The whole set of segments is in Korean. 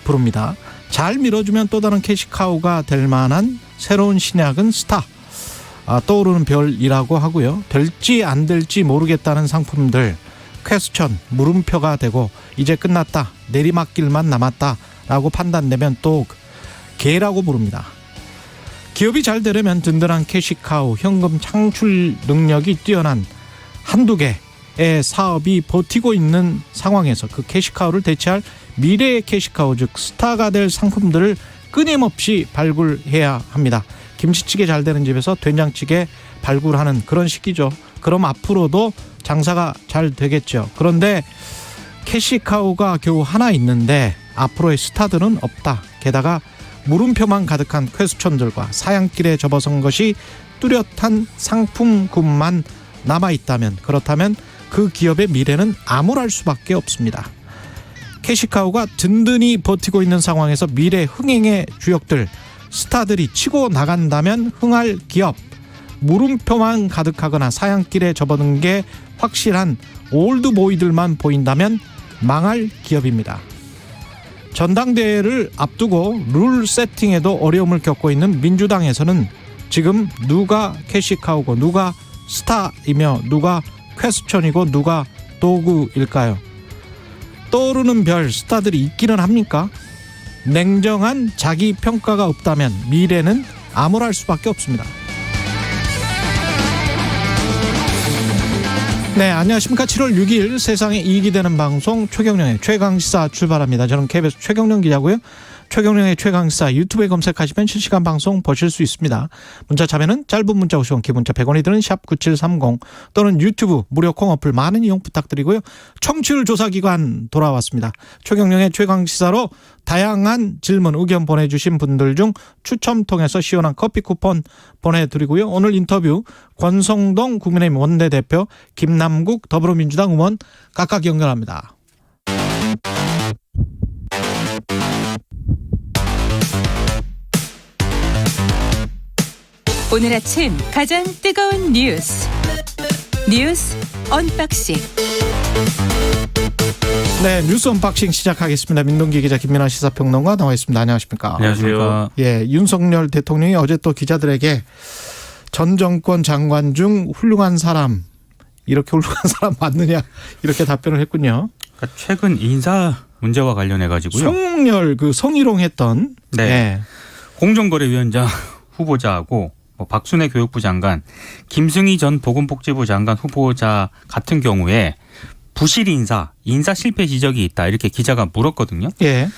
부릅니다. 잘 밀어주면 또 다른 캐시카우가 될 만한 새로운 신약은 스타. 떠오르는 별이라고 하고요. 될지 안 될지 모르겠다는 상품들 퀘스천, 물음표가 되고 이제 끝났다, 내리막길만 남았다라고 판단되면 또 개라고 부릅니다. 기업이 잘 되려면 든든한 캐시카우, 현금 창출 능력이 뛰어난 한두 개의 사업이 버티고 있는 상황에서 그 캐시카우를 대체할 미래의 캐시카우, 즉 스타가 될 상품들을 끊임없이 발굴해야 합니다. 김치찌개 잘 되는 집에서 된장찌개 발굴하는 그런 시기죠. 그럼 앞으로도 장사가 잘 되겠죠. 그런데 캐시카우가 겨우 하나 있는데 앞으로의 스타들은 없다. 게다가 물음표만 가득한 퀘스천들과 사양길에 접어선 것이 뚜렷한 상품군만 남아있다면, 그렇다면 그 기업의 미래는 암울할 수밖에 없습니다. 캐시카우가 든든히 버티고 있는 상황에서 미래 흥행의 주역들, 스타들이 치고 나간다면 흥할 기업, 물음표만 가득하거나 사양길에 접어든 게 확실한 올드보이들만 보인다면 망할 기업입니다. 전당대회를 앞두고 룰 세팅에도 어려움을 겪고 있는 민주당에서는 지금 누가 캐시카우고 누가 스타이며 누가 퀘스천이고 누가 도구일까요? 떠오르는 별, 스타들이 있기는 합니까? 냉정한 자기 평가가 없다면 미래는 암울할 수밖에 없습니다. 네, 안녕하십니까. 7월 6일 세상에 이익이 되는 방송 최경령의 최강시사 출발합니다. 저는 KBS 최경령 기자고요. 최경령의 최강시사 유튜브에 검색하시면 실시간 방송 보실 수 있습니다. 문자 참여는 짧은 문자 50원, 긴 문자 100원이 드는 샵 9730 또는 유튜브 무료 콩 어플 많은 이용 부탁드리고요. 청취율 조사기관 돌아왔습니다. 최경령의 최강시사로 다양한 질문, 의견 보내주신 분들 중 추첨 통해서 시원한 커피 쿠폰 보내드리고요. 오늘 인터뷰 권성동 국민의힘 원내대표, 김남국 더불어민주당 의원 각각 연결합니다. 오늘 아침 가장 뜨거운 뉴스 언박싱. 네, 뉴스 언박싱 시작하겠습니다. 민동기 기자, 김민아 시사평론가 나와 있습니다. 안녕하십니까? 안녕하십니까? 예, 윤석열 대통령이 어제 또 기자들에게 전 정권 장관 중 훌륭한 사람, 이렇게 훌륭한 사람 맞느냐 이렇게 답변을 했군요. 그러니까 최근 인사 문제와 관련해 가지고요. 송영열 그 성희롱했던 네. 예. 공정거래위원장 후보자하고 박순애 교육부 장관, 김승희 전 보건복지부 장관 후보자 같은 경우에 부실 인사 실패 지적이 있다, 이렇게 기자가 물었거든요. 예.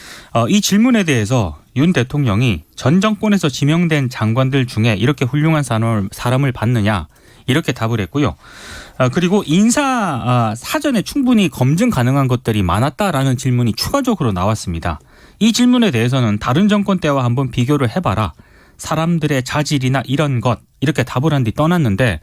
이 질문에 대해서 윤 대통령이 전 정권에서 지명된 장관들 중에 이렇게 훌륭한 사람을 봤느냐, 이렇게 답을 했고요. 그리고 인사 사전에 충분히 검증 가능한 것들이 많았다라는 질문이 추가적으로 나왔습니다. 이 질문에 대해서는 다른 정권 때와 한번 비교를 해봐라, 사람들의 자질이나 이런 것, 이렇게 답을 한 뒤 떠났는데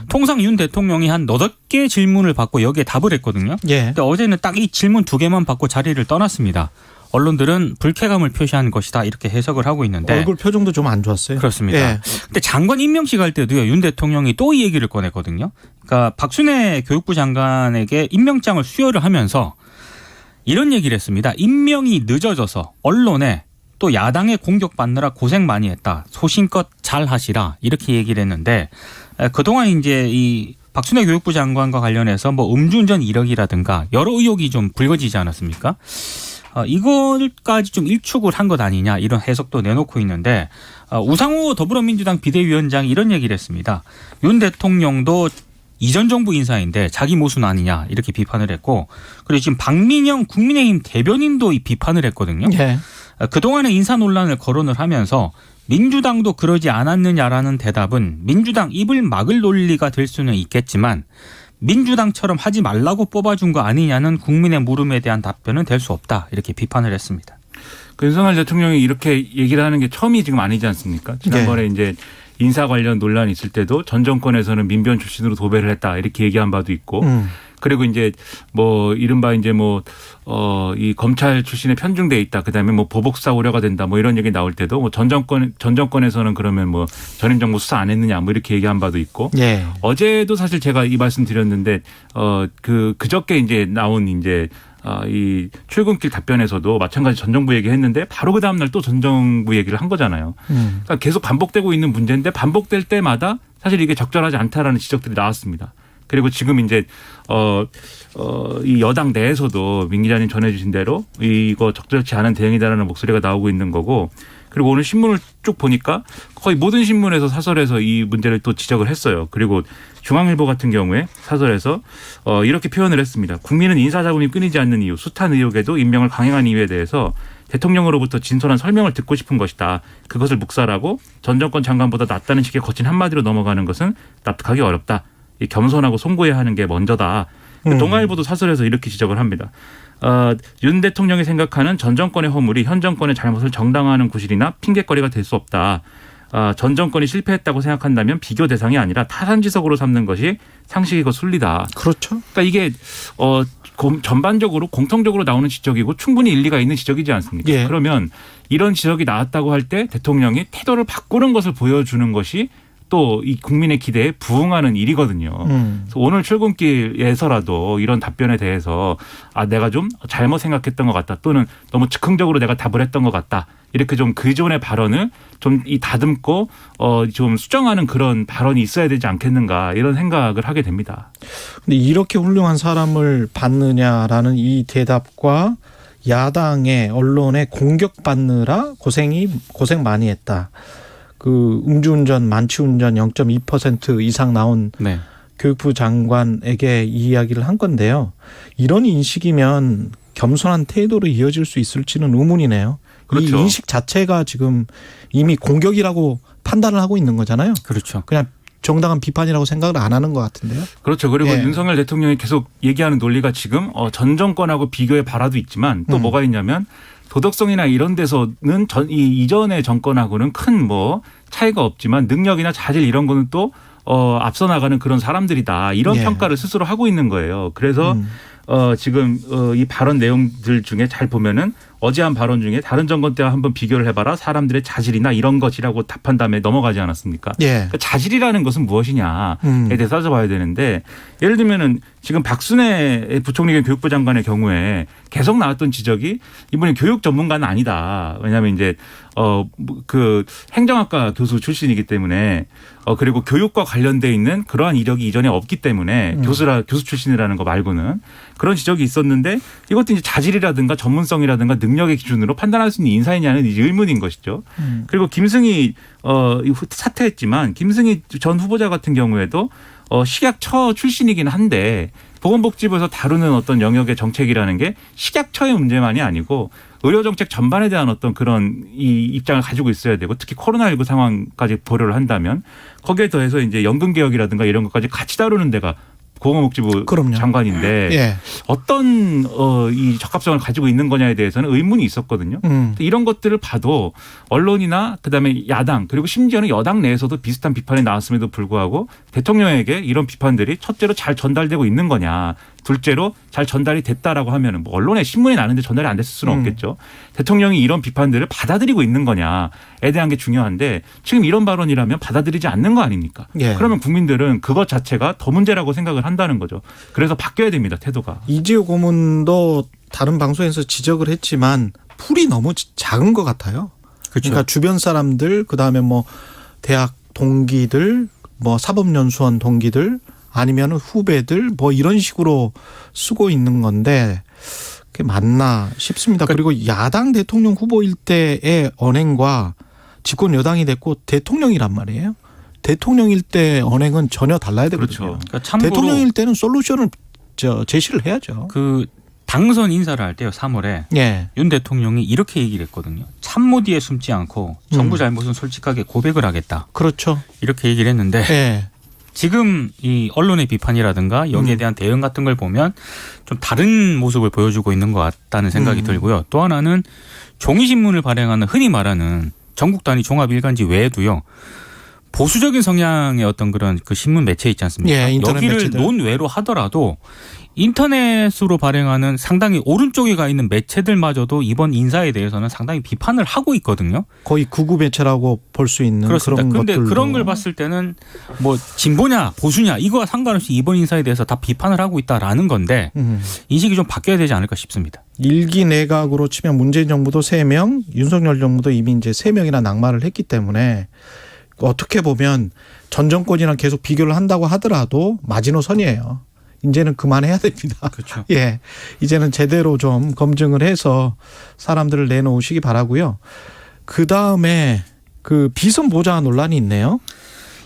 통상 윤 대통령이 한 8개 질문을 받고 여기에 답을 했거든요. 예. 근데 어제는 딱 이 질문 2개만 받고 자리를 떠났습니다. 언론들은 불쾌감을 표시한 것이다, 이렇게 해석을 하고 있는데 얼굴 표정도 좀 안 좋았어요. 그렇습니다. 예. 근데 장관 임명식 할 때도요, 윤 대통령이 또 이 얘기를 꺼냈거든요. 그러니까 박순애 교육부 장관에게 임명장을 수여를 하면서 이런 얘기를 했습니다. 임명이 늦어져서 언론에 또 야당에 공격받느라 고생 많이 했다, 소신껏 잘 하시라, 이렇게 얘기를 했는데, 그동안 이제 이 박순애 교육부 장관과 관련해서 음주운전 이력이라든가 여러 의혹이 좀 불거지지 않았습니까? 이걸까지 좀 일축을 한 것 아니냐, 이런 해석도 내놓고 있는데, 우상호 더불어민주당 비대위원장이 이런 얘기를 했습니다. 윤 대통령도 이전 정부 인사인데 자기 모순 아니냐, 이렇게 비판을 했고, 그리고 지금 박민영 국민의힘 대변인도 이 비판을 했거든요. 예. 그동안의 인사 논란을 거론을 하면서 민주당도 그러지 않았느냐라는 대답은 민주당 입을 막을 논리가 될 수는 있겠지만 민주당처럼 하지 말라고 뽑아준 거 아니냐는 국민의 물음에 대한 답변은 될 수 없다, 이렇게 비판을 했습니다. 그 윤석열 대통령이 이렇게 얘기를 하는 게 처음이 지금 아니지 않습니까? 지난번에 이제 인사 관련 논란이 있을 때도 전 정권에서는 민변 출신으로 도배를 했다, 이렇게 얘기한 바도 있고, 그리고 이제 이른바 이제 이 검찰 출신에 편중돼 있다, 그다음에 보복사 우려가 된다, 이런 얘기 나올 때도 전 정권에서는 그러면 전임 정부 수사 안 했느냐, 이렇게 얘기한 바도 있고, 예. 어제도 사실 제가 이 말씀 드렸는데 그저께 이제 나온 이제 이 출근길 답변에서도 마찬가지 전 정부 얘기했는데 바로 그 다음 날 또 전 정부 얘기를 한 거잖아요. 그러니까 계속 반복되고 있는 문제인데 반복될 때마다 사실 이게 적절하지 않다라는 지적들이 나왔습니다. 그리고 지금 이제 이 여당 내에서도 민 기자님 전해주신 대로 이거 적절치 않은 대응이다라는 목소리가 나오고 있는 거고, 그리고 오늘 신문을 쭉 보니까 거의 모든 신문에서 사설에서 이 문제를 또 지적을 했어요. 그리고 중앙일보 같은 경우에 사설에서 이렇게 표현을 했습니다. 국민은 인사자금이 끊이지 않는 이유, 숱한 의혹에도 임명을 강행한 이유에 대해서 대통령으로부터 진솔한 설명을 듣고 싶은 것이다. 그것을 묵살하고 전 정권 장관보다 낫다는 식의 거친 한마디로 넘어가는 것은 납득하기 어렵다. 이 겸손하고 송구해야 하는 게 먼저다. 동아일보도 사설에서 이렇게 지적을 합니다. 윤 대통령이 생각하는 전 정권의 허물이 현 정권의 잘못을 정당화하는 구실이나 핑계거리가 될 수 없다. 전 정권이 실패했다고 생각한다면 비교 대상이 아니라 타산지석으로 삼는 것이 상식이고 순리다. 그렇죠. 그러니까 이게 전반적으로 공통적으로 나오는 지적이고 충분히 일리가 있는 지적이지 않습니까? 예. 그러면 이런 지적이 나왔다고 할 때 대통령이 태도를 바꾸는 것을 보여주는 것이 또 이 국민의 기대에 부응하는 일이거든요. 그래서 오늘 출근길에서라도 이런 답변에 대해서 내가 좀 잘못 생각했던 것 같다, 또는 너무 즉흥적으로 내가 답을 했던 것 같다, 이렇게 좀 그전의 발언을 좀 다듬고 좀 수정하는 그런 발언이 있어야 되지 않겠는가, 이런 생각을 하게 됩니다. 근데 이렇게 훌륭한 사람을 받느냐라는 이 대답과 야당의 언론에 공격받느라 고생 많이 했다. 그 음주운전, 만취운전 0.2% 이상 나온 네. 교육부 장관에게 이 이야기를 한 건데요. 이런 인식이면 겸손한 태도로 이어질 수 있을지는 의문이네요. 그렇죠. 이 인식 자체가 지금 이미 공격이라고 판단을 하고 있는 거잖아요. 그렇죠. 그냥 정당한 비판이라고 생각을 안 하는 것 같은데요. 그렇죠. 그리고 예. 윤석열 대통령이 계속 얘기하는 논리가 지금 전 정권하고 비교해 봐라도 있지만 또 뭐가 있냐면 도덕성이나 이런 데서는 이전의 정권하고는 큰 차이가 없지만 능력이나 자질 이런 거는 또 앞서 나가는 그런 사람들이다, 이런 예. 평가를 스스로 하고 있는 거예요. 그래서 지금 이 발언 내용들 중에 잘 보면은 어제 한 발언 중에 다른 정권 때와 한번 비교를 해봐라, 사람들의 자질이나 이런 것이라고 답한 다음에 넘어가지 않았습니까? 예. 그러니까 자질이라는 것은 무엇이냐에 대해서 따져봐야 되는데, 예를 들면은 지금 박순애 부총리 겸 교육부 장관의 경우에 계속 나왔던 지적이 이분이 교육 전문가는 아니다. 왜냐하면 이제 그 행정학과 교수 출신이기 때문에 그리고 교육과 관련돼 있는 그러한 이력이 이전에 없기 때문에 교수 출신이라는 거 말고는 그런 지적이 있었는데, 이것도 이제 자질이라든가 전문성이라든가 능력의 기준으로 판단할 수 있는 인사이냐는 이제 의문인 것이죠. 그리고 김승희 사퇴했지만 김승희 전 후보자 같은 경우에도 식약처 출신이긴 한데 보건복지부에서 다루는 어떤 영역의 정책이라는 게 식약처의 문제만이 아니고 의료정책 전반에 대한 어떤 그런 이 입장을 가지고 있어야 되고, 특히 코로나19 상황까지 고려를 한다면 거기에 더해서 이제 연금개혁이라든가 이런 것까지 같이 다루는 데가 보건복지부 그럼요. 장관인데 예. 어떤 이 적합성을 가지고 있는 거냐에 대해서는 의문이 있었거든요. 이런 것들을 봐도 언론이나 그다음에 야당, 그리고 심지어는 여당 내에서도 비슷한 비판이 나왔음에도 불구하고 대통령에게 이런 비판들이 첫째로 잘 전달되고 있는 거냐, 둘째로 잘 전달이 됐다라고 하면은 언론에 신문에 나는데 전달이 안 됐을 수는 없겠죠. 대통령이 이런 비판들을 받아들이고 있는 거냐에 대한 게 중요한데 지금 이런 발언이라면 받아들이지 않는 거 아닙니까? 예. 그러면 국민들은 그것 자체가 더 문제라고 생각을 한다는 거죠. 그래서 바뀌어야 됩니다, 태도가. 이재호 고문도 다른 방송에서 지적을 했지만 풀이 너무 작은 것 같아요. 그렇죠. 그러니까 주변 사람들, 그다음에 대학 동기들, 사법연수원 동기들, 아니면 후배들 이런 식으로 쓰고 있는 건데 그게 맞나 싶습니다. 그리고 야당 대통령 후보일 때의 언행과 집권 여당이 됐고 대통령이란 말이에요. 대통령일 때 언행은 전혀 달라야 되거든요. 그렇죠. 그러니까 참고로 대통령일 때는 솔루션을 제시를 해야죠. 그 당선 인사를 할 때요, 3월에 예. 윤 대통령이 이렇게 얘기를 했거든요. 참모 뒤에 숨지 않고 정부 잘못은 솔직하게 고백을 하겠다. 그렇죠. 이렇게 얘기를 했는데 예. 지금 이 언론의 비판이라든가 여기에 대한 대응 같은 걸 보면 좀 다른 모습을 보여주고 있는 것 같다는 생각이 들고요. 또 하나는 종이신문을 발행하는 흔히 말하는 전국 단위 종합일간지 외에도요, 보수적인 성향의 어떤 그런 그 신문 매체 있지 않습니까? 예, 인터넷 여기를 매체들. 논외로 하더라도 인터넷으로 발행하는 상당히 오른쪽에 가 있는 매체들마저도 이번 인사에 대해서는 상당히 비판을 하고 있거든요. 거의 극우 매체라고 볼 수 있는 그렇습니다. 그런 그런데 것들도. 그런 걸 봤을 때는 뭐 진보냐 보수냐 이거와 상관없이 이번 인사에 대해서 다 비판을 하고 있다라는 건데 인식이 좀 바뀌어야 되지 않을까 싶습니다. 일기 내각으로 치면 문재인 정부도 3명, 윤석열 정부도 이미 이제 3명이나 낙마를 했기 때문에 어떻게 보면 전 정권이랑 계속 비교를 한다고 하더라도 마지노선이에요. 이제는 그만해야 됩니다. 그렇죠. 예. 이제는 제대로 좀 검증을 해서 사람들을 내놓으시기 바라고요. 그다음에 그 비선 보좌 논란이 있네요.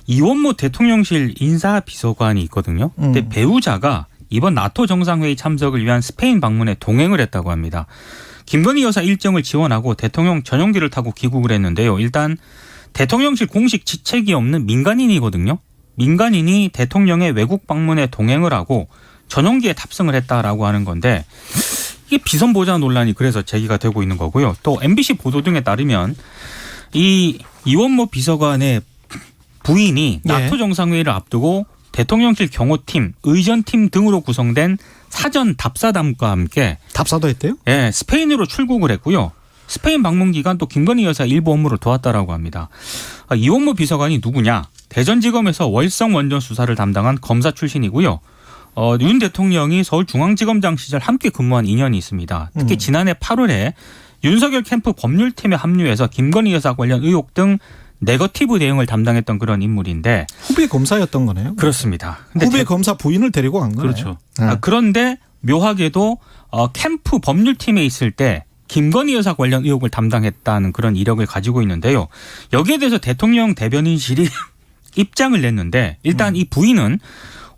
이원모 대통령실 인사비서관이 있거든요. 근데 배우자가 이번 나토 정상회의 참석을 위한 스페인 방문에 동행을 했다고 합니다. 김건희 여사 일정을 지원하고 대통령 전용기를 타고 귀국을 했는데요. 일단 대통령실 공식 지책이 없는 민간인이거든요. 민간인이 대통령의 외국 방문에 동행을 하고 전용기에 탑승을 했다라고 하는 건데 이게 비선 보좌 논란이 그래서 제기가 되고 있는 거고요. 또 MBC 보도 등에 따르면 이 이원모 비서관의 부인이 나토 정상회의를 앞두고 대통령실 경호팀, 의전팀 등으로 구성된 사전 답사단과 함께 답사도 했대요? 예, 스페인으로 출국을 했고요. 스페인 방문 기간 또 김건희 여사 일부 업무를 도왔다라고 합니다. 이원모 비서관이 누구냐? 대전지검에서 월성 원전 수사를 담당한 검사 출신이고요. 윤 대통령이 서울중앙지검장 시절 함께 근무한 인연이 있습니다. 특히 지난해 8월에 윤석열 캠프 법률팀에 합류해서 김건희 여사 관련 의혹 등 네거티브 대응을 담당했던 그런 인물인데 후배 검사였던 거네요. 그렇습니다. 근데 후배 검사 부인을 데리고 간 거네요. 그렇죠. 그런데 묘하게도 캠프 법률팀에 있을 때 김건희 여사 관련 의혹을 담당했다는 그런 이력을 가지고 있는데요. 여기에 대해서 대통령 대변인실이 입장을 냈는데 일단 이 부인은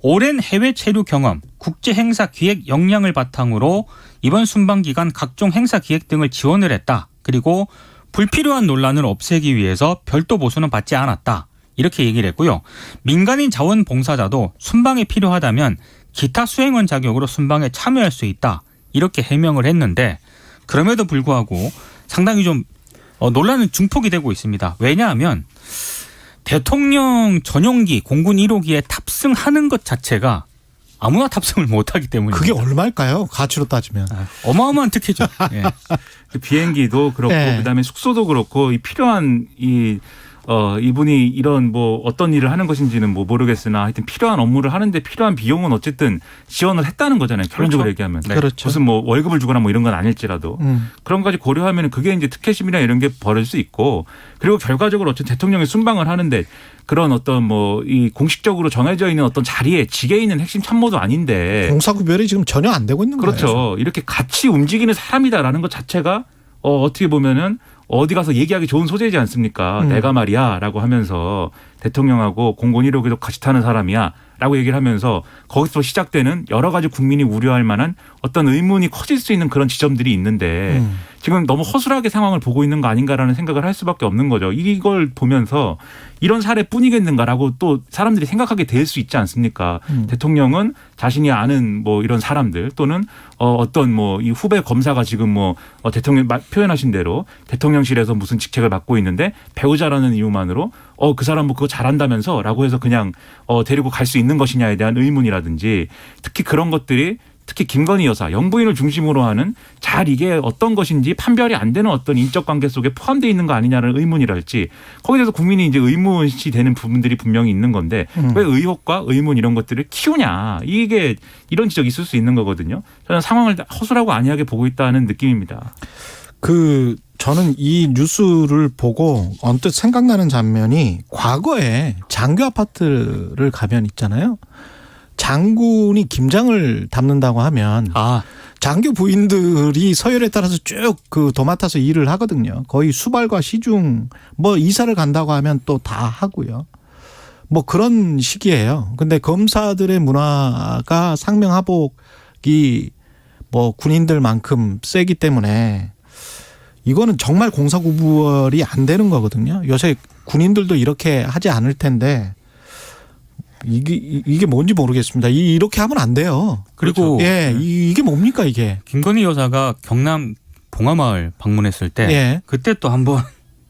오랜 해외 체류 경험, 국제 행사 기획 역량을 바탕으로 이번 순방 기간 각종 행사 기획 등을 지원을 했다. 그리고 불필요한 논란을 없애기 위해서 별도 보수는 받지 않았다. 이렇게 얘기를 했고요. 민간인 자원봉사자도 순방에 필요하다면 기타 수행원 자격으로 순방에 참여할 수 있다. 이렇게 해명을 했는데 그럼에도 불구하고 상당히 좀 논란은 중폭이 되고 있습니다. 왜냐하면 대통령 전용기 공군 1호기에 탑승하는 것 자체가 아무나 탑승을 못하기 때문입니다. 그게 얼마일까요? 가치로 따지면. 어마어마한 특혜죠. 예. 비행기도 그렇고 네. 그다음에 숙소도 그렇고 이 필요한 이분이 이런 뭐 어떤 일을 하는 것인지는 뭐 모르겠으나 하여튼 필요한 업무를 하는데 필요한 비용은 어쨌든 지원을 했다는 거잖아요. 결론적으로 그렇죠. 얘기하면. 네. 그렇죠. 무슨 뭐 월급을 주거나 뭐 이런 건 아닐지라도 그런 것까지 고려하면 그게 이제 특혜심이나 이런 게 벌어질 수 있고 그리고 결과적으로 어쨌든 대통령이 순방을 하는데 그런 어떤 뭐 이 공식적으로 정해져 있는 어떤 자리에 직에 있는 핵심 참모도 아닌데 공사구별이 지금 전혀 안 되고 있는 거예요. 그렇죠. 이렇게 같이 움직이는 사람이다라는 것 자체가 어떻게 보면은 어디 가서 얘기하기 좋은 소재이지 않습니까? 내가 말이야라고 하면서 대통령하고 공군 1호기도 같이 타는 사람이야. 라고 얘기를 하면서 거기서 시작되는 여러 가지 국민이 우려할 만한 어떤 의문이 커질 수 있는 그런 지점들이 있는데 지금 너무 허술하게 상황을 보고 있는 거 아닌가라는 생각을 할 수밖에 없는 거죠. 이걸 보면서 이런 사례뿐이겠는가라고 또 사람들이 생각하게 될 수 있지 않습니까? 대통령은 자신이 아는 뭐 이런 사람들 또는 어떤 뭐 이 후배 검사가 지금 뭐 대통령 표현하신 대로 대통령실에서 무슨 직책을 맡고 있는데 배우자라는 이유만으로 그 사람 뭐 그거 잘한다면서 라고 해서 그냥 데리고 갈 수 있는 것이냐에 대한 의문이라든지 특히 그런 것들이 특히 김건희 여사 영부인을 중심으로 하는 잘 이게 어떤 것인지 판별이 안 되는 어떤 인적 관계 속에 포함되어 있는 거 아니냐는 의문이랄지 거기에 대해서 국민이 이제 의문이 되는 부분들이 분명히 있는 건데 왜 의혹과 의문 이런 것들을 키우냐 이게 이런 지적이 있을 수 있는 거거든요. 저는 상황을 허술하고 안이하게 보고 있다는 느낌입니다. 저는 이 뉴스를 보고 언뜻 생각나는 장면이 과거에 장교 아파트를 가면 있잖아요. 장군이 김장을 담는다고 하면 장교 부인들이 서열에 따라서 쭉 그 도맡아서 일을 하거든요. 거의 수발과 시중 뭐 이사를 간다고 하면 또 다 하고요. 뭐 그런 식이에요. 근데 검사들의 문화가 상명하복이 뭐 군인들만큼 세기 때문에 이거는 정말 공사구별이 안 되는 거거든요. 요새 군인들도 이렇게 하지 않을 텐데 이게 뭔지 모르겠습니다. 이렇게 하면 안 돼요. 그리고 이게 뭡니까 이게? 김건희 여사가 경남 봉화마을 방문했을 때 그때 또 한번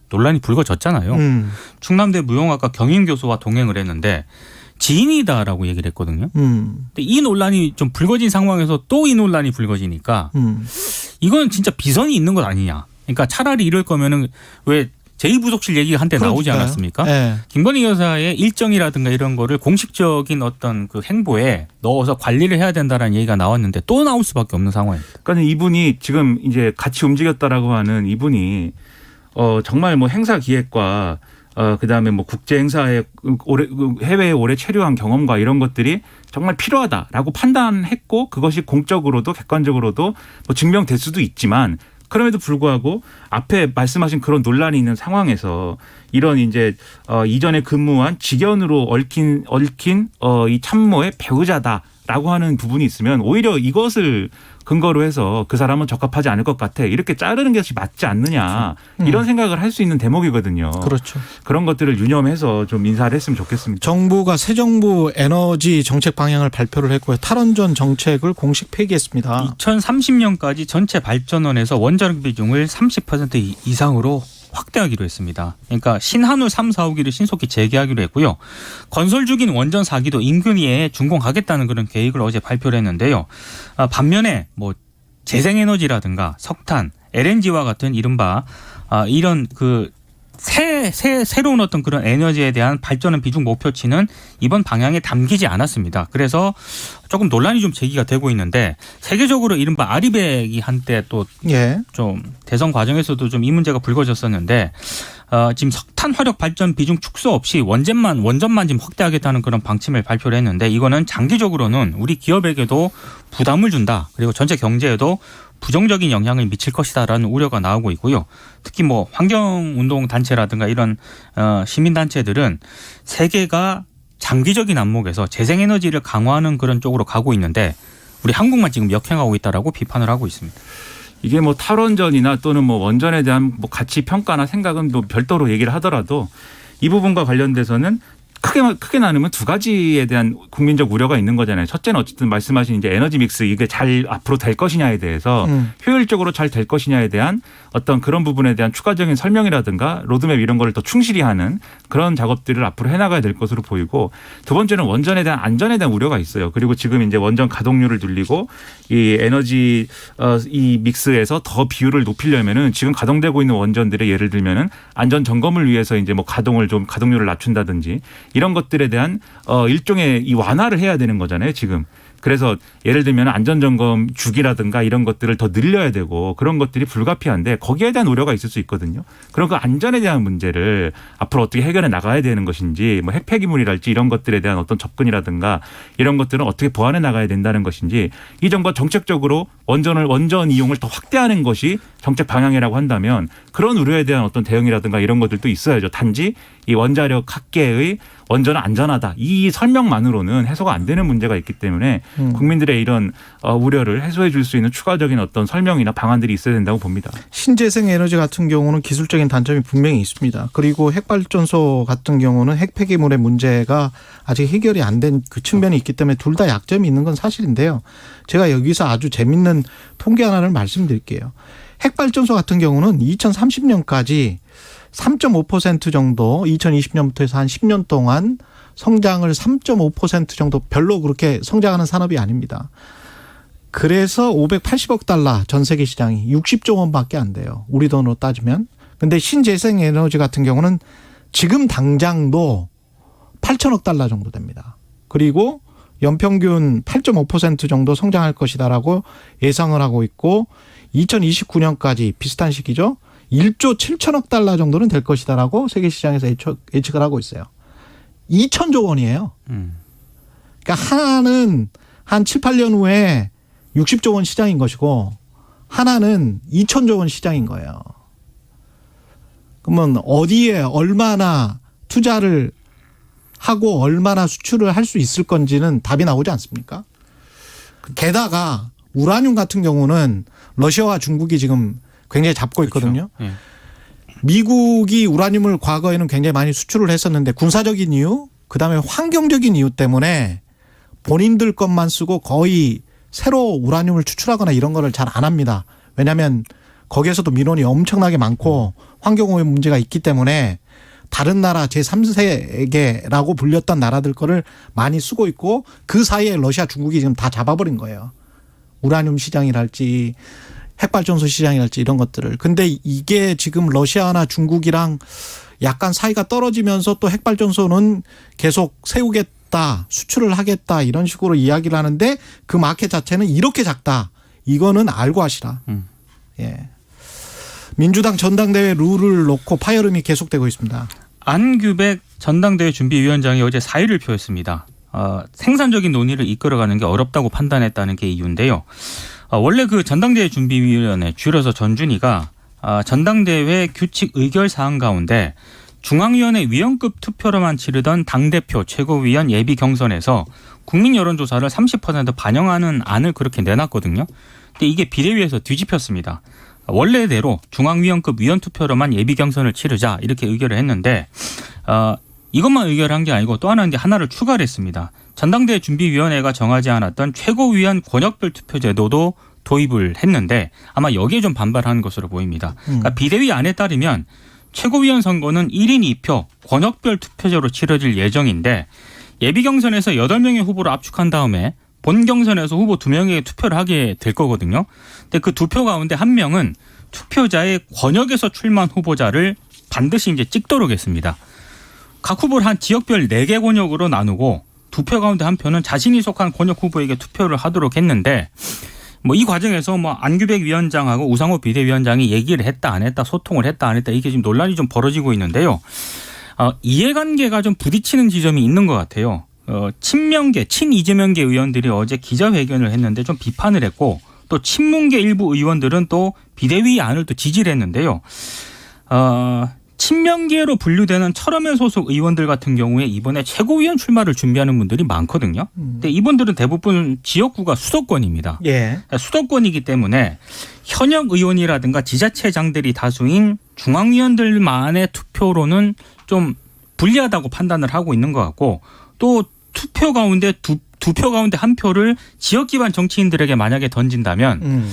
논란이 불거졌잖아요. 충남대 무용학과 경임 교수와 동행을 했는데 지인이다라고 얘기를 했거든요. 근데 이 논란이 좀 불거진 상황에서 또 이 논란이 불거지니까 이건 진짜 비선이 있는 것 아니냐. 그러니까 차라리 이럴 거면은 왜 제2부속실 얘기가 한때 나오지 않았습니까? 네. 김건희 여사의 일정이라든가 이런 거를 공식적인 어떤 그 행보에 넣어서 관리를 해야 된다라는 얘기가 나왔는데 또 나올 수밖에 없는 상황입니다. 그러니까 이분이 지금 이제 같이 움직였다라고 하는 이분이 정말 뭐 행사 기획과 그다음에 뭐 국제 행사에 해외에 오래 체류한 경험과 이런 것들이 정말 필요하다라고 판단했고 그것이 공적으로도 객관적으로도 뭐 증명될 수도 있지만 그럼에도 불구하고 앞에 말씀하신 그런 논란이 있는 상황에서 이런 이제 이전에 근무한 직연으로 얽힌 이 참모의 배우자다라고 하는 부분이 있으면 오히려 이것을 근거로 해서 그 사람은 적합하지 않을 것 같아. 이렇게 자르는 것이 맞지 않느냐. 이런 생각을 할 수 있는 대목이거든요. 그렇죠. 그런 것들을 유념해서 좀 인사를 했으면 좋겠습니다. 정부가 새 정부 에너지 정책 방향을 발표를 했고요. 탈원전 정책을 공식 폐기했습니다. 2030년까지 전체 발전원에서 원자력 비중을 30% 이상으로 확대하기로 했습니다. 그러니까 신한울 3, 4호기를 신속히 재개하기로 했고요. 건설 중인 원전 4기도 인근위에 준공하겠다는 그런 계획을 어제 발표를 했는데요. 반면에 뭐 재생에너지라든가 석탄, LNG와 같은 이른바 이런 그 새로운 어떤 그런 에너지에 대한 발전은 비중 목표치는 이번 방향에 담기지 않았습니다. 그래서 조금 논란이 좀 제기가 되고 있는데 세계적으로 이른바 아리백이 한때 또 좀 대선 과정에서도 좀 이 문제가 불거졌었는데 지금 석탄 화력 발전 비중 축소 없이 원전만 지금 확대하겠다는 그런 방침을 발표를 했는데 이거는 장기적으로는 우리 기업에게도 부담을 준다. 그리고 전체 경제에도 부정적인 영향을 미칠 것이다라는 우려가 나오고 있고요. 특히 뭐 환경운동 단체라든가 이런 시민단체들은 세계가 장기적인 안목에서 재생에너지를 강화하는 그런 쪽으로 가고 있는데 우리 한국만 지금 역행하고 있다라고 비판을 하고 있습니다. 이게 뭐 탈원전이나 또는 뭐 원전에 대한 뭐 가치 평가나 생각은 또 별도로 얘기를 하더라도 이 부분과 관련돼서는 크게 나누면 두 가지에 대한 국민적 우려가 있는 거잖아요. 첫째는 어쨌든 말씀하신 이제 에너지 믹스 이게 잘 앞으로 될 것이냐에 대해서 효율적으로 잘 될 것이냐에 대한 어떤 그런 부분에 대한 추가적인 설명이라든가 로드맵 이런 거를 더 충실히 하는 그런 작업들을 앞으로 해나가야 될 것으로 보이고 두 번째는 원전에 대한 안전에 대한 우려가 있어요. 그리고 지금 이제 원전 가동률을 늘리고 이 에너지 이 믹스에서 더 비율을 높이려면은 지금 가동되고 있는 원전들의 예를 들면은 안전 점검을 위해서 이제 뭐 가동률을 낮춘다든지 이런 것들에 대한 일종의 이 완화를 해야 되는 거잖아요, 지금. 그래서 예를 들면 안전점검 주기라든가 이런 것들을 더 늘려야 되고 그런 것들이 불가피한데 거기에 대한 우려가 있을 수 있거든요. 그런 그 안전에 대한 문제를 앞으로 어떻게 해결해 나가야 되는 것인지 뭐 핵폐기물이랄지 이런 것들에 대한 어떤 접근이라든가 이런 것들은 어떻게 보완해 나가야 된다는 것인지 이 정부가 정책적으로 원전 이용을 더 확대하는 것이 정책 방향이라고 한다면 그런 우려에 대한 어떤 대응이라든가 이런 것들도 있어야죠. 단지 이 원자력 학계의 원전은 안전하다. 이 설명만으로는 해소가 안 되는 문제가 있기 때문에 국민들의 이런 우려를 해소해 줄 수 있는 추가적인 어떤 설명이나 방안들이 있어야 된다고 봅니다. 신재생 에너지 같은 경우는 기술적인 단점이 분명히 있습니다. 그리고 핵발전소 같은 경우는 핵폐기물의 문제가 아직 해결이 안 된 그 측면이 있기 때문에 둘 다 약점이 있는 건 사실인데요. 제가 여기서 아주 재밌는 통계 하나를 말씀드릴게요. 핵발전소 같은 경우는 2030년까지 3.5% 정도 2020년부터 해서 한 10년 동안 성장을 3.5% 정도 별로 그렇게 성장하는 산업이 아닙니다. 그래서 580억 달러 전 세계 시장이 60조 원밖에 안 돼요. 우리 돈으로 따지면. 근데 신재생 에너지 같은 경우는 지금 당장도 8천억 달러 정도 됩니다. 그리고 연평균 8.5% 정도 성장할 것이다라고 예상을 하고 있고 2029년까지 비슷한 시기죠. 1조 7천억 달러 정도는 될 것이다라고 세계 시장에서 예측을 하고 있어요. 2천조 원이에요. 그러니까 하나는 한 7, 8년 후에 60조 원 시장인 것이고 하나는 2천조 원 시장인 거예요. 그러면 어디에 얼마나 투자를 하고 얼마나 수출을 할 수 있을 건지는 답이 나오지 않습니까? 게다가 우라늄 같은 경우는 러시아와 중국이 지금 굉장히 잡고 있거든요. 그렇죠. 네. 미국이 우라늄을 과거에는 굉장히 많이 수출을 했었는데 군사적인 이유, 그다음에 환경적인 이유 때문에 본인들 것만 쓰고 거의 새로 우라늄을 추출하거나 이런 거를 잘 안 합니다. 왜냐하면 거기에서도 민원이 엄청나게 많고 환경오염 문제가 있기 때문에 다른 나라 제3세계라고 불렸던 나라들 거를 많이 쓰고 있고 그 사이에 러시아, 중국이 지금 다 잡아버린 거예요. 우라늄 시장이랄지 핵발전소 시장이랄지 이런 것들을. 근데 이게 지금 러시아나 중국이랑 약간 사이가 떨어지면서 또 핵발전소는 계속 세우겠다, 수출을 하겠다 이런 식으로 이야기를 하는데 그 마켓 자체는 이렇게 작다. 이거는 알고 하시라. 예. 민주당 전당대회 룰을 놓고 파열음이 계속되고 있습니다. 안규백 전당대회 준비위원장이 어제 사의를 표했습니다. 생산적인 논의를 이끌어가는 게 어렵다고 판단했다는 게 이유인데요. 원래 그 전당대회 준비위원회 줄여서 전준위가 전당대회 규칙 의결 사항 가운데 중앙위원회 위원급 투표로만 치르던 당대표 최고위원 예비 경선에서 국민 여론조사를 30% 반영하는 안을 그렇게 내놨거든요. 근데 이게 비대위에서 뒤집혔습니다. 원래대로 중앙위원급 위원투표로만 예비 경선을 치르자 이렇게 의결을 했는데 이것만 의결한 게 아니고 또 하나를 추가를 했습니다. 전당대회 준비위원회가 정하지 않았던 최고위원 권역별 투표 제도도 도입을 했는데 아마 여기에 좀 반발하는 것으로 보입니다. 그러니까 비대위 안에 따르면 최고위원 선거는 1인 2표 권역별 투표제로 치러질 예정인데 예비 경선에서 8명의 후보를 압축한 다음에 본 경선에서 후보 2명에게 투표를 하게 될 거거든요. 근데 그 2표 가운데 1명은 투표자의 권역에서 출마한 후보자를 반드시 이제 찍도록 했습니다. 각 후보를 한 지역별 4개 권역으로 나누고 2표 가운데 1표는 자신이 속한 권역 후보에게 투표를 하도록 했는데 이 과정에서 안규백 위원장하고 우상호 비대위원장이 얘기를 했다 안 했다 소통을 했다 안 했다 이게 지금 논란이 좀 벌어지고 있는데요. 이해관계가 좀 부딪히는 지점이 있는 것 같아요. 친이재명계 의원들이 어제 기자회견을 했는데 좀 비판을 했고 또 친문계 일부 의원들은 또 비대위 안을 또 지지를 했는데요. 친명계로 분류되는 철험현 소속 의원들 같은 경우에 이번에 최고위원 출마를 준비하는 분들이 많거든요. 근데 이분들은 대부분 지역구가 수도권입니다. 예. 수도권이기 때문에 현역 의원이라든가 지자체장들이 다수인 중앙위원들만의 투표로는 좀 불리하다고 판단을 하고 있는 것 같고 또 투표 가운데 두 표 가운데 1표를 지역 기반 정치인들에게 만약에 던진다면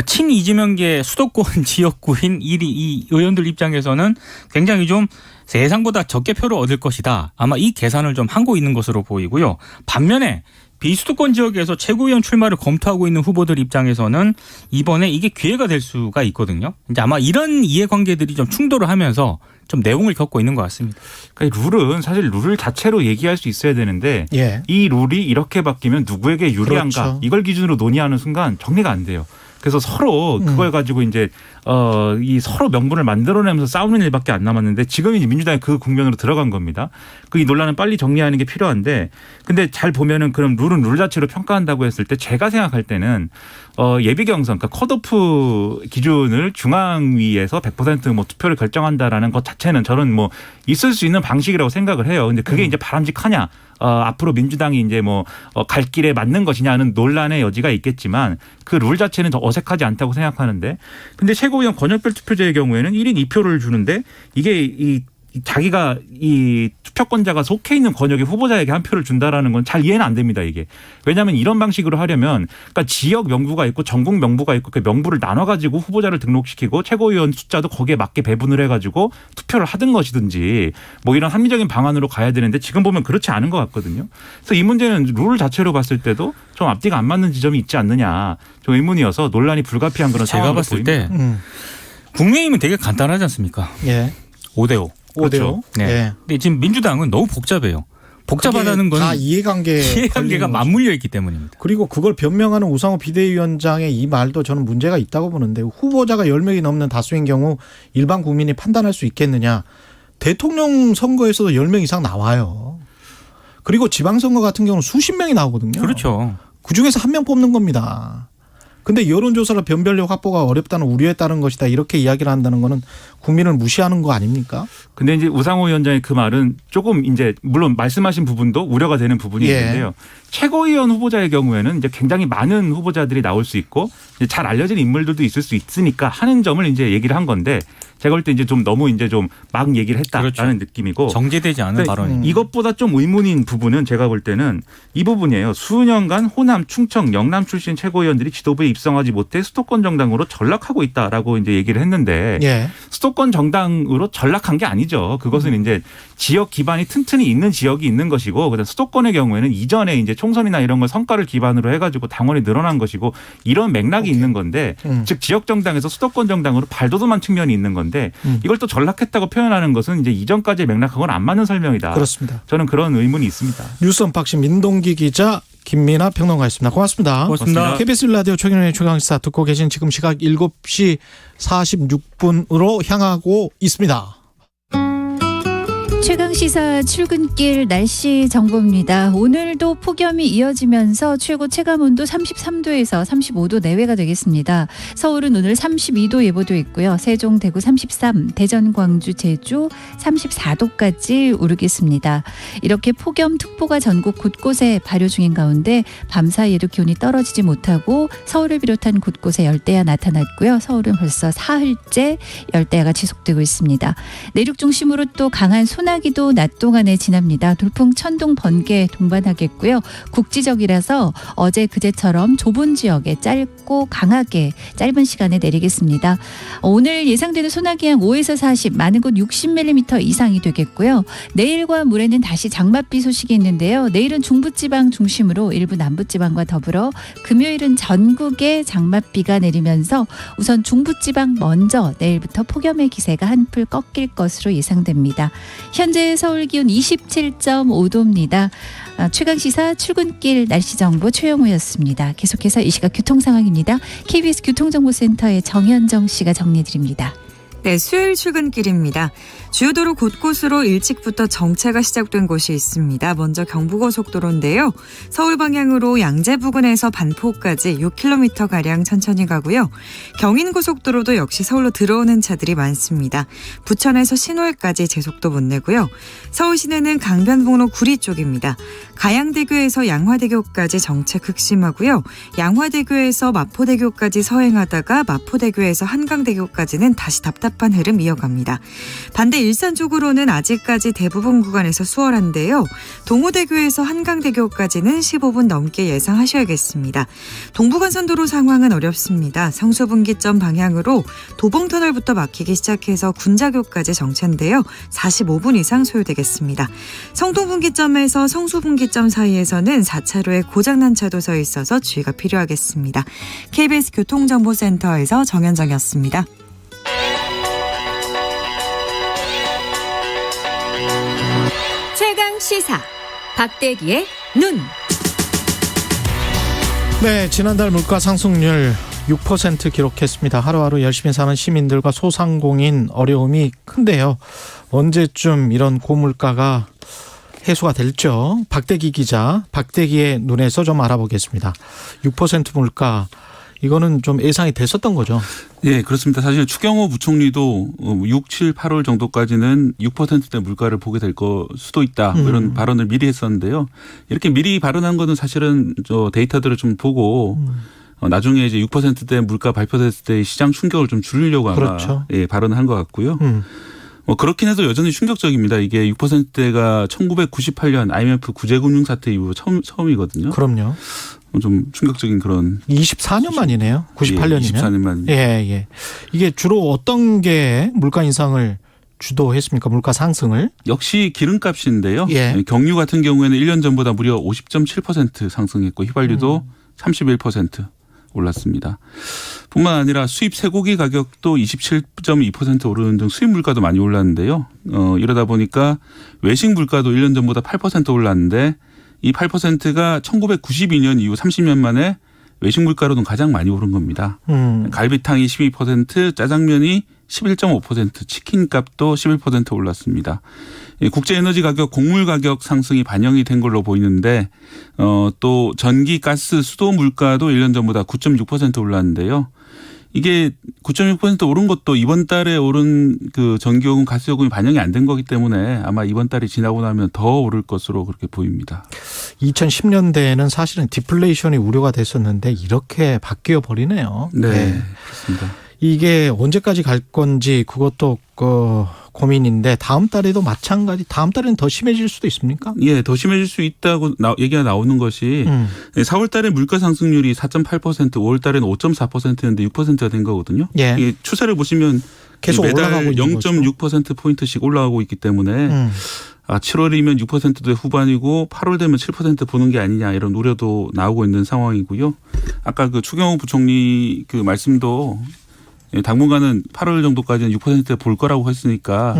친이재명계 수도권 지역구인 이 의원들 입장에서는 굉장히 좀 예상보다 적게 표를 얻을 것이다. 아마 이 계산을 좀 하고 있는 것으로 보이고요. 반면에 비수도권 지역에서 최고위원 출마를 검토하고 있는 후보들 입장에서는 이번에 이게 기회가 될 수가 있거든요. 이제 아마 이런 이해관계들이 좀 충돌을 하면서 좀 내용을 겪고 있는 것 같습니다. 그러니까 룰은 사실 룰 자체로 얘기할 수 있어야 되는데 예. 이 룰이 이렇게 바뀌면 누구에게 유리한가 그렇죠. 이걸 기준으로 논의하는 순간 정리가 안 돼요. 그래서 서로 그걸 가지고 이제 이 서로 명분을 만들어내면서 싸우는 일밖에 안 남았는데 지금 이제 민주당이 그 국면으로 들어간 겁니다. 그 이 논란은 빨리 정리하는 게 필요한데 근데 잘 보면은 그럼 룰은 룰 자체로 평가한다고 했을 때 제가 생각할 때는 예비 경선 그러니까 컷오프 기준을 중앙위에서 100% 투표를 결정한다라는 것 자체는 저는 있을 수 있는 방식이라고 생각을 해요. 근데 그게 이제 바람직하냐? 앞으로 민주당이 이제 갈 길에 맞는 것이냐는 논란의 여지가 있겠지만 그 룰 자체는 더 어색하지 않다고 생각하는데 근데 최고위원 권역별 투표제의 경우에는 1인 2표를 주는데 이게 자기가 이 투표권자가 속해 있는 권역의 후보자에게 1표를 준다라는 건 잘 이해는 안 됩니다, 이게. 왜냐하면 이런 방식으로 하려면 그러니까 지역 명부가 있고 전국 명부가 있고 그 명부를 나눠가지고 후보자를 등록시키고 최고위원 숫자도 거기에 맞게 배분을 해가지고 투표를 하든 것이든지 이런 합리적인 방안으로 가야 되는데 지금 보면 그렇지 않은 것 같거든요. 그래서 이 문제는 룰 자체로 봤을 때도 좀 앞뒤가 안 맞는 지점이 있지 않느냐 좀 의문이어서 논란이 불가피한 그런 제가 상황으로 봤을 보입니다. 때 국민의힘은 되게 간단하지 않습니까? 예. 5대5. 그렇죠. 네. 예. 근데 지금 민주당은 너무 복잡해요. 복잡하다는 건 다 이해관계가 맞물려 있기 때문입니다. 그리고 그걸 변명하는 우상호 비대위원장의 이 말도 저는 문제가 있다고 보는데 후보자가 10명이 넘는 다수인 경우 일반 국민이 판단할 수 있겠느냐. 대통령 선거에서도 10명 이상 나와요. 그리고 지방선거 같은 경우는 수십 명이 나오거든요. 그렇죠. 그중에서 1명 뽑는 겁니다. 근데 여론조사로 변별력 확보가 어렵다는 우려에 따른 것이다. 이렇게 이야기를 한다는 거는 국민을 무시하는 거 아닙니까? 근데 이제 우상호 위원장의 그 말은 조금 이제 물론 말씀하신 부분도 우려가 되는 부분이 있는데요. 최고위원 후보자의 경우에는 이제 굉장히 많은 후보자들이 나올 수 있고 이제 잘 알려진 인물들도 있을 수 있으니까 하는 점을 이제 얘기를 한 건데 제가 볼 때 이제 좀 너무 이제 좀 막 얘기를 했다라는 그렇죠. 느낌이고 정제되지 않은 근데 발언이. 이것보다 좀 의문인 부분은 제가 볼 때는 이 부분이에요. 수년간 호남, 충청, 영남 출신 최고위원들이 지도부에 입성하지 못해 수도권 정당으로 전락하고 있다라고 이제 얘기를 했는데 예. 수도권 정당으로 전락한 게 아니죠. 그것은 이제 지역 기반이 튼튼히 있는 지역이 있는 것이고 그다음 수도권의 경우에는 이전에 이제 총선이나 이런 걸 성과를 기반으로 해가지고 당원이 늘어난 것이고 이런 맥락이 있는 건데 즉 지역 정당에서 수도권 정당으로 발돋움한 측면이 있는 건데 이걸 또 전락했다고 표현하는 것은 이제 이전까지의 맥락하고는 안 맞는 설명이다. 그렇습니다. 저는 그런 의문이 있습니다. 뉴스 언박싱 민동기 기자 김민아 평론가였습니다. 고맙습니다. 고맙습니다. KBS 라디오 최경영의 최강시사 듣고 계신 지금 시각 7시 46분으로 향하고 있습니다. 최강시사 출근길 날씨 정보입니다. 오늘도 폭염이 이어지면서 최고 체감온도 33도에서 35도 내외가 되겠습니다. 서울은 오늘 32도 예보도 있고요. 세종, 대구 33, 대전, 광주, 제주 34도까지 오르겠습니다. 이렇게 폭염특보가 전국 곳곳에 발효 중인 가운데 밤사이에도 기온이 떨어지지 못하고 서울을 비롯한 곳곳에 열대야 나타났고요. 서울은 벌써 사흘째 열대야가 지속되고 있습니다. 내륙 중심으로 또 강한 소나기도 낮 동안에 지납니다. 돌풍, 천둥, 번개 동반하겠고요. 국지적이라서 어제 그제처럼 좁은 지역에 짧고 강하게 짧은 시간에 내리겠습니다. 오늘 예상되는 소나기양 5에서 40, 많은 곳 60mm 이상이 되겠고요. 내일과 모레는 다시 장맛비 소식이 있는데요. 내일은 중부지방 중심으로 일부 남부지방과 더불어 금요일은 전국에 장맛비가 내리면서 우선 중부지방 먼저 내일부터 폭염의 기세가 한풀 꺾일 것으로 예상됩니다. 현재 서울 기온 27.5도입니다. 최강시사 출근길 날씨정보 최영우였습니다. 계속해서 이 시각 교통상황입니다. KBS 교통정보센터의 정현정 씨가 정리해드립니다. 네, 수요일 출근길입니다. 주요 도로 곳곳으로 일찍부터 정체가 시작된 곳이 있습니다. 먼저 경부고속도로인데요. 서울 방향으로 양재 부근에서 반포까지 6km가량 천천히 가고요. 경인고속도로도 역시 서울로 들어오는 차들이 많습니다. 부천에서 신월까지 제속도 못 내고요. 서울 시내는 강변북로 구리 쪽입니다. 가양대교에서 양화대교까지 정체 극심하고요. 양화대교에서 마포대교까지 서행하다가 마포대교에서 한강대교까지는 다시 답답한 흐름 이어갑니다. 반대 일산 쪽으로는 아직까지 대부분 구간에서 수월한데요. 동호대교에서 한강대교까지는 15분 넘게 예상하셔야겠습니다. 동부간선도로 상황은 어렵습니다. 성수분기점 방향으로 도봉터널부터 막히기 시작해서 군자교까지 정체인데요. 45분 이상 소요되겠습니다. 성동분기점에서 성수분기점 사이에서는 4차로에 고장난 차도 서 있어서 주의가 필요하겠습니다. KBS 교통정보센터에서 정현정이었습니다. 최강시사 박대기의 눈. 네, 지난달 물가 상승률 6% 기록했습니다. 하루하루 열심히 사는 시민들과 소상공인 어려움이 큰데요. 언제쯤 이런 고물가가 해소가 될죠? 박대기 기자, 박대기의 눈에서 좀 알아보겠습니다. 6% 물가, 이거는 좀 예상이 됐었던 거죠? 예, 그렇습니다. 사실 추경호 부총리도 6, 7, 8월 정도까지는 6%대 물가를 보게 될 수도 있다. 이런 발언을 미리 했었는데요. 이렇게 미리 발언한 거는 사실은 저 데이터들을 좀 보고 나중에 이제 6%대 물가 발표됐을 때 시장 충격을 좀 줄이려고 아마 그렇죠. 예, 발언한 것 같고요. 그렇긴 해도 여전히 충격적입니다. 이게 6%대가 1998년 IMF 구제금융 사태 이후 처음이거든요. 그럼요. 좀 충격적인 그런. 24년 만이네요. 98년이면. 24년 만. 예, 예. 이게 주로 어떤 게 물가 인상을 주도했습니까? 물가 상승을? 역시 기름값인데요. 예. 경유 같은 경우에는 1년 전보다 무려 50.7% 상승했고 휘발유도 31% 올랐습니다. 뿐만 아니라 수입 쇠고기 가격도 27.2% 오르는 등 수입 물가도 많이 올랐는데요. 이러다 보니까 외식 물가도 1년 전보다 8% 올랐는데 이 8%가 1992년 이후 30년 만에 외식 물가로는 가장 많이 오른 겁니다. 갈비탕이 12%, 짜장면이 11.5%, 치킨값도 11% 올랐습니다. 국제에너지 가격, 곡물 가격 상승이 반영이 된 걸로 보이는데 또 전기, 가스, 수도 물가도 1년 전보다 9.6% 올랐는데요. 이게 9.6% 오른 것도 이번 달에 오른 그 전기요금, 가스요금이 반영이 안 된 거기 때문에 아마 이번 달이 지나고 나면 더 오를 것으로 그렇게 보입니다. 2010년대에는 사실은 디플레이션이 우려가 됐었는데 이렇게 바뀌어 버리네요. 네, 그렇습니다. 이게 언제까지 갈 건지 그것도 고민인데 다음 달에도 마찬가지. 다음 달에는 더 심해질 수도 있습니까? 예, 더 심해질 수 있다고 얘기가 나오는 것이 4월 달에 물가 상승률이 4.8%, 5월 달에는 5.4%였는데 6%가 된 거거든요. 예. 이 추세를 보시면 계속 매달 올라가고 있는 거죠. 0.6%포인트씩 올라가고 있기 때문에 7월이면 6%대 후반이고 8월 되면 7% 보는 게 아니냐 이런 우려도 나오고 있는 상황이고요. 아까 그 추경호 부총리 그 말씀도 당분간은 8월 정도까지는 6%대 볼 거라고 했으니까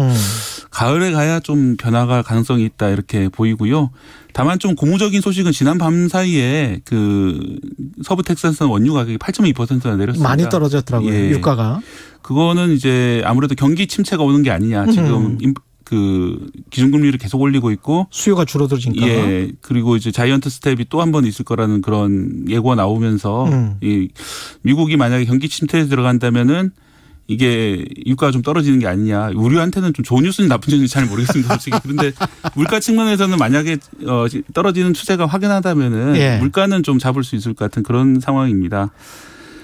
가을에 가야 좀 변화가 가능성이 있다 이렇게 보이고요. 다만 좀 고무적인 소식은 지난 밤 사이에 그 서부 텍사스산 원유 가격이 8.2%나 내렸습니다. 많이 떨어졌더라고요. 예. 유가가. 그거는 이제 아무래도 경기 침체가 오는 게 아니냐. 지금 그 기준금리를 계속 올리고 있고 수요가 줄어들으니까. 예. 그리고 이제 자이언트 스텝이 또 한 번 있을 거라는 그런 예고가 나오면서 이 미국이 만약에 경기 침체에 들어간다면은 이게 유가가 좀 떨어지는 게 아니냐. 우리한테는 좀 좋은 뉴스인지 나쁜 뉴스인지 잘 모르겠습니다. 솔직히. 그런데 물가 측면에서는 만약에 떨어지는 추세가 확연하다면은 예. 물가는 좀 잡을 수 있을 것 같은 그런 상황입니다.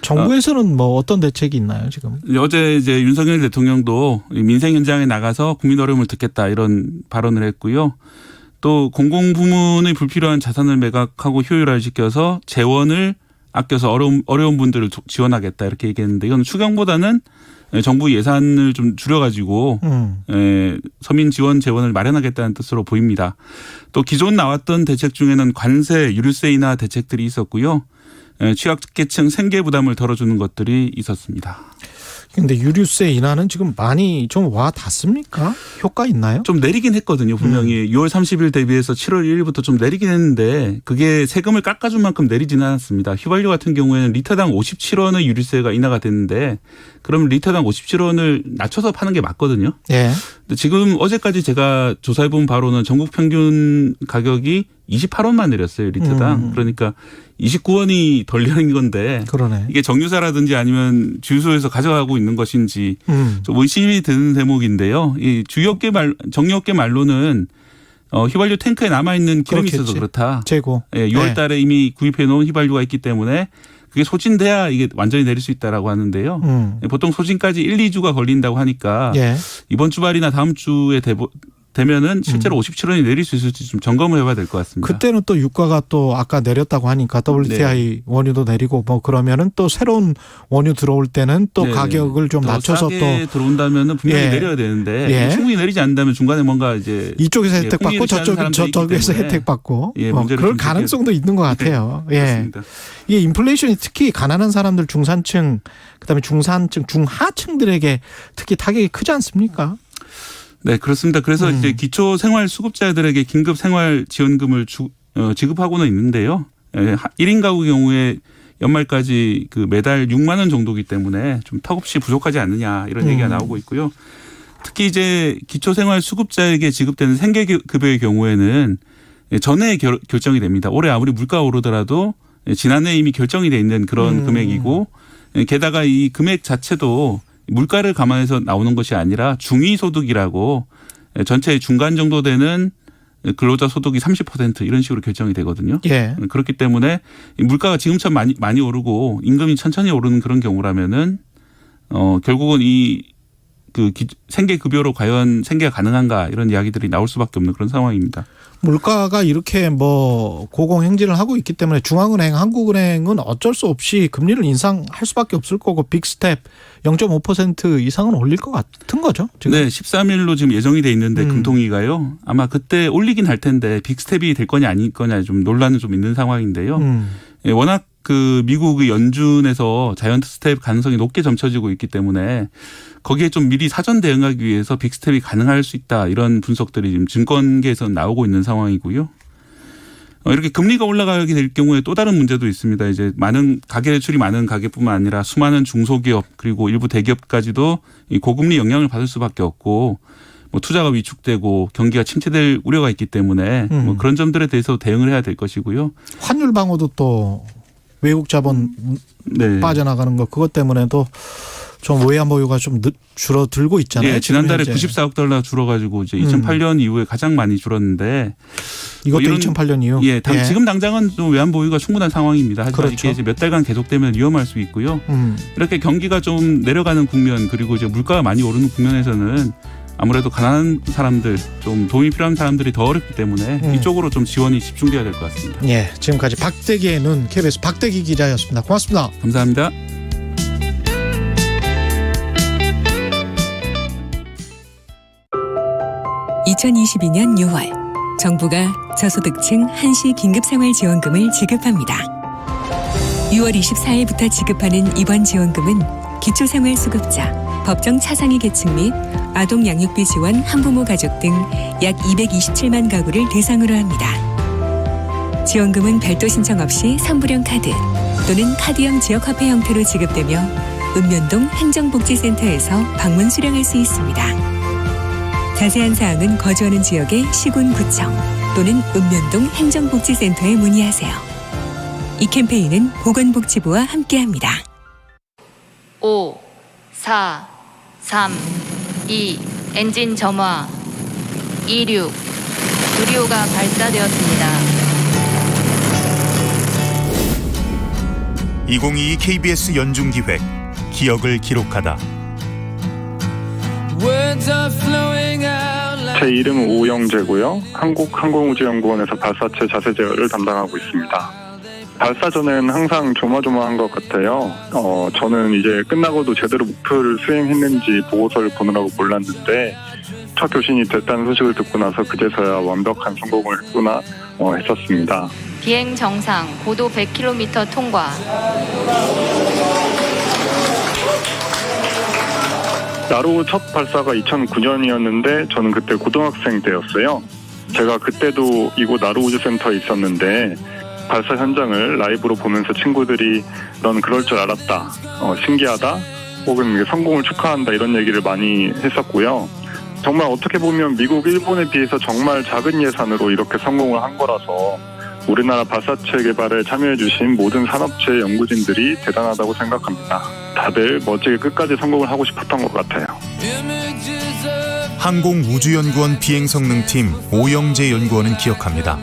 정부에서는 뭐 어떤 대책이 있나요 지금? 어제 이제 윤석열 대통령도 민생 현장에 나가서 국민 어려움을 듣겠다 이런 발언을 했고요. 또 공공부문의 불필요한 자산을 매각하고 효율화시켜서 재원을 아껴서 어려운 분들을 지원하겠다 이렇게 얘기했는데 이건 추경보다는 정부 예산을 좀 줄여가지고 서민 지원 재원을 마련하겠다는 뜻으로 보입니다. 또 기존 나왔던 대책 중에는 관세, 유류세 인하 대책들이 있었고요. 취약계층 생계 부담을 덜어주는 것들이 있었습니다. 근데 유류세 인하는 지금 많이 좀 와 닿습니까? 효과 있나요? 좀 내리긴 했거든요. 분명히 6월 30일 대비해서 7월 1일부터 좀 내리긴 했는데 그게 세금을 깎아준 만큼 내리지는 않았습니다. 휘발유 같은 경우에는 리터당 57원의 유류세가 인하가 됐는데 그러면 리터당 57원을 낮춰서 파는 게 맞거든요. 예. 근데 지금 어제까지 제가 조사해본 바로는 전국 평균 가격이 28원만 내렸어요. 리터당. 그러니까 29원이 덜 내린 건데 그러네. 이게 정유사라든지 아니면 주유소에서 가져가고 있는 것인지 좀 의심이 드는 대목인데요. 이 정유업계 말로는 휘발유 탱크에 남아있는 기름이 그렇겠지. 있어서 그렇다. 재고. 예, 6월 달에 이미 구입해 놓은 휘발유가 있기 때문에 그게 소진돼야 이게 완전히 내릴 수 있다라고 하는데요. 보통 소진까지 1, 2주가 걸린다고 하니까 예. 이번 주말이나 다음 주에 되면은 실제로 57원이 내릴 수 있을지 좀 점검을 해봐야 될 것 같습니다. 그때는 또 유가가 또 아까 내렸다고 하니까 WTI 원유도 내리고 뭐 그러면은 또 새로운 원유 들어올 때는 또 네네. 가격을 좀 더 낮춰서 싸게 들어온다면은 분명히 예. 내려야 되는데 예. 충분히 내리지 않는다면 중간에 뭔가 이제 이쪽에서 혜택 받고 풍리를 취하는 사람들이 있기 저쪽에서 때문에 혜택 받고 예, 문제를 그럴 좀 가능성도 있는 것 같아요. 예. 그렇습니다. 이게 인플레이션이 특히 가난한 사람들 중산층 그다음에 중산층 중하층들에게 특히 타격이 크지 않습니까? 네, 그렇습니다. 그래서 이제 기초 생활 수급자들에게 긴급 생활 지원금을 지급하고는 있는데요. 1인 가구 경우에 연말까지 그 매달 6만 원 정도이기 때문에 좀 턱없이 부족하지 않느냐 이런 얘기가 나오고 있고요. 특히 이제 기초 생활 수급자에게 지급되는 생계급여의 경우에는 전에 결정이 됩니다. 올해 아무리 물가가 오르더라도 지난해 이미 결정이 돼 있는 그런 금액이고 게다가 이 금액 자체도 물가를 감안해서 나오는 것이 아니라 중위소득이라고 전체의 중간 정도 되는 근로자 소득이 30% 이런 식으로 결정이 되거든요. 예. 그렇기 때문에 물가가 지금처럼 많이 오르고 임금이 천천히 오르는 그런 경우라면은 결국은 이 그 생계급여로 과연 생계가 가능한가 이런 이야기들이 나올 수밖에 없는 그런 상황입니다. 물가가 이렇게 뭐 고공행진을 하고 있기 때문에 중앙은행, 한국은행은 어쩔 수 없이 금리를 인상할 수밖에 없을 거고 빅스텝 0.5% 이상은 올릴 것 같은 거죠. 지금. 네, 13일로 지금 예정이 돼 있는데 금통위가요. 아마 그때 올리긴 할 텐데 빅스텝이 될 거냐 아닐 거냐 좀 논란은 좀 있는 상황인데요. 예, 워낙 그 미국의 연준에서 자이언트 스텝 가능성이 높게 점쳐지고 있기 때문에 거기에 좀 미리 사전 대응하기 위해서 빅스텝이 가능할 수 있다 이런 분석들이 지금 증권계에서 나오고 있는 상황이고요. 이렇게 금리가 올라가게 될 경우에 또 다른 문제도 있습니다. 이제 많은 가계 대출이 많은 가계뿐만 아니라 수많은 중소기업 그리고 일부 대기업까지도 이 고금리 영향을 받을 수밖에 없고 뭐 투자가 위축되고 경기가 침체될 우려가 있기 때문에 뭐 그런 점들에 대해서 대응을 해야 될 것이고요. 환율 방어도 또 외국 자본 네. 빠져나가는 거 그것 때문에도 좀 외환 보유가 좀 줄어들고 있잖아요. 예, 지난달에 지금 현재. 94억 달러 줄어가지고 이제 2008년 이후에 가장 많이 줄었는데 이것도 이런- 2008년 이후. 예, 지금 당장은 좀 외환 보유가 충분한 상황입니다. 하지만 그렇죠. 이게 이제 몇 달간 계속되면 위험할 수 있고요. 이렇게 경기가 좀 내려가는 국면 그리고 이제 물가가 많이 오르는 국면에서는 아무래도 가난한 사람들 좀 도움이 필요한 사람들이 더 어렵기 때문에 이쪽으로 좀 지원이 집중돼야 될 것 같습니다. 예, 지금까지 박대기의 눈 KBS 박대기 기자였습니다. 고맙습니다. 감사합니다. (2022년 6월) 정부가 저소득층 한시 긴급생활지원금을 지급합니다. 6월 24일부터 지급하는 이번 지원금은 기초생활수급자, 법정 차상위 계층 및 아동 양육비 지원 한부모 가족 등 약 227만 가구를 대상으로 합니다. 지원금은 별도 신청 없이 상부령 카드 또는 카드형 지역화폐 형태로 지급되며 읍면동 행정복지센터에서 방문 수령할 수 있습니다. 자세한 사항은 거주하는 지역의 시군구청 또는 읍면동 행정복지센터에 문의하세요. 이 캠페인은 보건복지부와 함께합니다. 5, 4, 3, 2, 엔진 점화, 26, 누리호가 발사되었습니다. 2022 KBS 연중기획 기억을 기록하다. 제 이름은 오영재고요. 한국항공우주연구원에서 발사체 자세 제어를 담당하고 있습니다. 발사 전에는 항상 조마조마한 것 같아요. 저는 이제 끝나고도 제대로 목표를 수행했는지 보고서를 보느라고 몰랐는데 첫 교신이 됐다는 소식을 듣고 나서 그제서야 완벽한 성공을 했구나 했었습니다. 비행 정상, 고도 100km 통과. 나로 첫 발사가 2009년이었는데 저는 그때 고등학생 때였어요. 제가 그때도 이곳 나로우주센터에 있었는데 발사 현장을 라이브로 보면서 친구들이 넌 그럴 줄 알았다, 신기하다, 혹은 성공을 축하한다 이런 얘기를 많이 했었고요. 정말 어떻게 보면 미국, 일본에 비해서 정말 작은 예산으로 이렇게 성공을 한 거라서 우리나라 발사체 개발에 참여해주신 모든 산업체 연구진들이 대단하다고 생각합니다. 다들 멋지게 끝까지 성공을 하고 싶었던 것 같아요. 항공우주연구원 비행성능팀 오영재 연구원은 기억합니다.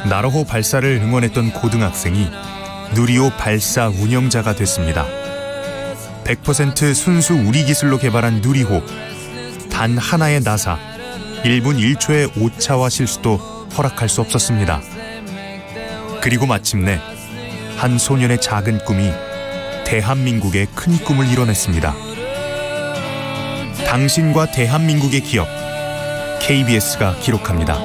나로호 발사를 응원했던 고등학생이 누리호 발사 운영자가 됐습니다. 100% 순수 우리 기술로 개발한 누리호. 단 하나의 나사, 1분 1초의 오차와 실수도 허락할 수 없었습니다. 그리고 마침내 한 소년의 작은 꿈이 대한민국의 큰 꿈을 이뤄냈습니다. 당신과 대한민국의 기억, KBS가 기록합니다.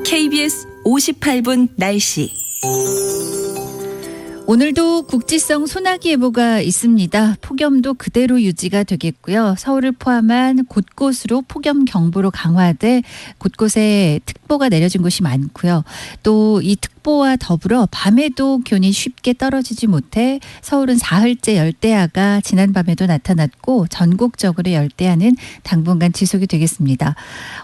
KBS 58분 날씨. 오늘도 국지성 소나기 예보가 있습니다. 폭염도 그대로 유지가 되겠고요. 서울을 포함한 곳곳으로 폭염 경보로 강화돼 곳곳에 특보가 내려진 곳이 많고요. 또 이 특보와 더불어 밤에도 기온이 쉽게 떨어지지 못해 서울은 사흘째 열대야가 지난밤에도 나타났고 전국적으로 열대야는 당분간 지속이 되겠습니다.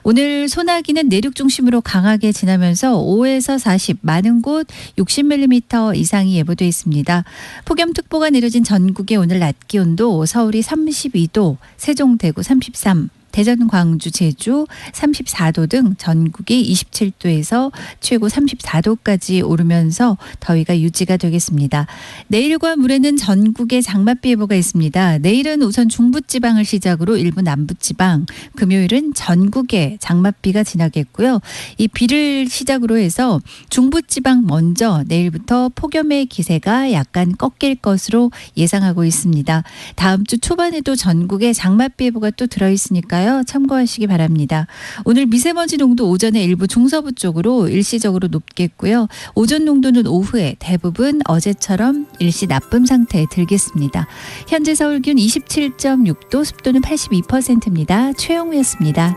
오늘 소나기는 내륙 중심으로 강하게 지나면서 5에서 40, 많은 곳 60mm 이상이 예보돼 있습니다. 폭염특보가 내려진 전국의 오늘 낮 기온도 서울이 32도, 세종, 대구 33, 대전, 광주, 제주 34도 등 전국이 27도에서 최고 34도까지 오르면서 더위가 유지가 되겠습니다. 내일과 모레는 전국에 장맛비 예보가 있습니다. 내일은 우선 중부지방을 시작으로 일부 남부지방, 금요일은 전국에 장맛비가 지나겠고요. 이 비를 시작으로 해서 중부지방 먼저 내일부터 폭염의 기세가 약간 꺾일 것으로 예상하고 있습니다. 다음 주 초반에도 전국에 장맛비 예보가 또 들어있으니까요. 참고하시기 바랍니다. 오늘 미세먼지 농도 오전에 일부 중서부 쪽으로 일시적으로 높겠고요. 오전 농도는 오후에 대부분 어제처럼 일시 나쁨 상태에 들겠습니다. 현재 서울 기온 27.6도, 습도는 82%입니다. 최영우였습니다.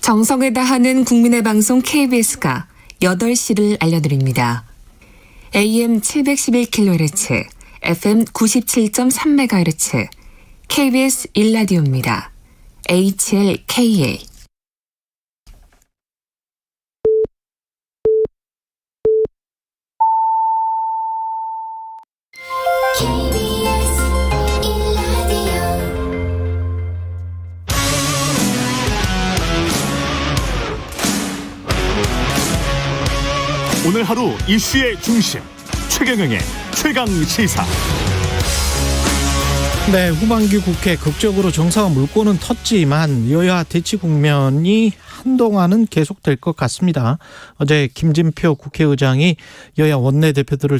정성을 다하는 국민의 방송 KBS가 8시를 알려드립니다. AM 711kHz, FM 97.3MHz, KBS 1라디오입니다. HLKA. 오늘 하루 이슈의 중심 최경영의 최강 시사. 네, 후반기 국회 극적으로 정상화 물꼬는 텄지만 여야 대치 국면이 한동안은 계속될 것 같습니다. 어제 김진표 국회의장이 여야 원내대표들을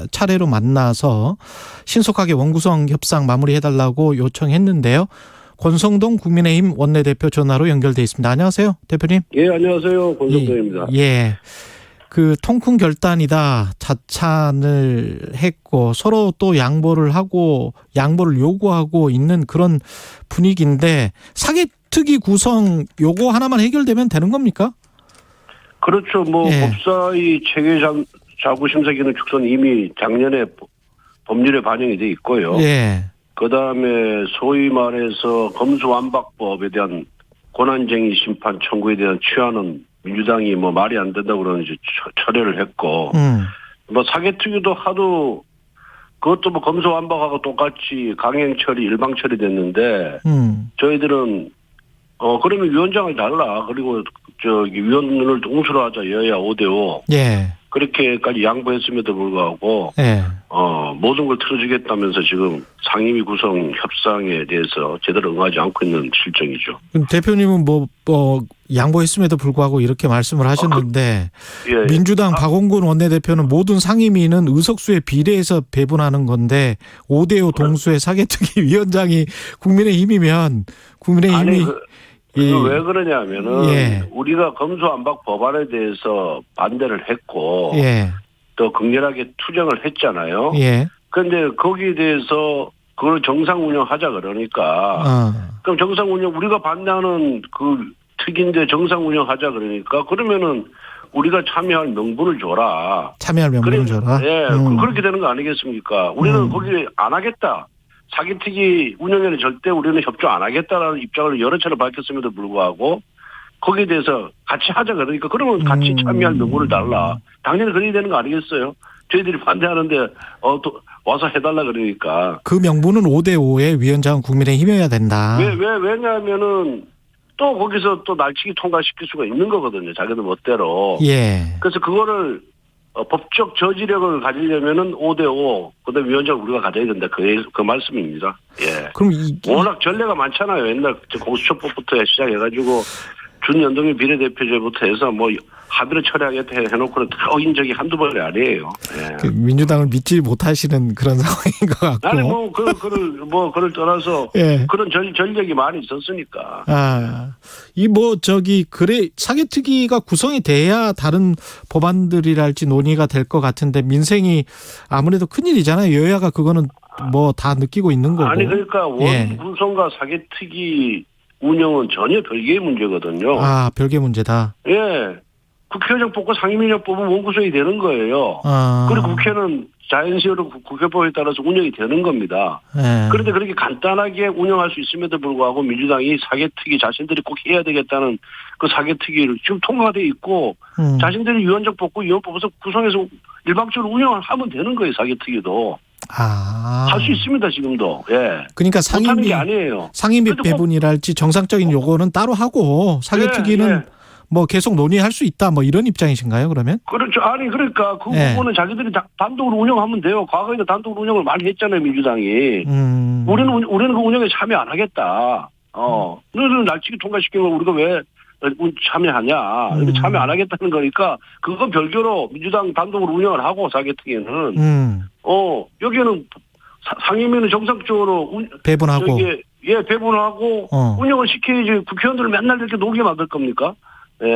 차례로 만나서 신속하게 원구성 협상 마무리해달라고 요청했는데요. 권성동 국민의힘 원내대표 전화로 연결돼 있습니다. 안녕하세요, 대표님. 예, 안녕하세요. 권성동입니다. 예. 그 통큰 결단이다 자찬을 했고 서로 또 양보를 요구하고 있는 그런 분위기인데 사개특위 구성 요거 하나만 해결되면 되는 겁니까? 그렇죠. 법사위 체계 자구 심사 기능 축소는 이미 작년에 법률에 반영이 돼 있고요. 예. 그다음에 소위 말해서 검수완박법에 대한 권한쟁의 심판 청구에 대한 취하는 민주당이 말이 안 된다고 그러는 이제 철회를 했고, 사개특위도 하도 그것도 검수완박하고 똑같이 강행 처리, 일방 처리됐는데, 저희들은, 그러면 위원장을 달라. 그리고 위원을 동수로 하자. 여야 5대5. 예. 그렇게까지 양보했음에도 불구하고, 예. 모든 걸 틀어주겠다면서 지금 상임위 구성 협상에 대해서 제대로 응하지 않고 있는 실정이죠. 그럼 대표님은 양보했음에도 불구하고 이렇게 말씀을 하셨는데, 예. 민주당 박원군 원내대표는 모든 상임위는 의석수에 비례해서 배분하는 건데 5대5 동수의 사개특위 위원장이 국민의힘이면 국민의힘이 왜 그러냐면은 예. 우리가 검수완박 법안에 대해서 반대를 했고 예. 또 극렬하게 투쟁을 했잖아요. 예. 그런데 거기에 대해서 그걸 정상 운영하자 그러니까 그럼 정상 운영 우리가 반대하는 그 특인데 정상 운영하자 그러니까 그러면은 우리가 참여할 명분을 줘라. 참여할 명분을 줘라. 예, 그렇게 되는 거 아니겠습니까? 우리는 거기 안 하겠다. 사개특위 운영에는 절대 우리는 협조 안 하겠다라는 입장을 여러 차례 밝혔음에도 불구하고 거기에 대해서 같이 하자 그러니까 그러면 같이 참여할 명분을 달라. 당연히 그래야 되는 거 아니겠어요? 저희들이 반대하는데 또 와서 해달라 그러니까. 그 명분은 5대5의 위원장은 국민의힘이어야 된다. 왜냐하면은 또 거기서 또 날치기 통과시킬 수가 있는 거거든요. 자기들 멋대로. 예. 그래서 그거를 법적 저지력을 가지려면은 5대5 그다음에 위원장을 우리가 가져야 된다. 그 말씀입니다. 예. 그럼 워낙 전례가 많잖아요. 옛날 공수처법부터 시작해가지고 준연동형 비례대표제부터 해서 합의를 처리하겠다 해놓고는 다 어긴 적이 한두 번이 아니에요. 예. 그 민주당을 믿지 못하시는 그런 상황인 것 같고. 아니 그를 떠나서 예. 그런 전력이 많이 있었으니까. 그래 사개특위가 구성이 돼야 다른 법안들이랄지 논의가 될 것 같은데 민생이 아무래도 큰일이잖아요. 여야가 그거는 다 느끼고 있는 거고. 아니 그러니까 원구성과 사개특위 운영은 전혀 별개의 문제거든요. 별개 문제다. 예. 국회의장 뽑고 상임위원장 뽑으면 원구성이 되는 거예요. 그리고 국회는 자연시효로 국회법에 따라서 운영이 되는 겁니다. 네. 그런데 그렇게 간단하게 운영할 수 있음에도 불구하고 민주당이 사개특위 자신들이 꼭 해야 되겠다는 그 사개특위를 지금 통과돼 있고 자신들이 위원장 뽑고 위원 뽑아서 구성해서 일방적으로 운영을 하면 되는 거예요. 사개특위도. 할 수 있습니다. 지금도. 예. 그러니까 못하는 게 아니에요. 상임위 배분이랄지 정상적인 요거는 따로 하고 사개특위는 계속 논의할 수 있다 이런 입장이신가요, 그러면? 그렇죠. 아니, 그러니까 그 부분은 자기들이 단독으로 운영하면 돼요. 과거에도 단독으로 운영을 많이 했잖아요, 민주당이. 우리는 그 운영에 참여 안 하겠다. 너희들은 날치기 통과시킨 걸 우리가 왜 참여하냐. 참여 안 하겠다는 거니까 그건 별개로 민주당 단독으로 운영을 하고 사개특위는. 여기는 상임위는 정상적으로 배분하고. 배분하고 운영을 시켜야지 국회의원들을 맨날 이렇게 놀게 만들 겁니까? 예.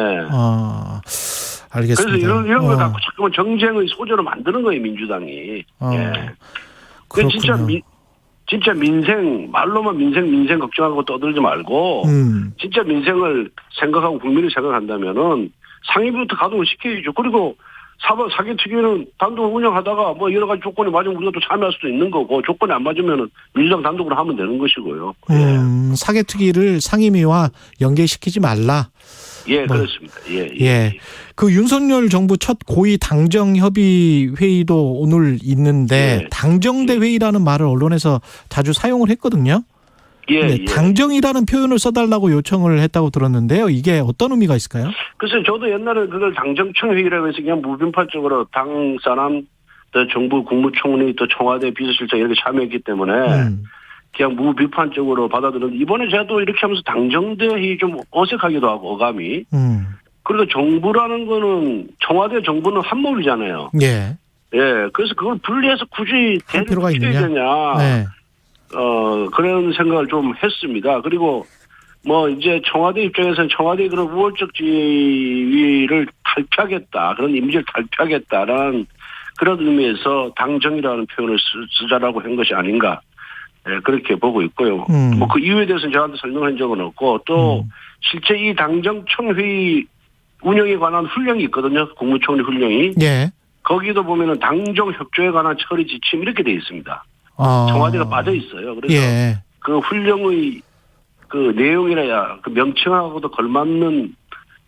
알겠습니다. 그래서 이런 걸 갖고 자꾸만 정쟁의 소재로 만드는 거예요, 민주당이. 예. 그 진짜 민생, 말로만 민생 걱정하고 떠들지 말고, 진짜 민생을 생각하고 국민을 생각한다면은 상임위부터 가동을 시켜야죠. 그리고 사개특위는 단독 운영하다가 뭐 여러 가지 조건이 맞으면 우리가 또 참여할 수도 있는 거고 조건이 안 맞으면은 민주당 단독으로 하면 되는 것이고요. 사개특위를 상임위와 연계시키지 말라. 예, 뭐, 그렇습니다. 예. 그 윤석열 정부 첫 고위 당정 협의 회의도 오늘 있는데 당정대 회의라는 말을 언론에서 자주 사용을 했거든요. 네, 당정이라는 표현을 써달라고 요청을 했다고 들었는데요. 이게 어떤 의미가 있을까요? 글쎄 저도 옛날에 그걸 당정청 회의라고 해서 그냥 무분별적으로 당 사람, 또 정부 국무총리, 또 청와대 비서실장 이렇게 참여했기 때문에 그냥 무비판적으로 받아들였는데 이번에 제가 또 이렇게 하면서 당정대 회의 좀 어색하기도 하고 어감이. 그리고 정부라는 거는 청와대 정부는 한몸이잖아요. 예. 예. 그래서 그걸 분리해서 굳이 할 필요가 있느냐? 되냐. 네. 그런 생각을 좀 했습니다. 그리고 뭐 이제 청와대 입장에서는 청와대의 그런 우월적 지위를 탈피하겠다. 그런 이미지를 탈피하겠다라는 그런 의미에서 당정이라는 표현을 쓰자라고 한 것이 아닌가. 예, 그렇게 보고 있고요. 뭐 그 이유에 대해서는 저한테 설명한 적은 없고 또 실제 이 당정청 회의 운영에 관한 훈령이 있거든요. 국무총리 훈령이. 예. 거기도 보면은 당정 협조에 관한 처리 지침 이렇게 돼 있습니다. 청와대가 빠져 있어요. 그래서 그 훈령의 그 내용이라야 그 명칭하고도 걸맞는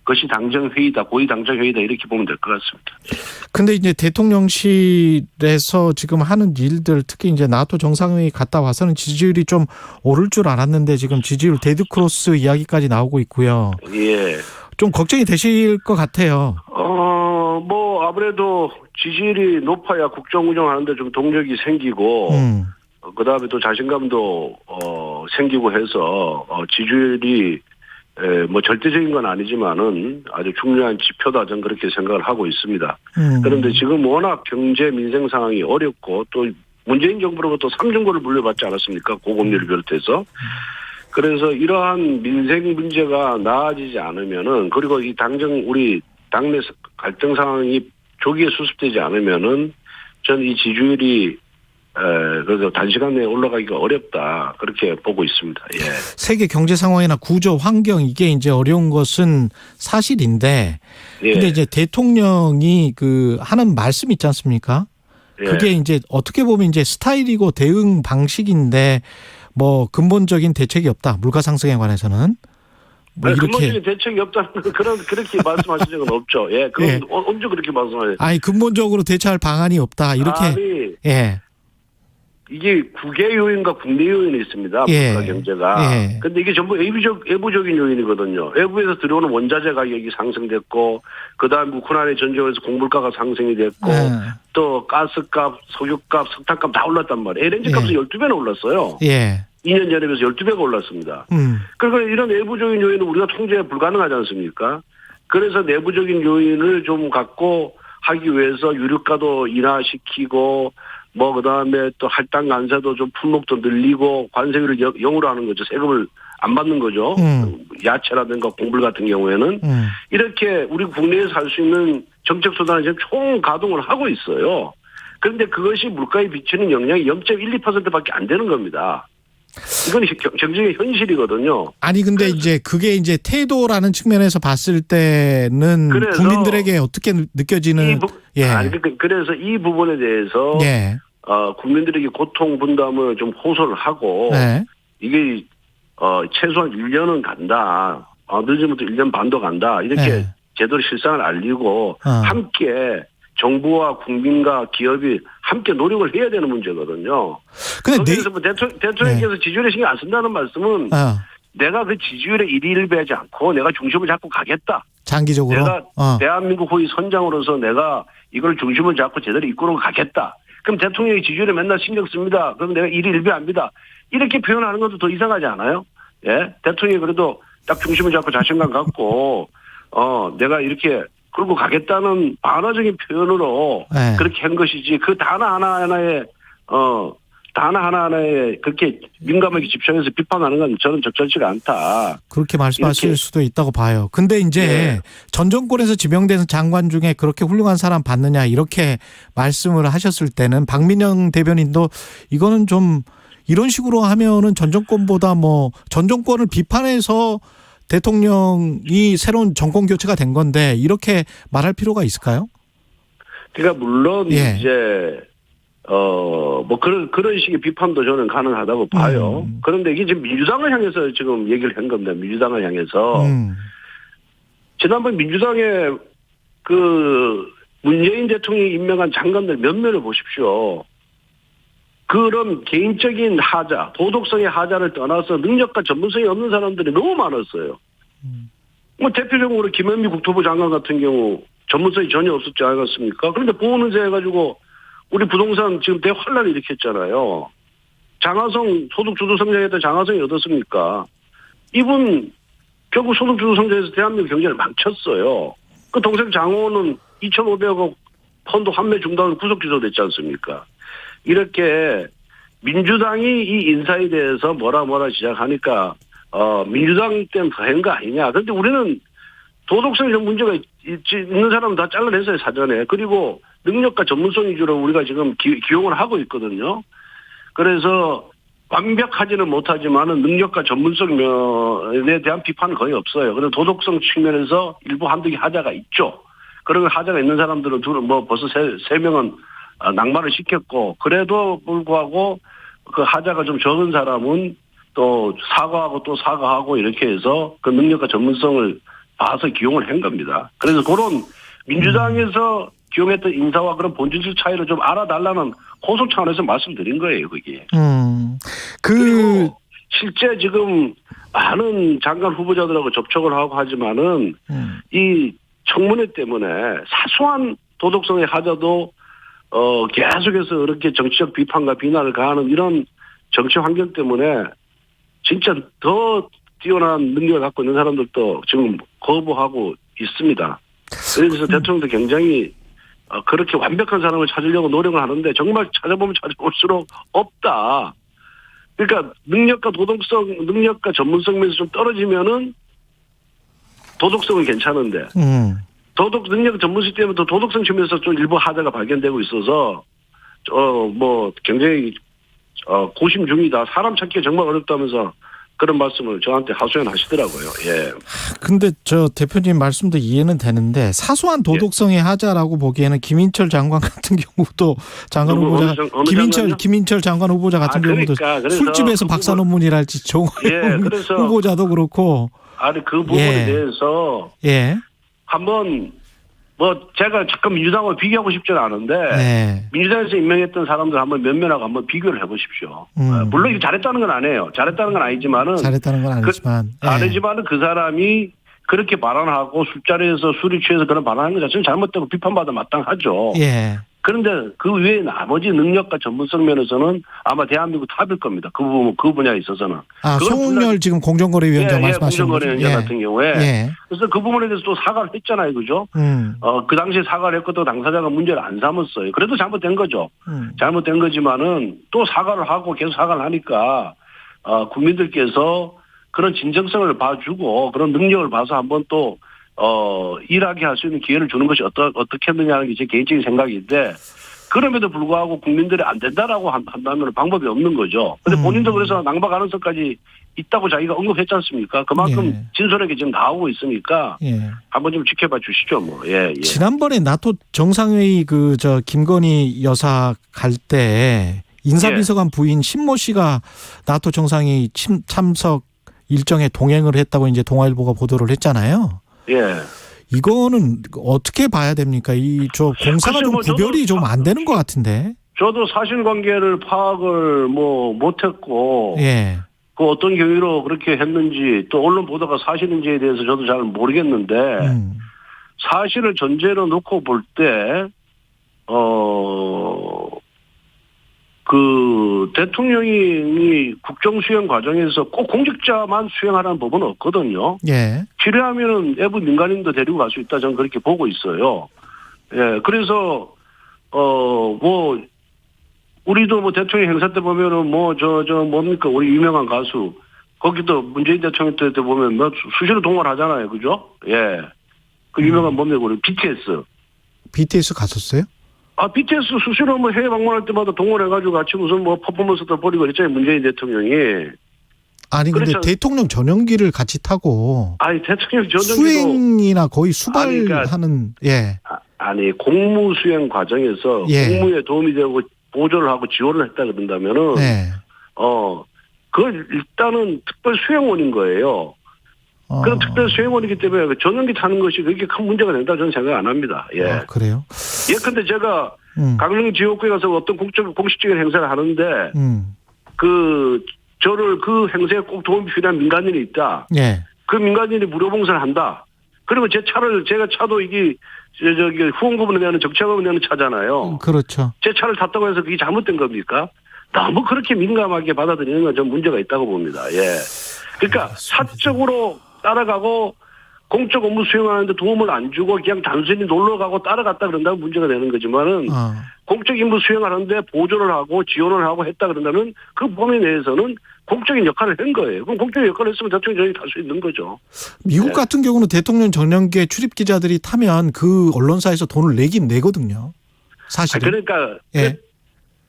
것이 당정회의다, 고위 당정회의다 이렇게 보면 될 것 같습니다. 근데 이제 대통령실에서 지금 하는 일들 특히 이제 나토 정상회의 갔다 와서는 지지율이 좀 오를 줄 알았는데 지금 지지율 데드크로스 이야기까지 나오고 있고요. 예. 좀 걱정이 되실 것 같아요. 뭐 아무래도 지지율이 높아야 국정 운영하는데 좀 동력이 생기고 그다음에 또 자신감도 생기고 해서 지지율이 뭐 절대적인 건 아니지만은 아주 중요한 지표다 저는 그렇게 생각을 하고 있습니다. 그런데 지금 워낙 경제 민생 상황이 어렵고 또 문재인 정부로부터 3중고를 물려받지 않았습니까? 고금리를 비롯해서. 그래서 이러한 민생 문제가 나아지지 않으면은 그리고 이 우리 당내 갈등 상황이 조기에 수습되지 않으면은 저는 이 지지율이 그래서 단시간 내에 올라가기가 어렵다 그렇게 보고 있습니다. 예. 세계 경제 상황이나 구조 환경 이게 이제 어려운 것은 사실인데, 근데 이제 대통령이 그 하는 말씀 있지 않습니까? 그게 이제 어떻게 보면 이제 스타일이고 대응 방식인데 뭐 근본적인 대책이 없다. 물가 상승에 관해서는. 뭐 이렇게 근본적인 대책이 없다는 그렇게 말씀하신 적은 없죠. 예, 그건 언제 그렇게 말씀하세요? 아니 근본적으로 대처할 방안이 없다 이렇게. 이게 국외 요인과 국내 요인이 있습니다. 물가 경제가. 근데 이게 전부 외부적인 요인이거든요. 외부에서 들어오는 원자재 가격이 상승됐고, 그다음 우크라이나 전쟁에서 공물가가 상승이 됐고, 또 가스값, 석유값, 석탄값 다 올랐단 말이에요. LNG 값은 12배나 올랐어요. 2년 전에 비해서 12배가 올랐습니다. 그러니까 이런 외부적인 요인은 우리가 통제 불가능하지 않습니까? 그래서 내부적인 요인을 좀 갖고 하기 위해서 유류가도 인하시키고, 뭐 그다음에 또 할당 관세도 좀 품목도 늘리고 관세율을 0으로 하는 거죠. 세금을 안 받는 거죠. 야채라든가 곡물 같은 경우에는 이렇게 우리 국내에서 할 수 있는 정책 수단을 지금 총 가동을 하고 있어요. 그런데 그것이 물가에 비치는 영향이 0.12%밖에 안 되는 겁니다. 이건 정책의 현실이거든요. 아니 근데 이제 그게 이제 태도라는 측면에서 봤을 때는 국민들에게 어떻게 느껴지는 그래서 이 부분에 대해서 국민들에게 고통 분담을 좀 호소를 하고 이게 최소한 1년은 간다. 늦으면 또 1년 반도 간다. 이렇게 제대로 실상을 알리고 함께 정부와 국민과 기업이 함께 노력을 해야 되는 문제거든요. 그래서 뭐 대통령께서 지지율에 신경 안 쓴다는 말씀은 내가 그 지지율에 일희일비하지 않고 내가 중심을 잡고 가겠다. 장기적으로. 내가 대한민국 후위 선장으로서 내가 이걸 중심을 잡고 제대로 이끌어 가겠다. 그럼 대통령이 지지율에 맨날 신경 씁니다. 그럼 내가 일희일비합니다. 이렇게 표현하는 것도 더 이상하지 않아요? 예, 대통령이 그래도 딱 중심을 잡고 자신감 갖고 내가 이렇게 끌고 가겠다는 반화적인 표현으로 그렇게 한 것이지 그 단어 하나하나에 그렇게 민감하게 집중해서 비판하는 건 저는 적절치가 않다. 그렇게 말씀하실 수도 있다고 봐요. 근데 이제 전 정권에서 지명된 장관 중에 그렇게 훌륭한 사람 봤느냐 이렇게 말씀을 하셨을 때는 박민영 대변인도 이거는 좀 이런 식으로 하면은 전 정권보다 뭐 전 정권을 비판해서 대통령이 새로운 정권 교체가 된 건데 이렇게 말할 필요가 있을까요? 그러니까 물론 예. 이제 뭐 그런 식의 비판도 저는 가능하다고 봐요. 그런데 이게 지금 민주당을 향해서 지금 얘기를 한 겁니다. 민주당을 향해서 지난번 민주당의 그 문재인 대통령이 임명한 장관들 몇몇을 보십시오. 그런 개인적인 하자, 도덕성의 하자를 떠나서 능력과 전문성이 없는 사람들이 너무 많았어요. 뭐 대표적으로 김현미 국토부 장관 같은 경우 전문성이 전혀 없었지 않았습니까? 그런데 보훈의제 해가지고 우리 부동산 지금 대환란을 일으켰잖아요. 장하성 소득주도 성장했던 장하성이 어떻습니까? 이분 결국 소득주도 성장에서 대한민국 경제를 망쳤어요. 그 동생 장호는 2,500억 펀드 환매 중단으로 구속 기소됐지 않습니까? 이렇게 민주당이 이 인사에 대해서 뭐라 시작하니까 민주당 때문에 더한 거 아니냐. 그런데 우리는 도덕성에 좀 문제가 있는 사람은 다 잘라냈어요, 사전에. 그리고 능력과 전문성 위주로 우리가 지금 기용을 하고 있거든요. 그래서 완벽하지는 못하지만은 능력과 전문성에 대한 비판은 거의 없어요. 그런데 도덕성 측면에서 일부 한두 개 하자가 있죠. 그런 하자가 있는 사람들은 뭐 벌써 세 명은 낙마를 시켰고, 그래도 불구하고 그 하자가 좀 적은 사람은 또 사과하고 이렇게 해서 그 능력과 전문성을 봐서 기용을 한 겁니다. 그래서 그런 민주당에서 기용했던 인사와 그런 본질적 차이를 좀 알아달라는 호소 차원에서 말씀드린 거예요, 그게. 그리고 실제 지금 많은 장관 후보자들하고 접촉을 하고 하지만은 이 청문회 때문에 사소한 도덕성의 하자도 계속해서 그렇게 정치적 비판과 비난을 가하는 이런 정치 환경 때문에 진짜 더 뛰어난 능력을 갖고 있는 사람들도 지금 거부하고 있습니다. 그래서 대통령도 굉장히 그렇게 완벽한 사람을 찾으려고 노력을 하는데 정말 찾아보면 찾아볼수록 없다. 그러니까 능력과 도덕성, 능력과 전문성 면에서 좀 떨어지면은 도덕성은 괜찮은데 능력 전문성 때문에 또 도덕성 측면에서 좀 일부 하자가 발견되고 있어서 뭐 굉장히 고심 중이다. 사람 찾기가 정말 어렵다면서 그런 말씀을 저한테 하소연하시더라고요. 예. 근데 저 대표님 말씀도 이해는 되는데 사소한 도덕성의 하자라고 보기에는 김인철 장관 같은 경우도 장관 후보자 김인철 장관 후보자 같은 경우도 술집에서 박사 논문이랄지 후보자도 그렇고 그 부분에 대해서 한번 뭐 제가 잠깐 민주당과 비교하고 싶지는 않은데 민주당에서 임명했던 사람들 한번 몇몇하고 한번 비교를 해보십시오. 물론 이거 잘했다는 건 아니에요. 잘했다는 건 아니지만은 아니지만은 그 사람이 그렇게 발언하고 술자리에서 술이 취해서 그런 발언하는 것 자체는 잘못되고 비판받아 마땅하죠. 그런데 그 외에 나머지 능력과 전문성 면에서는 아마 대한민국 탑일 겁니다. 그 분야에 있어서는. 송웅열 지금 공정거래위원장 말씀하시는 거죠? 공정거래위원장 같은 경우에. 그래서 그 부분에 대해서 또 사과를 했잖아요. 그죠? 그 당시에 사과를 했고 또 당사자가 문제를 안 삼았어요. 그래도 잘못된 거죠. 잘못된 거지만은 또 사과를 하고 계속 사과를 하니까 국민들께서 그런 진정성을 봐주고 그런 능력을 봐서 한번 또 일하게 할 수 있는 기회를 주는 것이 어떻게 했느냐는 게 제 개인적인 생각인데 그럼에도 불구하고 국민들이 안 된다라고 한다면 방법이 없는 거죠. 근데 본인도 그래서 낭바 가능성까지 있다고 자기가 언급했지 않습니까? 그만큼 진솔하게 지금 나오고 있으니까 한번 좀 지켜봐 주시죠, 뭐. 지난번에 나토 정상회의 김건희 여사 갈 때 인사비서관 부인 신모 씨가 나토 정상회의 참석 일정에 동행을 했다고 이제 동아일보가 보도를 했잖아요. 이거는 어떻게 봐야 됩니까? 공사가 좀 구별이 좀 안 되는 것 같은데. 저도 사실관계를 파악을 못했고, 그 어떤 경위로 그렇게 했는지 또 언론 보도가 사실인지에 대해서 저도 잘 모르겠는데 사실을 전제로 놓고 볼 때, 그 대통령이 국정 수행 과정에서 꼭 공직자만 수행하라는 법은 없거든요. 필요하면은 외부 민간인도 데리고 갈 수 있다 저는 그렇게 보고 있어요. 그래서 우리도 대통령 행사 때 보면은 뭡니까 우리 유명한 가수 거기도 문재인 대통령 때 보면 수시로 동원을 하잖아요, 그죠? 그 유명한 뭡니까 우리 BTS 갔었어요? BTS 수시로 해외 방문할 때마다 동원해가지고 같이 무슨 퍼포먼스도 벌이고 그랬잖아요, 문재인 대통령이. 근데 대통령 전용기를 같이 타고. 대통령 전용기도. 수행이나 거의 수발하는, 아니 공무 수행 과정에서 예. 공무에 도움이 되고 보조를 하고 지원을 했다 그런다면은 네. 그건 일단은 특별 수행원인 거예요. 그런 특별 수행원이기 때문에 전용기 타는 것이 그렇게 큰 문제가 된다 저는 생각 안 합니다. 예. 그래요? 근데 제가 강릉 지역구에 가서 어떤 공식적인 행사를 하는데 저를 그 행사에 꼭 도움이 필요한 민간인이 있다. 예. 그 민간인이 무료 봉사를 한다. 그리고 제가 차도 이게 저기 후원금을 내는 정착금을 내는 차잖아요. 그렇죠. 제 차를 탔다고 해서 그게 잘못된 겁니까? 너무 그렇게 민감하게 받아들이는 건 좀 문제가 있다고 봅니다. 예. 그러니까 사적으로 따라가고 공적 업무 수행하는데 도움을 안 주고 그냥 단순히 놀러 가고 따라갔다 그런다면 문제가 되는 거지만은 공적 임무 수행하는데 보조를 하고 지원을 하고 했다 그런다면 그 범위 내에서는 공적인 역할을 한 거예요. 그럼 공적인 역할을 했으면 대통령이 탈 수 있는 거죠. 미국 같은 경우는 대통령 전용기에 출입 기자들이 타면 그 언론사에서 돈을 내긴 내거든요. 사실은. 그러니까 예.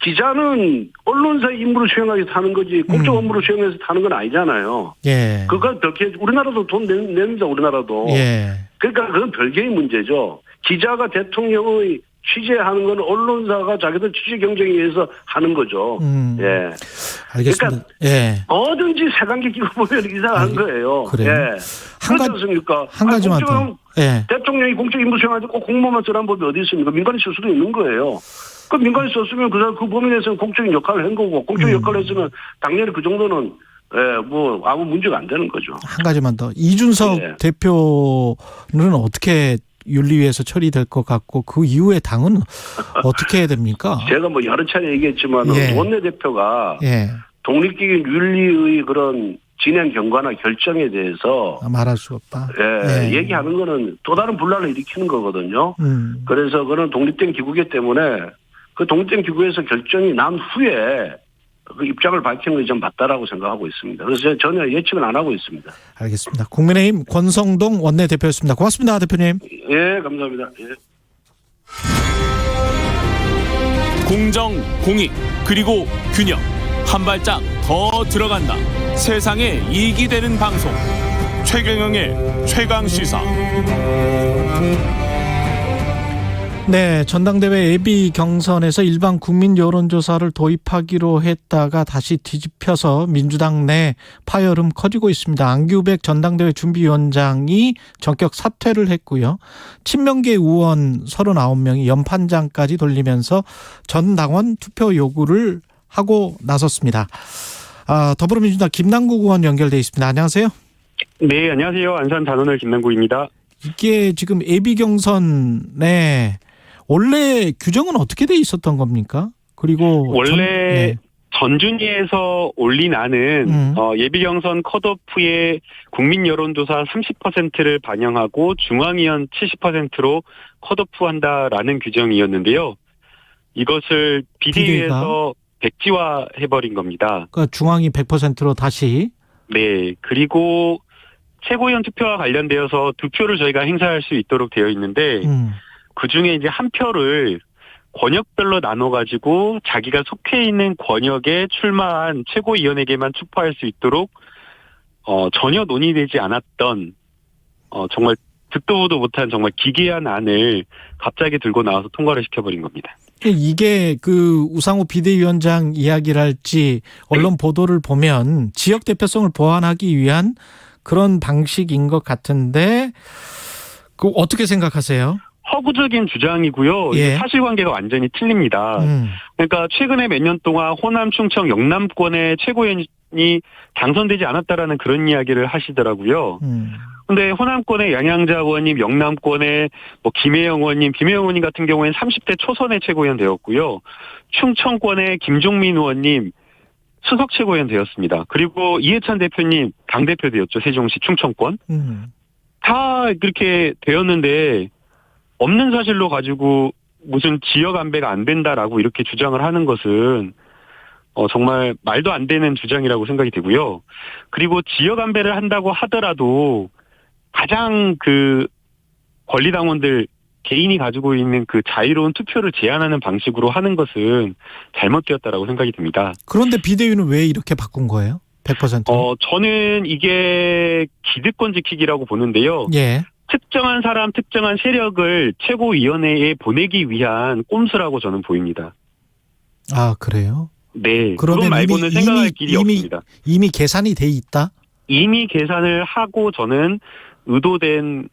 기자는 언론사의 임무를 수행하기 타는 거지 공적 업무를 수행해서 타는 건 아니잖아요. 예. 그건 우리나라도 돈 냅니다. 우리나라도. 예. 그러니까 그건 별개의 문제죠. 기자가 대통령의 취재하는 건 언론사가 자기들 취재 경쟁에 의해서 하는 거죠. 예. 알겠습니다. 그러니까 예. 뭐든지 색안기 끼고 보면 이상한 거예요. 그래요? 예. 그렇지 않습니까? 한 가지만 더. 예. 대통령이 공적 임무 수행하는데 꼭 공무원만 쓰라는 법이 어디 있습니까? 민간이 쓸 수도 있는 거예요. 그 민간이 썼으면 그 범위 내에서는 공적인 역할을 한 거고 공적 역할을 했으면 당연히 그 정도는 아무 문제가 안 되는 거죠. 한 가지만 더. 이준석 대표는 어떻게 윤리위에서 처리될 것 같고 그 이후에 당은 어떻게 해야 됩니까? 제가 여러 차례 얘기했지만 원내대표가 독립기관 윤리의 그런 진행 경과나 결정에 대해서 말할 수 없다. 얘기하는 거는 또 다른 분란을 일으키는 거거든요. 그래서 그는 독립된 기구이기 때문에 그 독립된 기구에서 결정이 난 후에 그 입장을 밝히는 것이 좀 맞다라고 생각하고 있습니다. 그래서 전혀 예측은 안 하고 있습니다. 알겠습니다. 국민의힘 권성동 원내대표였습니다. 고맙습니다, 대표님. 예, 감사합니다. 예. 공정, 공익, 그리고 균형. 한 발짝 더 들어간다. 세상에 이익이 되는 방송. 최경영의 최강시사. 네, 전당대회 예비 경선에서 일반 국민 여론조사를 도입하기로 했다가 다시 뒤집혀서 민주당 내 파열음 커지고 있습니다. 안규백 전당대회 준비위원장이 전격 사퇴를 했고요. 친명계 의원 39명이 연판장까지 돌리면서 전 당원 투표 요구를 하고 나섰습니다. 더불어민주당 김남국 의원 연결돼 있습니다. 안녕하세요. 네, 안녕하세요. 안산 단원을 김남국입니다. 이게 지금 예비 경선에 원래 규정은 어떻게 돼 있었던 겁니까? 그리고 원래 전준위에서 올린 안은 예비 경선 컷오프의 국민 여론조사 30%를 반영하고 중앙위원 70%로 컷오프한다라는 규정이었는데요. 이것을 비대위에서 백지화해버린 겁니다. 그러니까 중앙이 100%로 다시. 네. 그리고 최고위원 투표와 관련되어서 2표를 저희가 행사할 수 있도록 되어 있는데 그중에 이제 한 표를 권역별로 나눠가지고 자기가 속해 있는 권역에 출마한 최고위원에게만 투표할 수 있도록 전혀 논의되지 않았던 정말 듣도 보도 못한 정말 기괴한 안을 갑자기 들고 나와서 통과를 시켜버린 겁니다. 이게 그 우상호 비대위원장 이야기를 할지 언론 보도를 보면 지역 대표성을 보완하기 위한 그런 방식인 것 같은데 그 어떻게 생각하세요? 허구적인 주장이고요. 사실관계가 완전히 틀립니다. 그러니까 최근에 몇 년 동안 호남, 충청, 영남권의 최고위원이 당선되지 않았다라는 그런 이야기를 하시더라고요. 근데 호남권의 양양자 의원님, 영남권의 김혜영 의원님, 김혜영 의원님 같은 경우에는 30대 초선의 최고위원 되었고요. 충청권의 김종민 의원님 수석 최고위원 되었습니다. 그리고 이해찬 대표님 당대표 되었죠. 세종시 충청권. 다 그렇게 되었는데 없는 사실로 가지고 무슨 지역 안배가 안 된다라고 이렇게 주장을 하는 것은 정말 말도 안 되는 주장이라고 생각이 되고요. 그리고 지역 안배를 한다고 하더라도 가장 그 권리당원들 개인이 가지고 있는 그 자유로운 투표를 제한하는 방식으로 하는 것은 잘못되었다라고 생각이 듭니다. 그런데 비대위는 왜 이렇게 바꾼 거예요? 100%? 저는 이게 기득권 지키기라고 보는데요. 특정한 사람, 특정한 세력을 최고위원회에 보내기 위한 꼼수라고 저는 보입니다. 아, 그래요? 네. 그러면 그것 말고는 생각할 길이 없습니다. 이미 계산이 돼 있다? 이미 계산을 하고 저는 의도된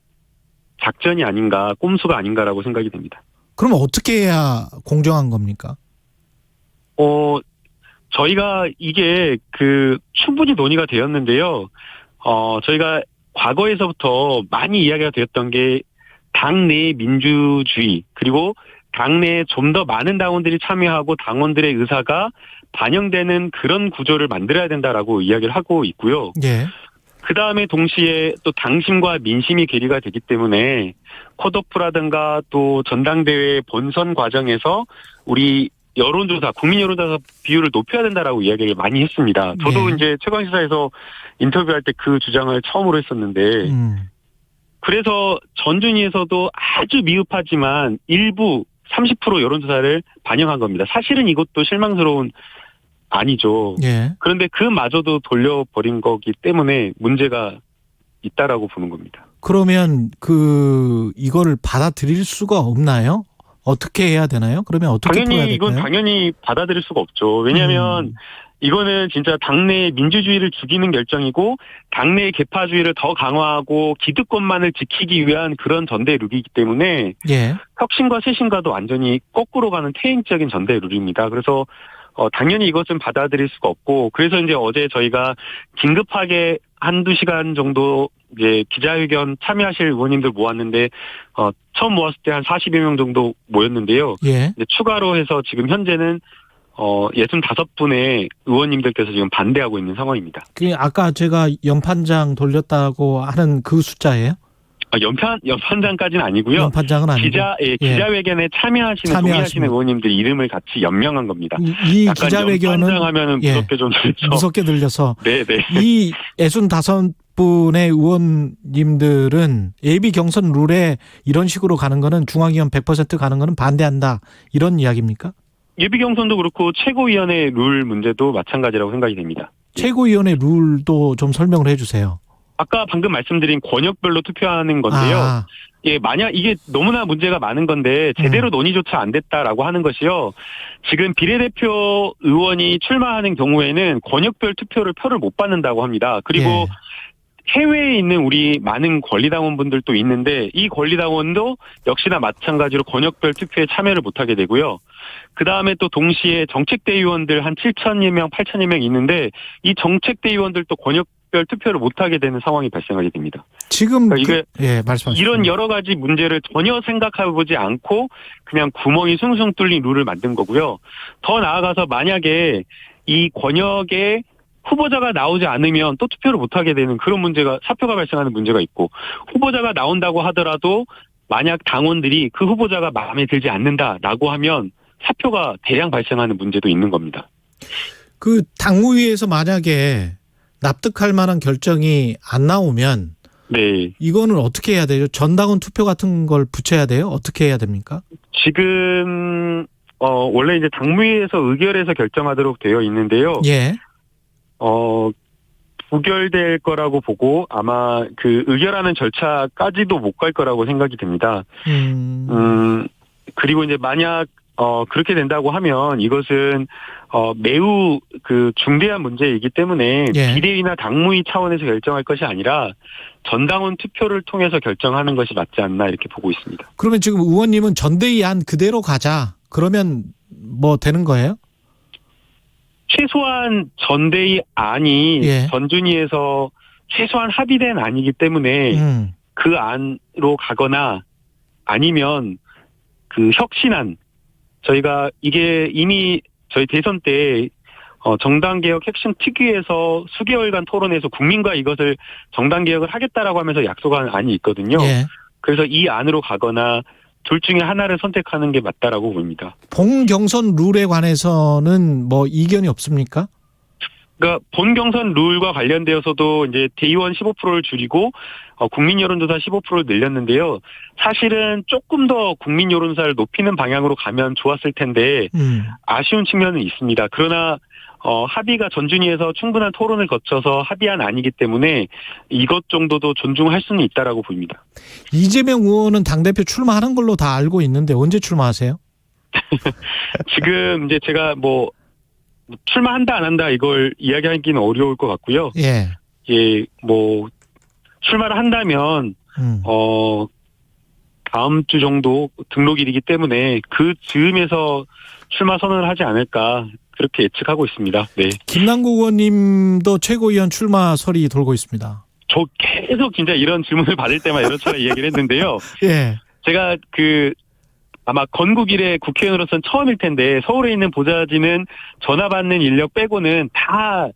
작전이 아닌가, 꼼수가 아닌가라고 생각이 됩니다. 그럼 어떻게 해야 공정한 겁니까? 저희가 이게 충분히 논의가 되었는데요. 저희가 과거에서부터 많이 이야기가 되었던 게 당내 민주주의, 그리고 당내에 좀 더 많은 당원들이 참여하고 당원들의 의사가 반영되는 그런 구조를 만들어야 된다라고 이야기를 하고 있고요. 예. 그 다음에 동시에 또 당심과 민심이 괴리가 되기 때문에 컷오프라든가 또 전당대회 본선 과정에서 우리 여론조사, 국민 여론조사 비율을 높여야 된다라고 이야기를 많이 했습니다. 저도 이제 최강시사에서 인터뷰할 때 그 주장을 처음으로 했었는데, 그래서 전준위에서도 아주 미흡하지만 일부 30% 여론조사를 반영한 겁니다. 사실은 이것도 실망스러운 아니죠. 예. 그런데 그마저도 돌려버린 거기 때문에 문제가 있다라고 보는 겁니다. 그러면 이거를 받아들일 수가 없나요? 어떻게 해야 되나요? 그러면 어떻게 풀어야 될까요? 이건 당연히 받아들일 수가 없죠. 왜냐하면 이거는 진짜 당내의 민주주의를 죽이는 결정이고 당내의 계파주의를 더 강화하고 기득권만을 지키기 위한 그런 전대 룰이기 때문에 예. 혁신과 쇄신과도 완전히 거꾸로 가는 퇴행적인 전대 룰입니다. 그래서 당연히 이것은 받아들일 수가 없고, 그래서 이제 어제 저희가 긴급하게 한두 시간 정도 이제 기자회견 참여하실 의원님들 모았는데, 처음 모았을 때 한 40여 명 정도 모였는데요. 예. 이제 추가로 해서 지금 현재는 65분의 의원님들께서 지금 반대하고 있는 상황입니다. 아까 제가 연판장 돌렸다고 하는 그 숫자예요? 연판장까지는 아니고요. 연판장은 아니고. 기자회견에 동의하시는 의원님들 이름을 같이 연명한 겁니다. 이 기자회견은 연판장하면은 무섭게 좀 들려서. 무섭게 들려서. 네네. 이 65분의 의원님들은 예비 경선 룰에 이런 식으로 가는 거는 중앙위원 100% 가는 거는 반대한다, 이런 이야기입니까? 예비 경선도 그렇고 최고위원회 룰 문제도 마찬가지라고 생각이 됩니다. 최고위원회 룰도 좀 설명을 해주세요. 아까 방금 말씀드린 권역별로 투표하는 건데요. 예, 만약 이게 너무나 문제가 많은 건데 제대로 논의조차 안 됐다라고 하는 것이요. 지금 비례대표 의원이 출마하는 경우에는 권역별 표를 못 받는다고 합니다. 그리고 해외에 있는 우리 많은 권리당원분들도 있는데 이 권리당원도 역시나 마찬가지로 권역별 투표에 참여를 못하게 되고요. 그 다음에 또 동시에 정책대의원들 한 7천여 명, 8천여 명 있는데 이 정책대의원들도 권역별 투표를 못하게 되는 상황이 발생하게 됩니다. 지금 그러니까 말씀하십시오. 이런 여러 가지 문제를 전혀 생각해보지 않고 그냥 구멍이 숭숭 뚫린 룰을 만든 거고요. 더 나아가서 만약에 이 권역에 후보자가 나오지 않으면 또 투표를 못하게 되는 그런 사표가 발생하는 문제가 있고, 후보자가 나온다고 하더라도 만약 당원들이 그 후보자가 마음에 들지 않는다라고 하면 사표가 대량 발생하는 문제도 있는 겁니다. 그 당무위에서 만약에 납득할 만한 결정이 안 나오면 이거는 어떻게 해야 돼요? 전당원 투표 같은 걸 붙여야 돼요? 어떻게 해야 됩니까? 지금 원래 이제 당무위에서 의결해서 결정하도록 되어 있는데요. 예. 부결될 거라고 보고 아마 그 의결하는 절차까지도 못 갈 거라고 생각이 됩니다. 그리고 이제 만약 그렇게 된다고 하면 이것은 매우 중대한 문제이기 때문에 비대위나 당무위 차원에서 결정할 것이 아니라 전당원 투표를 통해서 결정하는 것이 맞지 않나 이렇게 보고 있습니다. 그러면 지금 의원님은 전대위 안 그대로 가자, 그러면 뭐 되는 거예요? 최소한 전대위 안이 전준위에서 최소한 합의된 안이기 때문에 그 안으로 가거나 아니면 혁신안, 저희가 이게 이미 저희 대선 때 정당개혁 핵심 특위에서 수개월간 토론해서 국민과 이것을 정당개혁을 하겠다라고 하면서 약속한 안이 있거든요. 그래서 이 안으로 가거나 둘 중에 하나를 선택하는 게 맞다라고 봅니다. 본 경선 룰에 관해서는 뭐 이견이 없습니까? 그러니까 본 경선 룰과 관련되어서도 이제 대의원 15%를 줄이고 국민 여론조사 15%를 늘렸는데요. 사실은 조금 더 국민 여론조사를 높이는 방향으로 가면 좋았을 텐데 아쉬운 측면은 있습니다. 그러나 합의가 전준위에서 충분한 토론을 거쳐서 합의한 안이기 때문에 이것 정도도 존중할 수는 있다라고 보입니다. 이재명 의원은 당대표 출마하는 걸로 다 알고 있는데 언제 출마하세요? 지금 이제 제가 뭐 출마한다 안 한다 이걸 이야기하기는 어려울 것 같고요. 예. 예, 뭐 출마를 한다면 다음 주 정도 등록일이기 때문에 그 즈음에서 출마 선언을 하지 않을까 그렇게 예측하고 있습니다. 네. 김남국 의원님도 최고위원 출마설이 돌고 있습니다. 저 계속 진짜 이런 질문을 받을 때마다 이런저런 이야기를 했는데요. 예. 제가 아마 건국 이래 국회의원으로서는 처음일 텐데 서울에 있는 보좌진은 전화 받는 인력 빼고는 다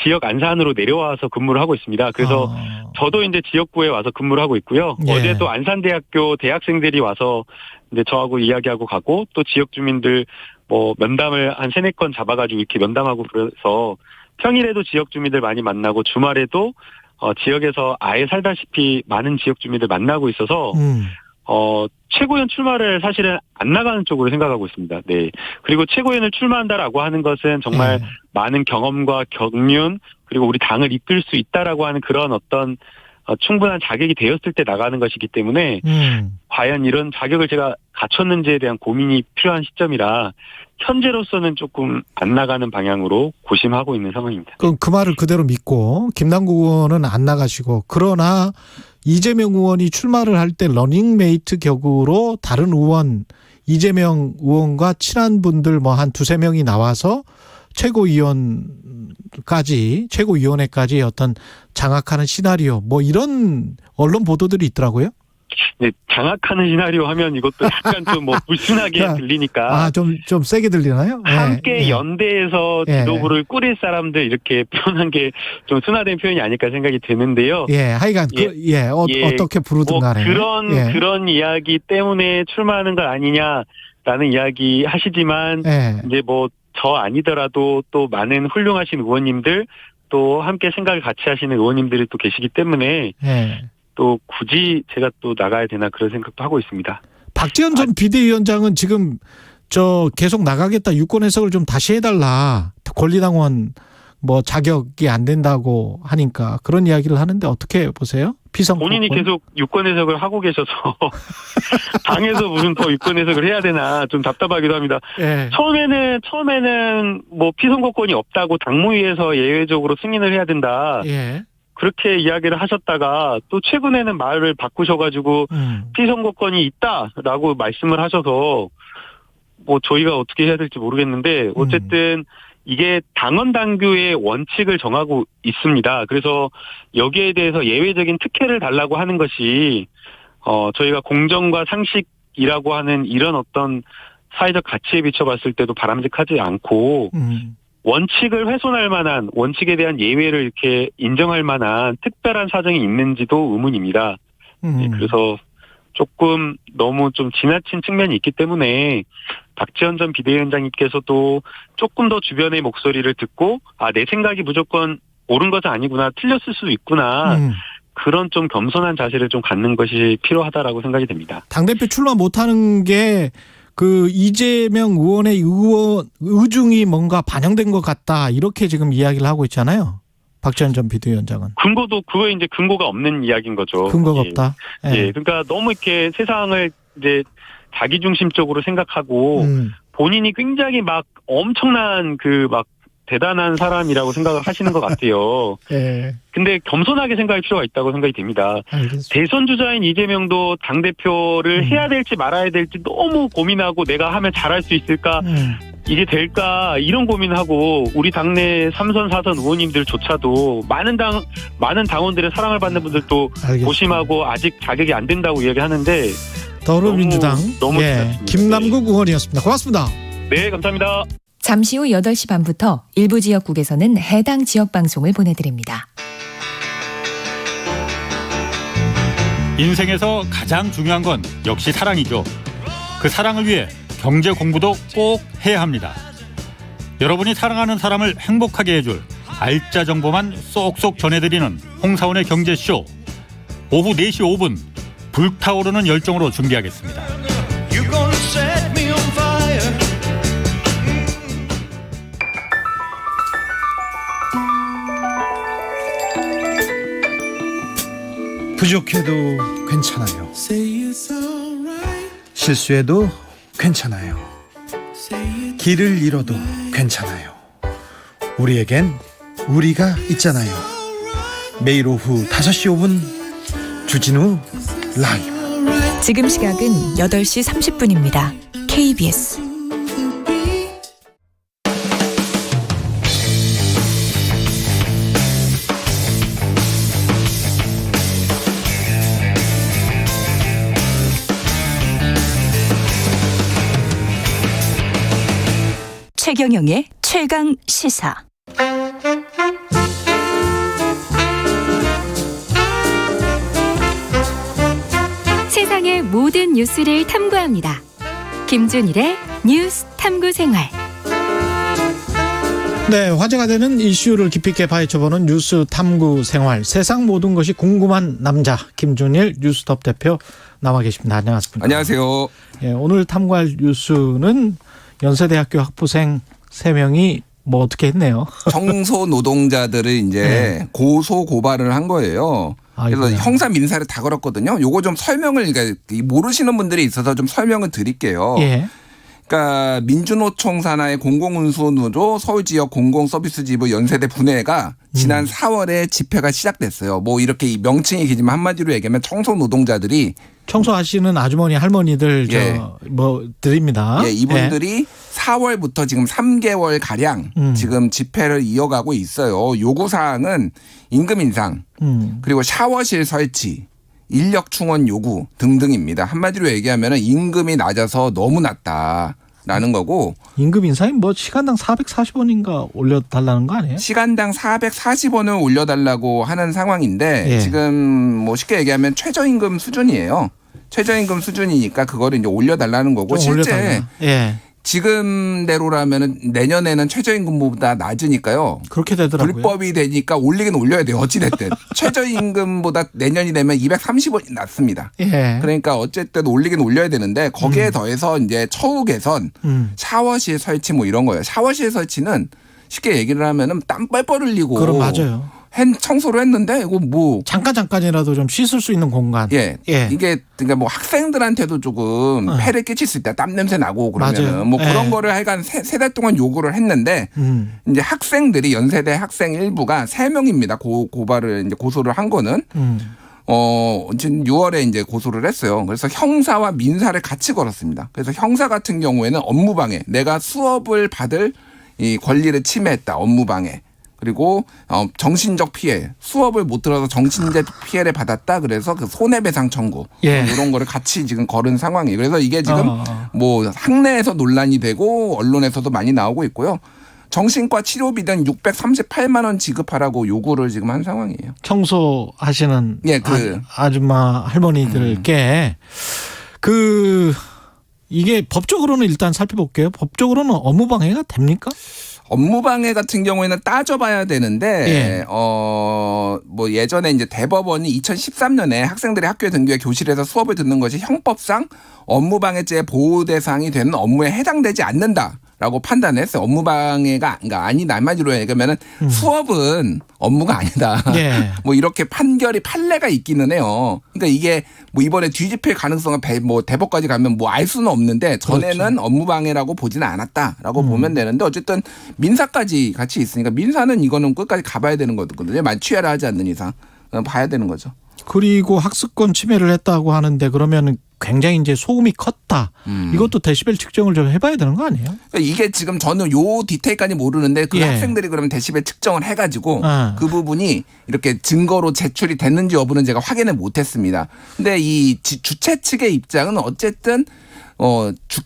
지역 안산으로 내려와서 근무를 하고 있습니다. 그래서 저도 이제 지역구에 와서 근무를 하고 있고요. 예. 어제도 안산대학교 대학생들이 와서 이제 저하고 이야기하고 가고 또 지역 주민들 뭐 면담을 한 3-4건 잡아가지고 이렇게 면담하고 그래서 평일에도 지역 주민들 많이 만나고 주말에도 지역에서 아예 살다시피 많은 지역 주민들 만나고 있어서 최고위원 출마를 사실은 안 나가는 쪽으로 생각하고 있습니다. 네. 그리고 최고위원을 출마한다라고 하는 것은 정말 많은 경험과 경륜 그리고 우리 당을 이끌 수 있다라고 하는 그런 어떤 충분한 자격이 되었을 때 나가는 것이기 때문에 과연 이런 자격을 제가 갖췄는지에 대한 고민이 필요한 시점이라 현재로서는 조금 안 나가는 방향으로 고심하고 있는 상황입니다. 그럼 그 말을 그대로 믿고 김남국 의원은 안 나가시고 그러나 이재명 의원이 출마를 할 때 러닝메이트 격으로 다른 의원 이재명 의원과 친한 분들 뭐 한 2-3명이 나와서 최고위원회까지 어떤 장악하는 시나리오 뭐 이런 언론 보도들이 있더라고요. 네, 장악하는 시나리오 하면 이것도 약간 좀 뭐 불순하게 들리니까. 좀 세게 들리나요? 함께 연대해서 지도부를 꾸릴 사람들 이렇게 표현한 게 좀 순화된 표현이 아닐까 생각이 드는데요. 하여간 어떻게 부르든 간에. 그런 이야기 때문에 출마하는 것 아니냐라는 이야기 하시지만 이제 뭐 저 아니더라도 또 많은 훌륭하신 의원님들 또 함께 생각을 같이 하시는 의원님들이 또 계시기 때문에 또 굳이 제가 또 나가야 되나 그런 생각도 하고 있습니다. 박지원 전 비대위원장은 지금 계속 나가겠다 유권 해석을 좀 다시 해달라 권리당원 뭐 자격이 안 된다고 하니까 그런 이야기를 하는데 어떻게 보세요? 본인이 계속 유권 해석을 하고 계셔서 당에서 무슨 더 유권 해석을 해야 되나 좀 답답하기도 합니다. 처음에는 뭐 피선거권이 없다고 당무위에서 예외적으로 승인을 해야 된다. 그렇게 이야기를 하셨다가 또 최근에는 말을 바꾸셔가지고 피선거권이 있다라고 말씀을 하셔서 뭐 저희가 어떻게 해야 될지 모르겠는데 어쨌든 이게 당원 당규의 원칙을 정하고 있습니다. 그래서 여기에 대해서 예외적인 특혜를 달라고 하는 것이 저희가 공정과 상식이라고 하는 이런 어떤 사회적 가치에 비춰봤을 때도 바람직하지 않고 원칙을 훼손할 만한 원칙에 대한 예외를 이렇게 인정할 만한 특별한 사정이 있는지도 의문입니다. 그래서 조금 너무 좀 지나친 측면이 있기 때문에 박지원 전 비대위원장님께서도 조금 더 주변의 목소리를 듣고 내 생각이 무조건 옳은 것은 아니구나 틀렸을 수도 있구나 그런 좀 겸손한 자세를 좀 갖는 것이 필요하다라고 생각이 됩니다. 당대표 출마 못하는 게 그 이재명 의원의 의중이 뭔가 반영된 것 같다 이렇게 지금 이야기를 하고 있잖아요. 박지원 전 비대위원장은. 그거에 이제 근거가 없는 이야기인 거죠. 근거가 없다. 그러니까 너무 이렇게 세상을 이제 자기중심적으로 생각하고 본인이 굉장히 막 엄청난 대단한 사람이라고 생각을 하시는 것 같아요. 근데 겸손하게 생각할 필요가 있다고 생각이 됩니다. 대선 주자인 이재명도 당대표를 해야 될지 말아야 될지 너무 고민하고 내가 하면 잘할 수 있을까 이게 될까 이런 고민하고 우리 당내 3선 4선 의원님들조차도 많은 당원들의 사랑을 받는 분들도 고심하고 아직 자격이 안 된다고 이야기하는데 더불어민주당 너무 김남국 의원이었습니다. 고맙습니다. 네, 감사합니다. 잠시 후 8시 반부터 일부 지역국에서는 해당 지역 방송을 보내드립니다. 인생에서 가장 중요한 건 역시 사랑이죠. 그 사랑을 위해 경제 공부도 꼭 해야 합니다. 여러분이 사랑하는 사람을 행복하게 해줄 알짜 정보만 쏙쏙 전해드리는 홍사원의 경제쇼. 오후 4시 5분 불타오르는 열정으로 준비하겠습니다. 부족해도 괜찮아요. 실수해도 괜찮아요. 길을 잃어도 괜찮아요. 우리에겐 우리가 있잖아요. 매일 오후 5시 5분 주진우 라이브. 지금 시각은 8시 30분입니다. KBS 최경영의 최강 시사. 세상의 모든 뉴스를 탐구합니다. 김준일의 뉴스 탐구 생활. 네, 화제가 되는 이슈를 깊이 있게 파헤쳐보는 뉴스 탐구 생활. 세상 모든 것이 궁금한 남자 김준일 뉴스톱 대표 나와 계십니다. 안녕하십니까? 안녕하세요. 예, 오늘 탐구할 뉴스는 연세대학교 학부생 3명이 뭐 어떻게 했네요. 청소 노동자들을 이제 네. 고소 고발을 한 거예요. 그래서 아이고야. 형사 민사를 다 걸었거든요. 요거 좀 설명을, 그러니까 모르시는 분들이 있어서 좀 설명을 드릴게요. 예. 그러니까 민주노총 산하의 공공운수노조 서울지역 공공서비스지부 연세대 분회가 지난 4월에 집회가 시작됐어요. 뭐 이렇게 명칭이 길지만 한마디로 얘기하면 청소 노동자들이 청소하시는 아주머니 할머니들 예. 뭐 드립니다. 예, 이분들이 4월부터 지금 3개월 가량 지금 집회를 이어가고 있어요. 요구 사항은 임금 인상, 그리고 샤워실 설치, 인력 충원 요구 등등입니다. 한마디로 얘기하면 임금이 낮아서 너무 낮다라는 거고. 임금 인상이 뭐 시간당 440원인가 올려달라는 거 아니에요? 시간당 440원을 올려달라고 하는 상황인데 예. 지금 뭐 쉽게 얘기하면 최저임금 수준이에요. 최저임금 수준이니까 그거를 이제 올려달라는 거고 실제 예. 지금대로라면 내년에는 최저임금보다 낮으니까요. 그렇게 되더라고요. 불법이 되니까 올리긴 올려야 돼요. 어찌됐든. 최저임금보다 내년이 되면 230원이 낮습니다. 예. 그러니까 어쨌든 올리긴 올려야 되는데 거기에 더해서 이제 처우 개선, 샤워실 설치 뭐 이런 거예요. 샤워실 설치는 쉽게 얘기를 하면은 땀 뻘뻘 흘리고. 그럼 맞아요. 청소를 했는데 이거 뭐 잠깐이라도 좀 씻을 수 있는 공간. 예. 이게 그러니까 뭐 학생들한테도 조금 폐를 끼칠 수 있다. 땀 냄새 나고 그러면은 맞아요. 뭐 그런 예. 거를 하여간 세 달 동안 요구를 했는데 이제 학생들이 연세대 학생 일부가 3명입니다. 고발을 이제 고소를 한 거는 지금 6월에 이제 고소를 했어요. 그래서 형사와 민사를 같이 걸었습니다. 그래서 형사 같은 경우에는 업무방해, 내가 수업을 받을 이 권리를 침해했다. 업무방해. 그리고 정신적 피해, 수업을 못 들어서 정신적 피해를 받았다. 그래서 그 손해배상 청구 예. 이런 거를 같이 지금 걸은 상황이에요. 그래서 이게 지금 뭐 학내에서 논란이 되고 언론에서도 많이 나오고 있고요. 정신과 치료비 등 638만 원 지급하라고 요구를 지금 한 상황이에요. 청소하시는 예, 아줌마 할머니들께 이게 법적으로는 일단 살펴볼게요. 법적으로는 업무방해가 됩니까? 업무방해 같은 경우에는 따져봐야 되는데, 예. 뭐 예전에 이제 대법원이 2013년에 학생들이 학교에 등교해 교실에서 수업을 듣는 것이 형법상 업무방해죄 보호 대상이 되는 업무에 해당되지 않는다라고 판단했어요. 업무방해가 그러니까 아니다. 한마디로 얘기하면은 수업은 업무가 아니다. 예. 뭐 이렇게 판례가 있기는 해요. 그러니까 이게 뭐 이번에 뒤집힐 가능성은 뭐 대법까지 가면 뭐 알 수는 없는데 전에는 그렇죠. 업무방해라고 보지는 않았다라고 보면 되는데 어쨌든 민사까지 같이 있으니까 민사는 이거는 끝까지 가봐야 되는 거거든요. 만취하를 하지 않는 이상 봐야 되는 거죠. 그리고 학습권 침해를 했다고 하는데 그러면 굉장히 이제 소음이 컸다. 이것도 데시벨 측정을 좀 해봐야 되는 거 아니에요? 그러니까 이게 지금 저는 요 디테일까지 모르는데 그 예. 학생들이 그러면 데시벨 측정을 해가지고 그 부분이 이렇게 증거로 제출이 됐는지 여부는 제가 확인을 못했습니다. 근데 이 주최 측의 입장은 어쨌든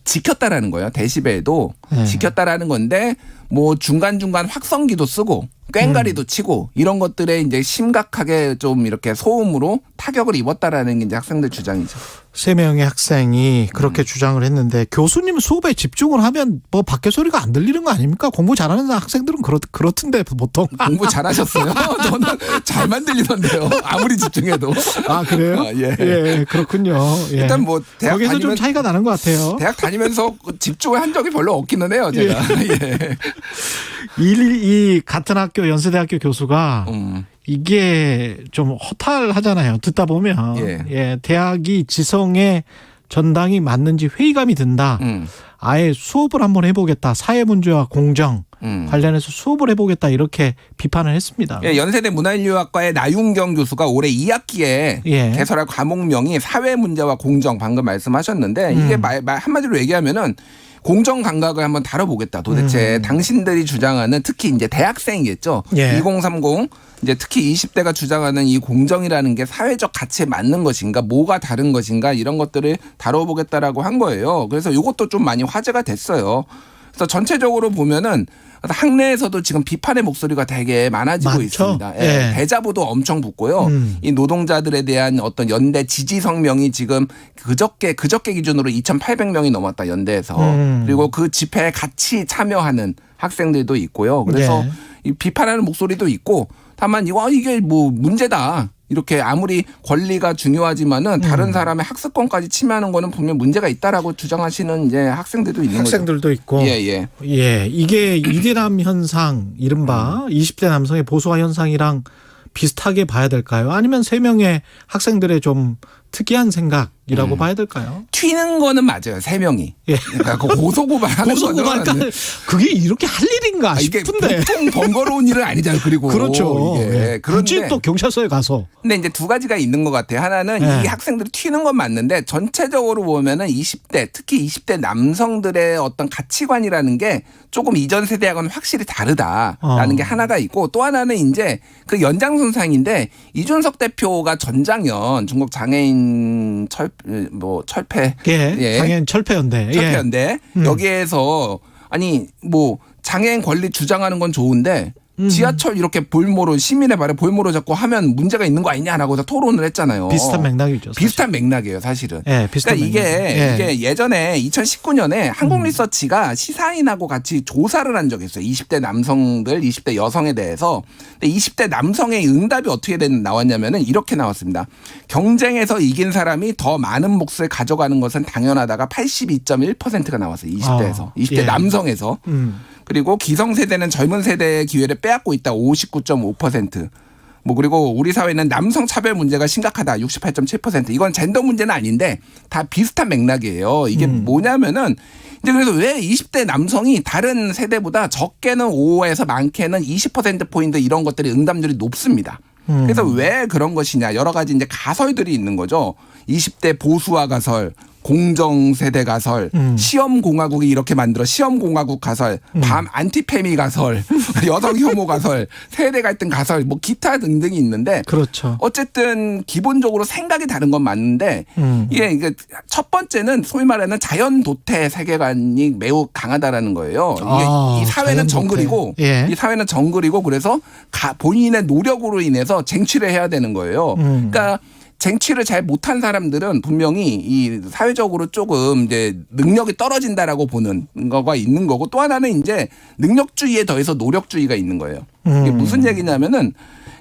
지켰다라는 거예요. 데시벨도 지켰다라는 건데 뭐 중간중간 확성기도 쓰고 꽹가리도 치고 이런 것들에 이제 심각하게 좀 이렇게 소음으로 타격을 입었다라는 게 이제 학생들 주장이죠. 3명의 학생이 그렇게 주장을 했는데 교수님 수업에 집중을 하면 뭐 밖에 소리가 안 들리는 거 아닙니까? 공부 잘하는 학생들은 그렇던데 보통. 공부 잘하셨어요? 저는 잘만 들리던데요. 아무리 집중해도. 아 그래요? 예, 그렇군요. 예. 일단 뭐 대학 거기서 좀 차이가 나는 것 같아요. 대학 다니면서 집중을 한 적이 별로 없기는 해요. 제가. 예. 이 같은 학교 연세대학교 교수가 이게 좀 허탈하잖아요. 듣다 보면 예, 대학이 지성의 전당이 맞는지 회의감이 든다. 아예 수업을 한번 해보겠다. 사회문제와 공정 관련해서 수업을 해보겠다 이렇게 비판을 했습니다. 예, 연세대 문화인류학과의 나윤경 교수가 올해 2학기에 개설할 과목명이 사회문제와 공정 방금 말씀하셨는데 이게 한마디로 얘기하면은 공정 감각을 한번 다뤄보겠다. 도대체 당신들이 주장하는 특히 이제 대학생이겠죠. 2030 이제 특히 20대가 주장하는 이 공정이라는 게 사회적 가치에 맞는 것인가, 뭐가 다른 것인가 이런 것들을 다뤄보겠다라고 한 거예요. 그래서 이것도 좀 많이 화제가 됐어요. 그래서 전체적으로 보면은 학내에서도 지금 비판의 목소리가 되게 많아지고 많죠? 있습니다. 예. 대자보도 엄청 붙고요. 이 노동자들에 대한 어떤 연대 지지 성명이 지금 그저께 기준으로 2,800명이 넘었다 연대에서. 그리고 그 집회에 같이 참여하는 학생들도 있고요. 그래서 이 비판하는 목소리도 있고 다만 이게 뭐 문제다. 이렇게 아무리 권리가 중요하지만은 다른 사람의 학습권까지 침해하는 거는 분명 문제가 있다라고 주장하시는 이제 학생들도 있는 거죠. 학생들도 있고. 예, 이게 이대남 현상, 이른바 20대 남성의 보수화 현상이랑 비슷하게 봐야 될까요? 아니면 3명의 학생들의 좀 특이한 생각이라고 봐야 될까요? 튀는 거는 맞아요. 3명이. 그러니까 고소고발하는 거는 그게 이렇게 할 일인가 싶은데. 이게 보통 번거로운 일은 아니잖아요. 그리고 그렇죠. 이게. 굳이 또 경찰서에 가서. 근데 이제 두 가지가 있는 것 같아요. 하나는 이 학생들이 튀는 건 맞는데 전체적으로 보면은 20대 특히 20대 남성들의 어떤 가치관이라는 게 조금 이전 세대하고는 확실히 다르다라는 게 하나가 있고 또 하나는 이제 그 연장선상인데 이준석 대표가 전장현 중국 장애인 철폐 장애인 철폐연대 여기에서 아니 뭐 장애인 권리 주장하는 건 좋은데 지하철 이렇게 볼모로 시민의 발에 볼모로 잡고 하면 문제가 있는 거 아니냐라고 토론을 했잖아요. 비슷한 맥락이죠. 사실. 비슷한 맥락이에요, 사실은. 비슷한 그러니까 이게 예전에 2019년에 한국리서치가 시사인하고 같이 조사를 한 적이 있어요. 20대 남성들, 20대 여성에 대해서. 근데 20대 남성의 응답이 어떻게 나왔냐면은 이렇게 나왔습니다. 경쟁에서 이긴 사람이 더 많은 몫을 가져가는 것은 당연하다가 82.1%가 나왔어요. 20대에서. 20대 남성에서. 그리고 기성세대는 젊은 세대의 기회를 빼앗고 있다. 59.5%. 뭐 그리고 우리 사회는 남성 차별 문제가 심각하다. 68.7%. 이건 젠더 문제는 아닌데 다 비슷한 맥락이에요. 이게 뭐냐면은 이제 그래서 왜 20대 남성이 다른 세대보다 적게는 5에서 많게는 20%포인트 이런 것들이 응답률이 높습니다. 그래서 왜 그런 것이냐. 여러 가지 이제 가설들이 있는 거죠. 20대 보수화 가설. 공정세대 가설, 시험공화국이 이렇게 만들어 시험공화국 가설, 밤 안티페미 가설, 여성 혐오 가설, 세대 갈등 가설, 뭐 기타 등등이 있는데 그렇죠. 어쨌든 기본적으로 생각이 다른 건 맞는데 이게 첫 번째는 소위 말하는 자연 도태 세계관이 매우 강하다라는 거예요. 이게 이 사회는 정글이고 이 사회는 정글이고 그래서 본인의 노력으로 인해서 쟁취를 해야 되는 거예요. 그러니까 쟁취를 잘 못한 사람들은 분명히 이 사회적으로 조금 이제 능력이 떨어진다라고 보는 거가 있는 거고 또 하나는 이제 능력주의에 더해서 노력주의가 있는 거예요. 이게 무슨 얘기냐면은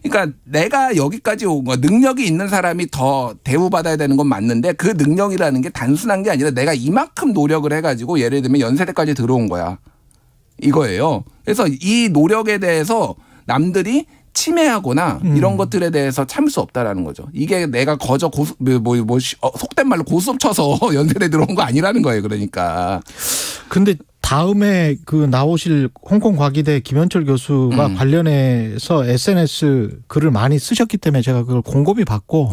그러니까 내가 여기까지 온 거 능력이 있는 사람이 더 대우받아야 되는 건 맞는데 그 능력이라는 게 단순한 게 아니라 내가 이만큼 노력을 해가지고 예를 들면 연세대까지 들어온 거야. 이거예요. 그래서 이 노력에 대해서 남들이 침해하거나 이런 것들에 대해서 참을 수 없다라는 거죠. 이게 내가 거저 속된 말로 고수업 쳐서 연세대 들어온 거 아니라는 거예요. 그러니까. 근데 다음에 그 나오실 홍콩 과기대 김현철 교수가 관련해서 SNS 글을 많이 쓰셨기 때문에 제가 그걸 곰곰이 봤고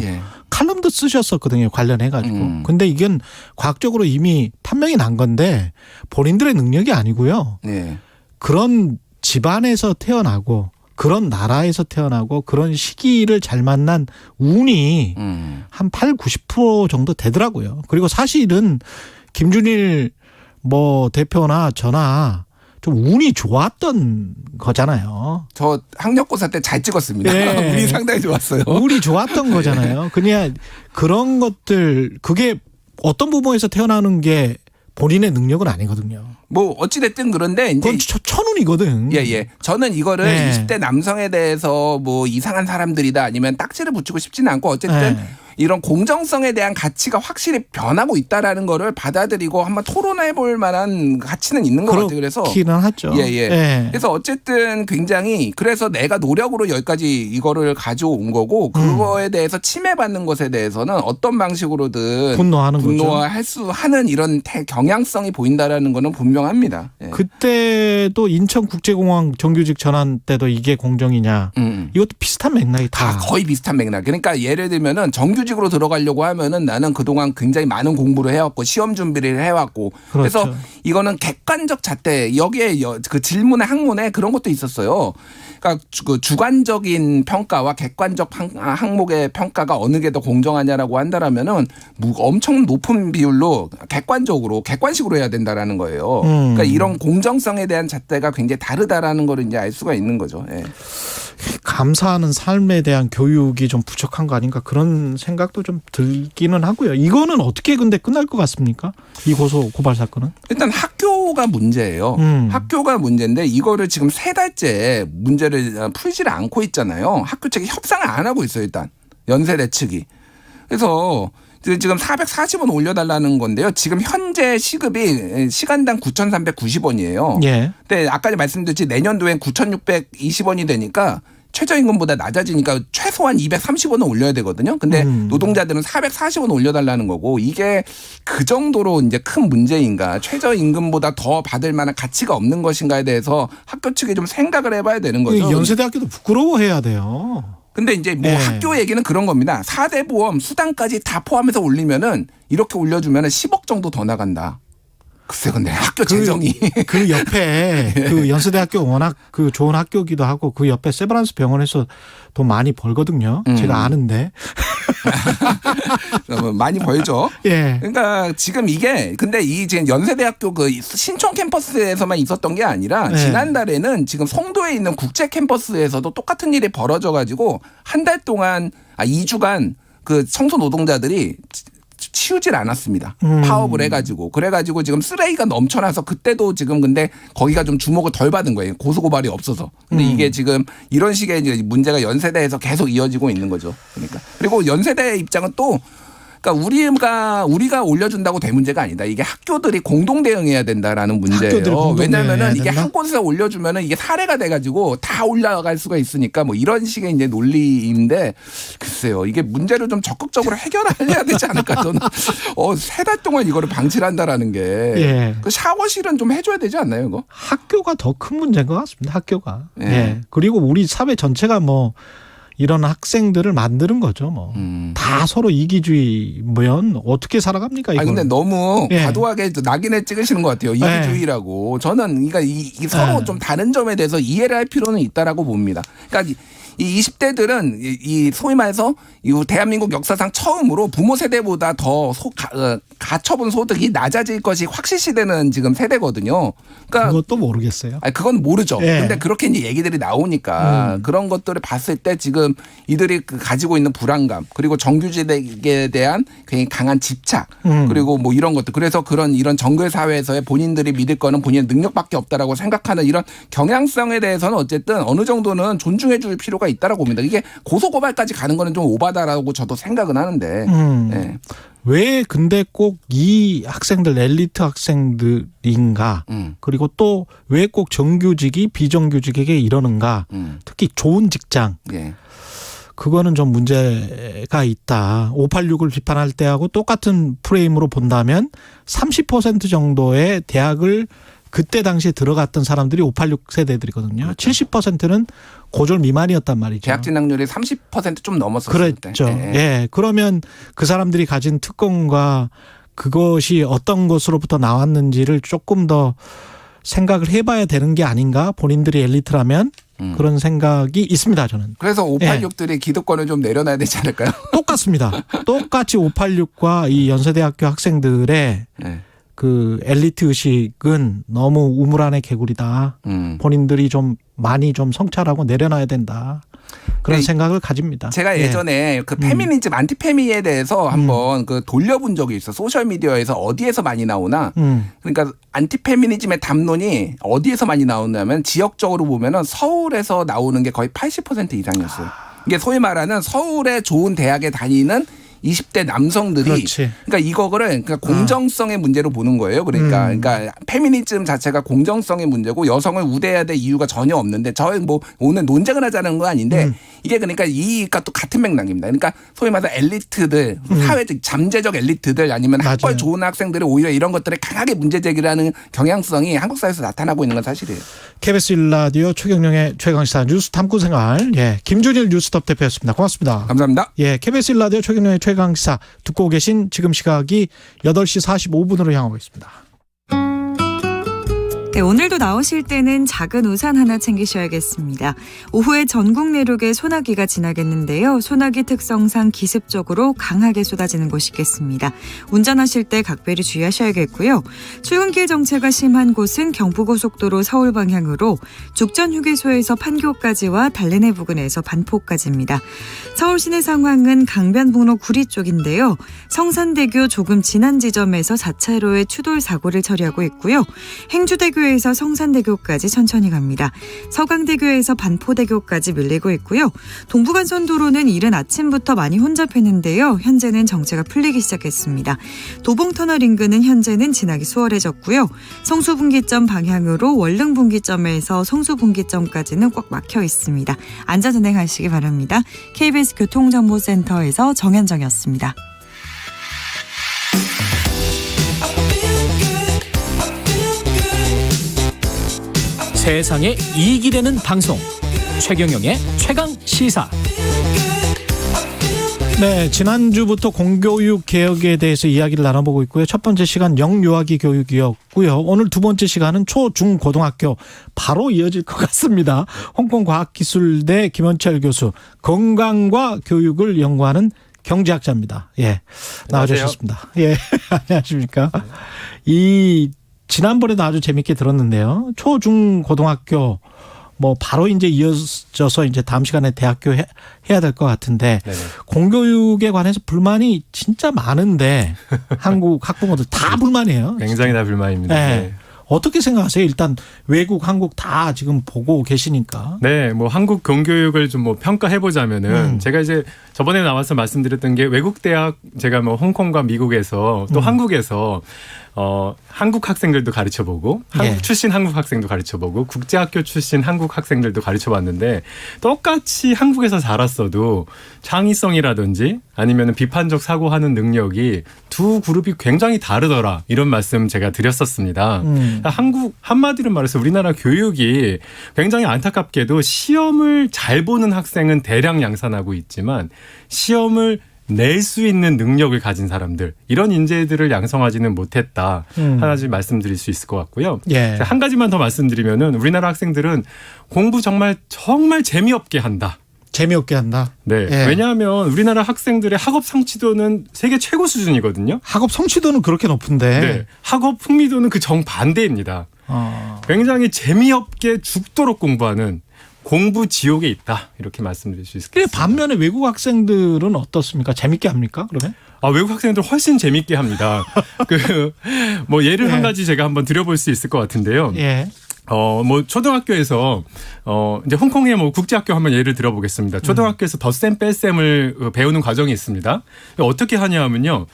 칼럼도 쓰셨었거든요. 관련해가지고. 근데 이건 과학적으로 이미 판명이 난 건데 본인들의 능력이 아니고요. 그런 집안에서 태어나고 그런 나라에서 태어나고 그런 시기를 잘 만난 운이 한 8, 90% 정도 되더라고요. 그리고 사실은 김준일 뭐 대표나 저나 좀 운이 좋았던 거잖아요. 저 학력고사 때 잘 찍었습니다. 운이 상당히 좋았어요. 운이 좋았던 거잖아요. 그냥 그런 것들 그게 어떤 부모에서 태어나는 게 본인의 능력은 아니거든요. 뭐 어찌됐든 그런데 이제 그건 천운이거든. 저는 이거를 20대 남성에 대해서 뭐 이상한 사람들이다 아니면 딱지를 붙이고 싶지는 않고 어쨌든 이런 공정성에 대한 가치가 확실히 변하고 있다라는 거를 받아들이고 한번 토론해 볼 만한 가치는 있는 것 같아요. 그래서 그렇기는 하죠. 예. 그래서 어쨌든 굉장히 그래서 내가 노력으로 여기까지 이거를 가져온 거고 그거에 대해서 침해받는 것에 대해서는 어떤 방식으로든 분노할 수 하는 이런 경향성이 보인다라는 거는 분명합니다. 예. 그때도 인천국제공항 정규직 전환 때도 이게 공정이냐 이것도 비슷한 맥락이 다 거의 비슷한 맥락. 그러니까 예를 들면은 정규직으로 들어가려고 하면은 나는 그동안 굉장히 많은 공부를 해왔고 시험 준비를 해왔고 그래서 이거는 객관적 잣대 여기에 그 질문의 항문에 그런 것도 있었어요. 그러니까 그 주관적인 평가와 객관적 항목의 평가가 어느 게 더 공정하냐라고 한다라면은 엄청 높은 비율로 객관식으로 해야 된다라는 거예요. 그러니까 이런 공정성에 대한 잣대가 굉장히 다르다라는 걸 이제 알 수가 있는 거죠. 예. 감사하는 삶에 대한 교육이 좀 부족한 거 아닌가 그런 생각도 좀 들기는 하고요. 이거는 어떻게 근데 끝날 것 같습니까? 이 고발 사건은? 일단 학교가 문제예요. 학교가 문제인데 이거를 지금 3달째 문제를 풀지를 않고 있잖아요. 학교 측이 협상을 안 하고 있어요. 일단 연세대 측이. 그래서 지금 440원 올려달라는 건데요. 지금 현재 시급이 시간당 9,390원이에요. 예. 근데 아까 말씀드렸지 내년도엔 9,620원이 되니까 최저임금보다 낮아지니까 최소한 230원은 올려야 되거든요. 근데 노동자들은 440원 올려달라는 거고 이게 그 정도로 이제 큰 문제인가 최저임금보다 더 받을 만한 가치가 없는 것인가에 대해서 학교 측이 좀 생각을 해봐야 되는 거죠. 연세대학교도 부끄러워해야 돼요. 근데 이제 뭐 학교 얘기는 그런 겁니다. 4대 보험 수당까지 다 포함해서 올리면은 이렇게 올려주면은 10억 정도 더 나간다. 글쎄, 근데 학교 재정이. 그 옆에 그 연세대학교 워낙 그 좋은 학교기도 하고 그 옆에 세브란스 병원에서 돈 많이 벌거든요. 제가 아는데. 많이 벌죠. 예. 그러니까 지금 이게 근데 이 지금 연세대학교 그 신촌 캠퍼스에서만 있었던 게 아니라 지난달에는 지금 송도에 있는 국제 캠퍼스에서도 똑같은 일이 벌어져 가지고 한 달 동안 2주간 그 청소 노동자들이 치우질 않았습니다. 파업을 해가지고. 그래가지고 지금 쓰레기가 넘쳐나서 그때도 지금 근데 거기가 좀 주목을 덜 받은 거예요. 고소고발이 없어서. 근데 이게 지금 이런 식의 이제 문제가 연세대에서 계속 이어지고 있는 거죠. 그러니까. 그리고 연세대의 입장은 또 그러니까 우리가 올려준다고 될 문제가 아니다. 이게 학교들이 공동 대응해야 된다라는 문제예요. 왜냐하면은 이게 한 곳에서 올려주면은 이게 사례가 돼가지고 다 올라갈 수가 있으니까 뭐 이런 식의 이제 논리인데 글쎄요. 이게 문제를 좀 적극적으로 해결해야 되지 않을까 저는 3달 동안 이거를 방치를 한다라는 게 그 샤워실은 좀 해줘야 되지 않나요, 이거? 학교가 더 큰 문제인 것 같습니다. 학교가. 그리고 우리 사회 전체가 뭐. 이런 학생들을 만드는 거죠, 뭐. 다 서로 이기주의면 어떻게 살아갑니까, 이거? 근데 너무 과도하게 낙인을 찍으시는 것 같아요. 이기주의라고. 저는 그러니까 이 서로 좀 다른 점에 대해서 이해를 할 필요는 있다라고 봅니다. 그러니까 이 20대들은 이 소위 말해서 이 대한민국 역사상 처음으로 부모 세대보다 더 가처분 소득이 낮아질 것이 확실시되는 지금 세대거든요. 그러니까 그것도 모르겠어요. 그건 모르죠. 근데 그렇게 이제 얘기들이 나오니까 그런 것들을 봤을 때 지금 이들이 가지고 있는 불안감 그리고 정규직에 대한 굉장히 강한 집착 그리고 뭐 이런 것들 그래서 이런 정글 사회에서의 본인들이 믿을 거는 본인의 능력밖에 없다라고 생각하는 이런 경향성에 대해서는 어쨌든 어느 정도는 존중해 줄 필요가 있다라고 봅니다. 이게 고소고발까지 가는 거는 좀 오바다라고 저도 생각은 하는데. 왜 근데 꼭 이 학생들 엘리트 학생들인가 그리고 또 왜 꼭 정규직이 비정규직에게 이러는가 특히 좋은 직장 그거는 좀 문제가 있다. 586을 비판할 때하고 똑같은 프레임으로 본다면 30% 정도의 대학을 그때 당시에 들어갔던 사람들이 586 세대들이거든요. 그렇죠. 70%는 고졸 미만이었단 말이죠. 대학 진학률이 30% 좀 넘었었을 때. 그렇죠. 그러면 그 사람들이 가진 특권과 그것이 어떤 것으로부터 나왔는지를 조금 더 생각을 해봐야 되는 게 아닌가. 본인들이 엘리트라면 그런 생각이 있습니다. 저는. 그래서 586들이 기득권을 좀 내려놔야 되지 않을까요? 똑같습니다. 똑같이 586과 이 연세대학교 학생들의 그 엘리트 의식은 너무 우물 안의 개구리다. 본인들이 좀 많이 좀 성찰하고 내려놔야 된다. 그런 생각을 가집니다. 제가 예전에 그 페미니즘, 안티페미에 대해서 한번 그 돌려본 적이 있어. 소셜미디어에서 어디에서 많이 나오나. 그러니까 안티페미니즘의 담론이 어디에서 많이 나오냐면 지역적으로 보면은 서울에서 나오는 게 거의 80% 이상이었어요. 이게 소위 말하는 서울의 좋은 대학에 다니는 20대 남성들이 그렇지. 그러니까 이거를 그러니까 공정성의 문제로 보는 거예요. 그러니까 페미니즘 자체가 공정성의 문제고 여성을 우대해야 될 이유가 전혀 없는데 저희 뭐 오늘 논쟁을 하자는 건 아닌데 이게 그러니까 이가 또 같은 맥락입니다. 그러니까 소위 말해서 엘리트들 사회적 잠재적 엘리트들 아니면 학벌 좋은 학생들이 오히려 이런 것들에 강하게 문제 제기를 하는 경향성이 한국 사회에서 나타나고 있는 건 사실이에요. KBS 1라디오 최경영의 최강시사 뉴스 탐구생활. 예, 김준일 뉴스톱 대표였습니다. 고맙습니다. 감사합니다. 예, KBS 1라디오 최경영의 최강시사 듣고 계신 지금 시각이 8시 45분으로 향하고 있습니다. 네, 오늘도 나오실 때는 작은 우산 하나 챙기셔야겠습니다. 오후에 전국 내륙에 소나기가 지나겠는데요. 소나기 특성상 기습적으로 강하게 쏟아지는 곳이 있겠습니다. 운전하실 때 각별히 주의하셔야겠고요. 출근길 정체가 심한 곳은 경부고속도로 서울 방향으로 죽전휴게소에서 판교까지와 달래내 부근에서 반포까지입니다. 서울 시내 상황은 강변북로 구리 쪽인데요. 성산대교 조금 지난 지점에서 4차로에 추돌 사고를 처리하고 있고요. 행주대교 에서 성산대교까지 천천히 갑니다. 서강대교에서 반포대교까지 밀리고 있고요. 동부간선도로는 이른 아침부터 많이 혼잡했는데요. 현재는 정체가 풀리기 시작했습니다. 도봉터널 인근은 현재는 지나기 수월해졌고요. 성수분기점 방향으로 월릉분기점에서 성수분기점까지는 꽉 막혀 있습니다. 안전운행하시기 바랍니다. KBS 교통정보센터에서 정현정이었습니다. 세상에 이익이 되는 방송 최경영의 최강시사. 네, 지난주부터 공교육 개혁에 대해서 이야기를 나눠보고 있고요. 첫 번째 시간 영유아기 교육이었고요. 오늘 두 번째 시간은 초, 중, 고등학교 바로 이어질 것 같습니다. 홍콩과학기술대 김원철 교수, 건강과 교육을 연구하는 경제학자입니다. 예, 나와주셨습니다. 예, 안녕하십니까. 지난번에도 아주 재밌게 들었는데요. 초, 중, 고등학교 뭐 바로 이제 이어져서 이제 다음 시간에 대학교 해야 될 것 같은데 네네. 공교육에 관해서 불만이 진짜 많은데 한국 학부모들 다 불만이에요. 굉장히 다 불만입니다. 네. 네. 어떻게 생각하세요? 일단 외국, 한국 다 지금 보고 계시니까. 네, 뭐 한국 공교육을 좀 뭐 평가해 보자면은 제가 이제 저번에 나와서 말씀드렸던 게 외국 대학 제가 뭐 홍콩과 미국에서 또 한국에서 한국 학생들도 가르쳐보고 한국 출신 한국 학생도 가르쳐보고 국제학교 출신 한국 학생들도 가르쳐봤는데 똑같이 한국에서 자랐어도 창의성이라든지 아니면 비판적 사고하는 능력이 두 그룹이 굉장히 다르더라 이런 말씀 제가 드렸었습니다. 한국 한마디로 말해서 우리나라 교육이 굉장히 안타깝게도 시험을 잘 보는 학생은 대량 양산하고 있지만 시험을 낼 수 있는 능력을 가진 사람들 이런 인재들을 양성하지는 못했다. 하나씩 말씀드릴 수 있을 것 같고요. 예. 한 가지만 더 말씀드리면은 우리나라 학생들은 공부 정말 재미없게 한다. 재미없게 한다. 네. 예. 왜냐하면 우리나라 학생들의 학업 성취도는 세계 최고 수준이거든요. 학업 성취도는 그렇게 높은데. 네. 학업 흥미도는 그 정반대입니다. 굉장히 재미없게 죽도록 공부하는 공부 지옥에 있다 이렇게 말씀드릴 수 있겠습니다. 반면에 외국 학생들은 어떻습니까? 재밌게 합니까? 그러면? 외국 학생들 훨씬 재밌게 합니다. 뭐 예를 한 가지 제가 한번 드려볼 수 있을 것 같은데요. 예. 뭐 초등학교에서 이제 홍콩의 뭐 국제학교 한번 예를 들어보겠습니다. 초등학교에서 덧셈 뺄셈을 배우는 과정이 있습니다. 어떻게 하냐면요.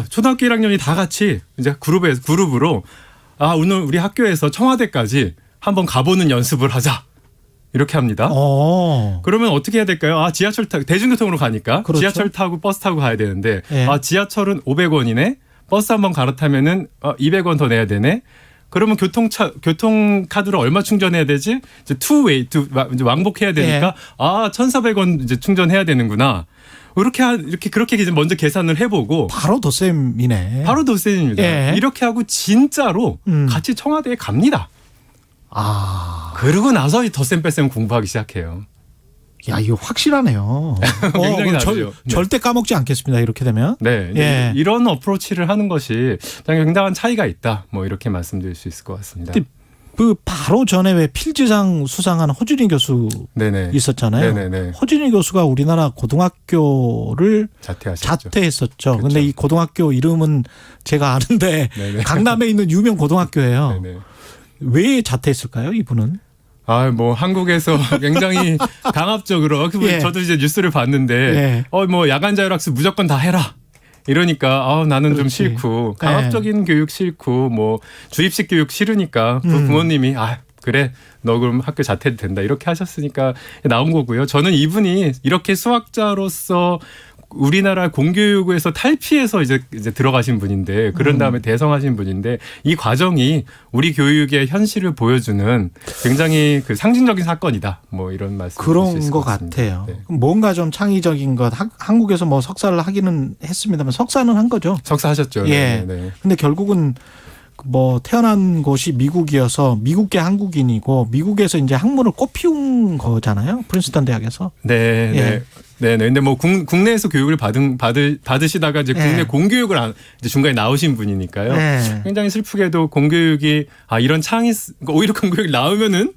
초등학교 1학년이 다 같이 이제 그룹으로 오늘 우리 학교에서 청와대까지 한번 가보는 연습을 하자. 이렇게 합니다. 그러면 어떻게 해야 될까요? 지하철 타고 대중교통으로 가니까 그렇죠. 지하철 타고 버스 타고 가야 되는데 지하철은 500원이네. 버스 한번 갈아타면은 200원 더 내야 되네. 그러면 교통카드로 얼마 충전해야 되지? 이제 이제 왕복해야 되니까 1,400원 이제 충전해야 되는구나. 그렇게 이제 먼저 계산을 해보고 바로 덧셈이네. 바로 덧셈입니다. 예. 이렇게 하고 진짜로 같이 청와대에 갑니다. 그러고 나서 덧셈 뺄셈 공부하기 시작해요. 야, 이거 확실하네요. 굉장히 다르죠. 절대 까먹지 않겠습니다. 이렇게 되면. 네. 예. 이런 어프로치를 하는 것이 굉장한 차이가 있다. 뭐 이렇게 말씀드릴 수 있을 것 같습니다. 바로 전에 왜 필지상 수상한 허준희 교수 네네. 있었잖아요. 네네네. 허준희 교수가 우리나라 고등학교를 자퇴했었죠. 그런데 이 고등학교 이름은 제가 아는데 네네. 강남에 있는 유명 고등학교예요. 네네. 왜 자퇴했을까요, 이분은? 뭐 한국에서 굉장히 강압적으로 예. 저도 이제 뉴스를 봤는데 예. 뭐 야간 자율학습 무조건 다 해라. 이러니까 나는 좀 싫고 강압적인 교육 싫고 뭐 주입식 교육 싫으니까 그 부모님이 그래 너 그럼 학교 자퇴도 된다 이렇게 하셨으니까 나온 거고요. 저는 이분이 이렇게 수학자로서 우리나라 공교육에서 탈피해서 이제 들어가신 분인데 그런 다음에 대성하신 분인데 이 과정이 우리 교육의 현실을 보여주는 굉장히 그 상징적인 사건이다. 뭐 이런 말씀 그런 것 같아요. 네. 뭔가 좀 창의적인 것. 한국에서 뭐 석사를 하기는 했습니다만 석사는 한 거죠. 석사 하셨죠. 예. 네. 근데 결국은 뭐 태어난 곳이 미국이어서 미국계 한국인이고 미국에서 이제 학문을 꽃피운 거잖아요. 프린스턴 대학에서. 네. 예. 네. 근데 뭐 국내에서 교육을 받으시다가 이제 국내 공교육을 이제 중간에 나오신 분이니까요. 네. 굉장히 슬프게도 공교육이 이런 오히려 공교육이 나오면은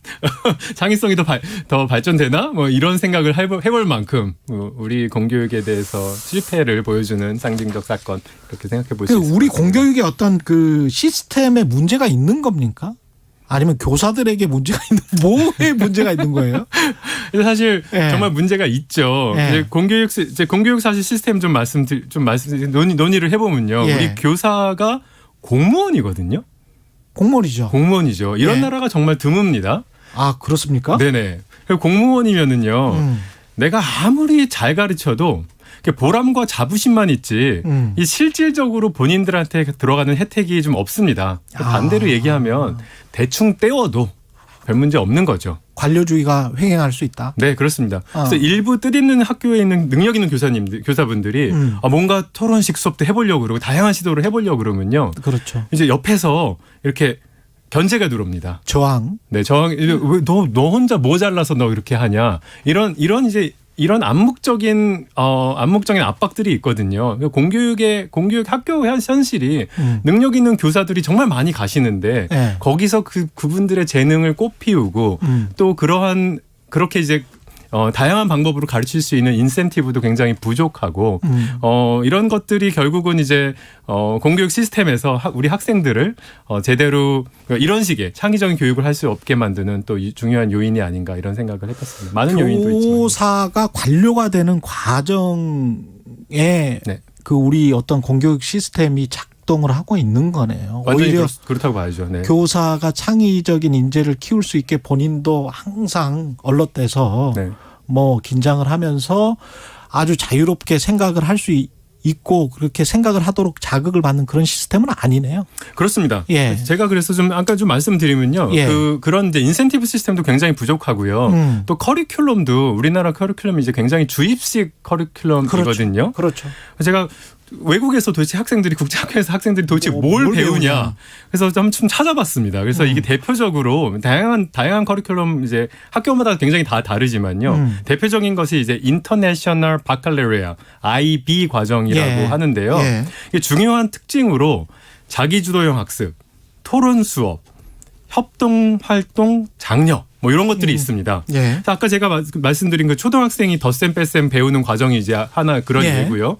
창의성이 더 발전되나? 뭐 이런 생각을 해볼 만큼 우리 공교육에 대해서 실패를 보여주는 상징적 사건 이렇게 생각해 볼 수 있습니다. 우리 공교육에 어떤 그 시스템에 문제가 있는 겁니까? 아니면 교사들에게 문제가 있는 뭐에 문제가 있는 거예요? 사실 정말 문제가 있죠. 이제 공교육 사실 시스템 좀 논의를 해보면요. 우리 교사가 공무원이거든요. 공무원이죠. 이런 나라가 정말 드뭅니다. 아 그렇습니까? 네네. 공무원이면은요. 내가 아무리 잘 가르쳐도 보람과 자부심만 있지 이 실질적으로 본인들한테 들어가는 혜택이 좀 없습니다. 반대로 얘기하면 대충 떼워도 별 문제 없는 거죠. 관료주의가 횡행할 수 있다. 네, 그렇습니다. 그래서 일부 뜻있는 학교에 있는 능력 있는 교사분들이 뭔가 토론식 수업도 해보려고 그러고 다양한 시도를 해보려고 그러면요. 그렇죠. 이제 옆에서 이렇게 견제가 들어옵니다. 저항. 네, 저항. 왜 너 혼자 뭐 잘라서 너 이렇게 하냐. 이런 암묵적인 압박들이 있거든요. 공교육 학교 현실이 능력 있는 교사들이 정말 많이 가시는데 거기서 그분들의 재능을 꽃피우고 또 그렇게 이제 다양한 방법으로 가르칠 수 있는 인센티브도 굉장히 부족하고 이런 것들이 결국은 이제 공교육 시스템에서 우리 학생들을 제대로 이런 식의 창의적인 교육을 할 수 없게 만드는 또 중요한 요인이 아닌가 이런 생각을 해봤습니다. 많은 요인도 있지만 교사가 관료가 되는 과정에 그 우리 어떤 공교육 시스템이 작동을 하고 있는 거네요. 완전히 오히려 그렇다고 봐야죠. 네. 교사가 창의적인 인재를 키울 수 있게 본인도 항상 얼럿대서 뭐 긴장을 하면서 아주 자유롭게 생각을 할 수 있고 그렇게 생각을 하도록 자극을 받는 그런 시스템은 아니네요. 그렇습니다. 제가 그래서 아까 좀 말씀드리면요. 그런 이제 인센티브 시스템도 굉장히 부족하고요. 또 커리큘럼도 우리나라 커리큘럼이 이제 굉장히 주입식 커리큘럼이거든요. 그렇죠. 제가 외국에서 도대체 국제학교에서 학생들이 도대체 뭘 배우냐. 그래서 좀 찾아봤습니다. 그래서 이게 대표적으로 다양한 커리큘럼 이제 학교마다 굉장히 다 다르지만요. 대표적인 것이 이제 인터내셔널 바칼레리아 IB 과정이라고 하는데요. 이게 중요한 특징으로 자기주도형 학습, 토론 수업, 협동 활동 장려 뭐 이런 것들이 있습니다. 아까 제가 말씀드린 그 초등학생이 덧셈 뺄셈 배우는 과정이 이제 하나 그런 예고요.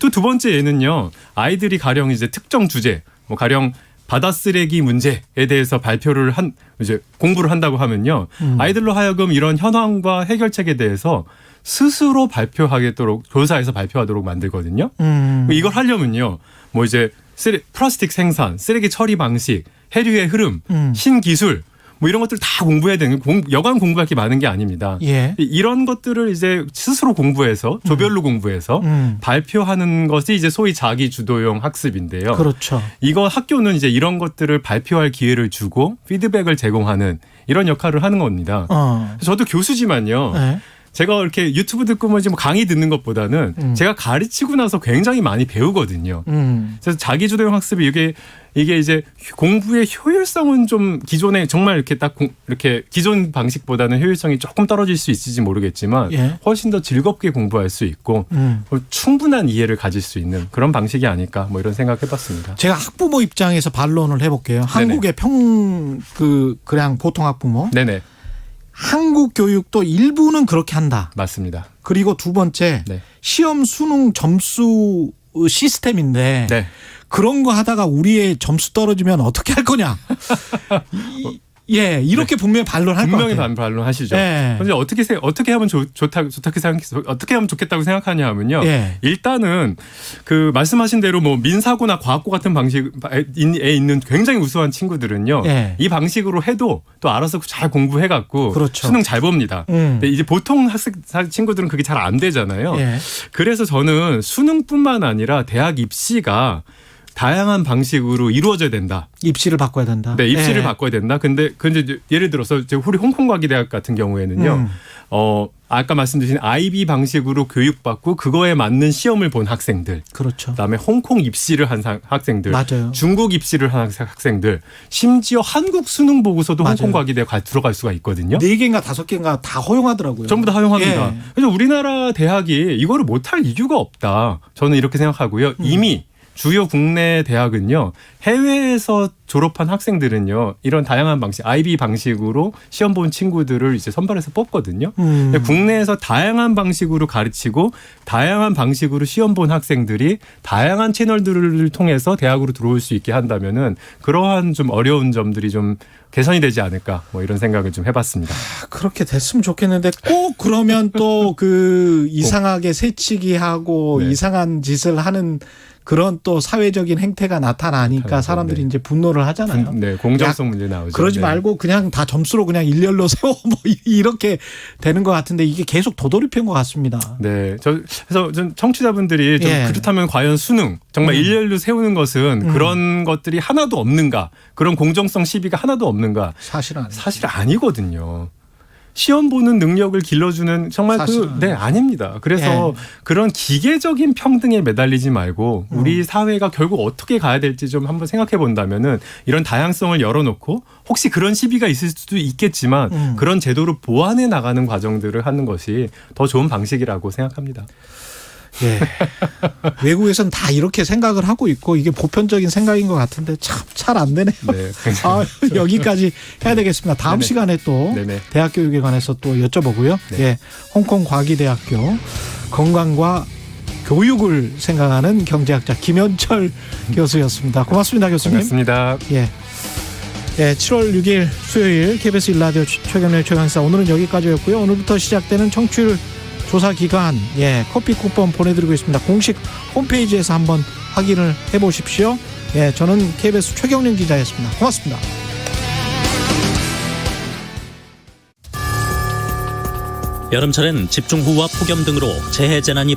또 두 번째 예는요. 아이들이 가령 이제 특정 주제, 뭐 가령 바다 쓰레기 문제에 대해서 발표를 이제 공부를 한다고 하면요. 아이들로 하여금 이런 현황과 해결책에 대해서 스스로 발표하도록 교사에서 발표하도록 만들거든요. 이걸 하려면요. 뭐 이제 플라스틱 생산, 쓰레기 처리 방식, 해류의 흐름, 신기술 뭐 이런 것들 다 공부해야 되는 여간 공부할 게 많은 게 아닙니다. 이런 것들을 이제 스스로 공부해서 조별로 공부해서 발표하는 것이 이제 소위 자기 주도형 학습인데요. 그렇죠. 이거 학교는 이제 이런 것들을 발표할 기회를 주고 피드백을 제공하는 이런 역할을 하는 겁니다. 저도 교수지만요. 제가 이렇게 유튜브 듣고 뭐 강의 듣는 것보다는 제가 가르치고 나서 굉장히 많이 배우거든요. 그래서 자기주도형 학습이 이게 이제 공부의 효율성은 좀 기존에 정말 이렇게 이렇게 기존 방식보다는 효율성이 조금 떨어질 수 있을지 모르겠지만 훨씬 더 즐겁게 공부할 수 있고 충분한 이해를 가질 수 있는 그런 방식이 아닐까 뭐 이런 생각해봤습니다. 제가 학부모 입장에서 반론을 해볼게요. 한국의 그냥 보통 학부모. 네네. 한국 교육도 일부는 그렇게 한다. 맞습니다. 그리고 두 번째 시험 수능 점수 시스템인데 그런 거 하다가 우리의 점수 떨어지면 어떻게 할 거냐. 예, 이렇게 분명히 반론할 것 분명히 같아요. 반론하시죠. 예. 그런데 어떻게 하면 어떻게 하면 좋겠다고 생각하냐 하면요. 예. 일단은 그 말씀하신 대로 뭐 민사고나 과학고 같은 방식에 있는 굉장히 우수한 친구들은요. 예. 이 방식으로 해도 또 알아서 잘 공부해갖고 그렇죠. 수능 잘 봅니다. 근데 이제 보통 학생 친구들은 그게 잘 안 되잖아요. 예. 그래서 저는 수능뿐만 아니라 대학 입시가 다양한 방식으로 이루어져야 된다. 입시를 바꿔야 된다. 네, 입시를 예. 바꿔야 된다. 근데 예를 들어서 우리 홍콩과기대학 같은 경우에는요. 아까 말씀드린 IB 방식으로 교육받고 그거에 맞는 시험을 본 학생들. 그렇죠. 그다음에 홍콩 입시를 한 학생들. 맞아요. 중국 입시를 한 학생들. 심지어 한국 수능 보고서도 맞아요. 홍콩과기대에 들어갈 수가 있거든요. 4개인가 5개인가 다 허용하더라고요. 전부 다 허용합니다. 예. 그래서 우리나라 대학이 이거를 못할 이유가 없다. 저는 이렇게 생각하고요. 이미 주요 국내 대학은요, 해외에서 졸업한 학생들은요, 이런 다양한 방식, IB 방식으로 시험 본 친구들을 이제 선발해서 뽑거든요. 국내에서 다양한 방식으로 가르치고, 다양한 방식으로 시험 본 학생들이 다양한 채널들을 통해서 대학으로 들어올 수 있게 한다면은, 그러한 좀 어려운 점들이 좀 개선이 되지 않을까, 뭐 이런 생각을 좀 해봤습니다. 그렇게 됐으면 좋겠는데 꼭 그러면 또 그 이상하게 새치기 하고 네. 이상한 짓을 하는 그런 또 사회적인 행태가 나타나니까 사람들이 이제 분노를 하잖아요. 네, 공정성 문제 나오죠. 그러지 네. 말고 그냥 다 점수로 그냥 일렬로 세워 뭐 이렇게 되는 것 같은데 이게 계속 도돌이표인 것 같습니다. 네, 그래서 좀 청취자분들이 좀 예. 그렇다면 과연 수능 정말 일렬로 세우는 것은 그런 것들이 하나도 없는가? 그런 공정성 시비가 하나도 없는가? 사실 아니거든요. 시험 보는 능력을 길러주는 정말 아닙니다. 그래서 그런 기계적인 평등에 매달리지 말고 우리 사회가 결국 어떻게 가야 될지 좀 한번 생각해 본다면은 이런 다양성을 열어놓고 혹시 그런 시비가 있을 수도 있겠지만 그런 제도를 보완해 나가는 과정들을 하는 것이 더 좋은 방식이라고 생각합니다. 예. 외국에서는 다 이렇게 생각을 하고 있고 이게 보편적인 생각인 것 같은데 참 잘 안 되네요. 네, 여기까지 해야 되겠습니다. 다음 네네. 시간에 또 네네. 대학 교육에 관해서 또 여쭤보고요. 네. 예, 홍콩 과기대학교 건강과 교육을 생각하는 경제학자 김현철 교수였습니다. 고맙습니다, 교수님. 고맙습니다. 예. 예, 7월 6일 수요일 KBS 1라디오 최경련의 최강시사 오늘은 여기까지였고요. 오늘부터 시작되는 청취율 조사 기간, 커피 쿠폰 보내드리고 있습니다. 공식 홈페이지에서 한번 확인을 해보십시오. 예, 저는 KBS 최경련 기자였습니다. 고맙습니다. 여름철엔 집중호우와 폭염 등으로 재해재난이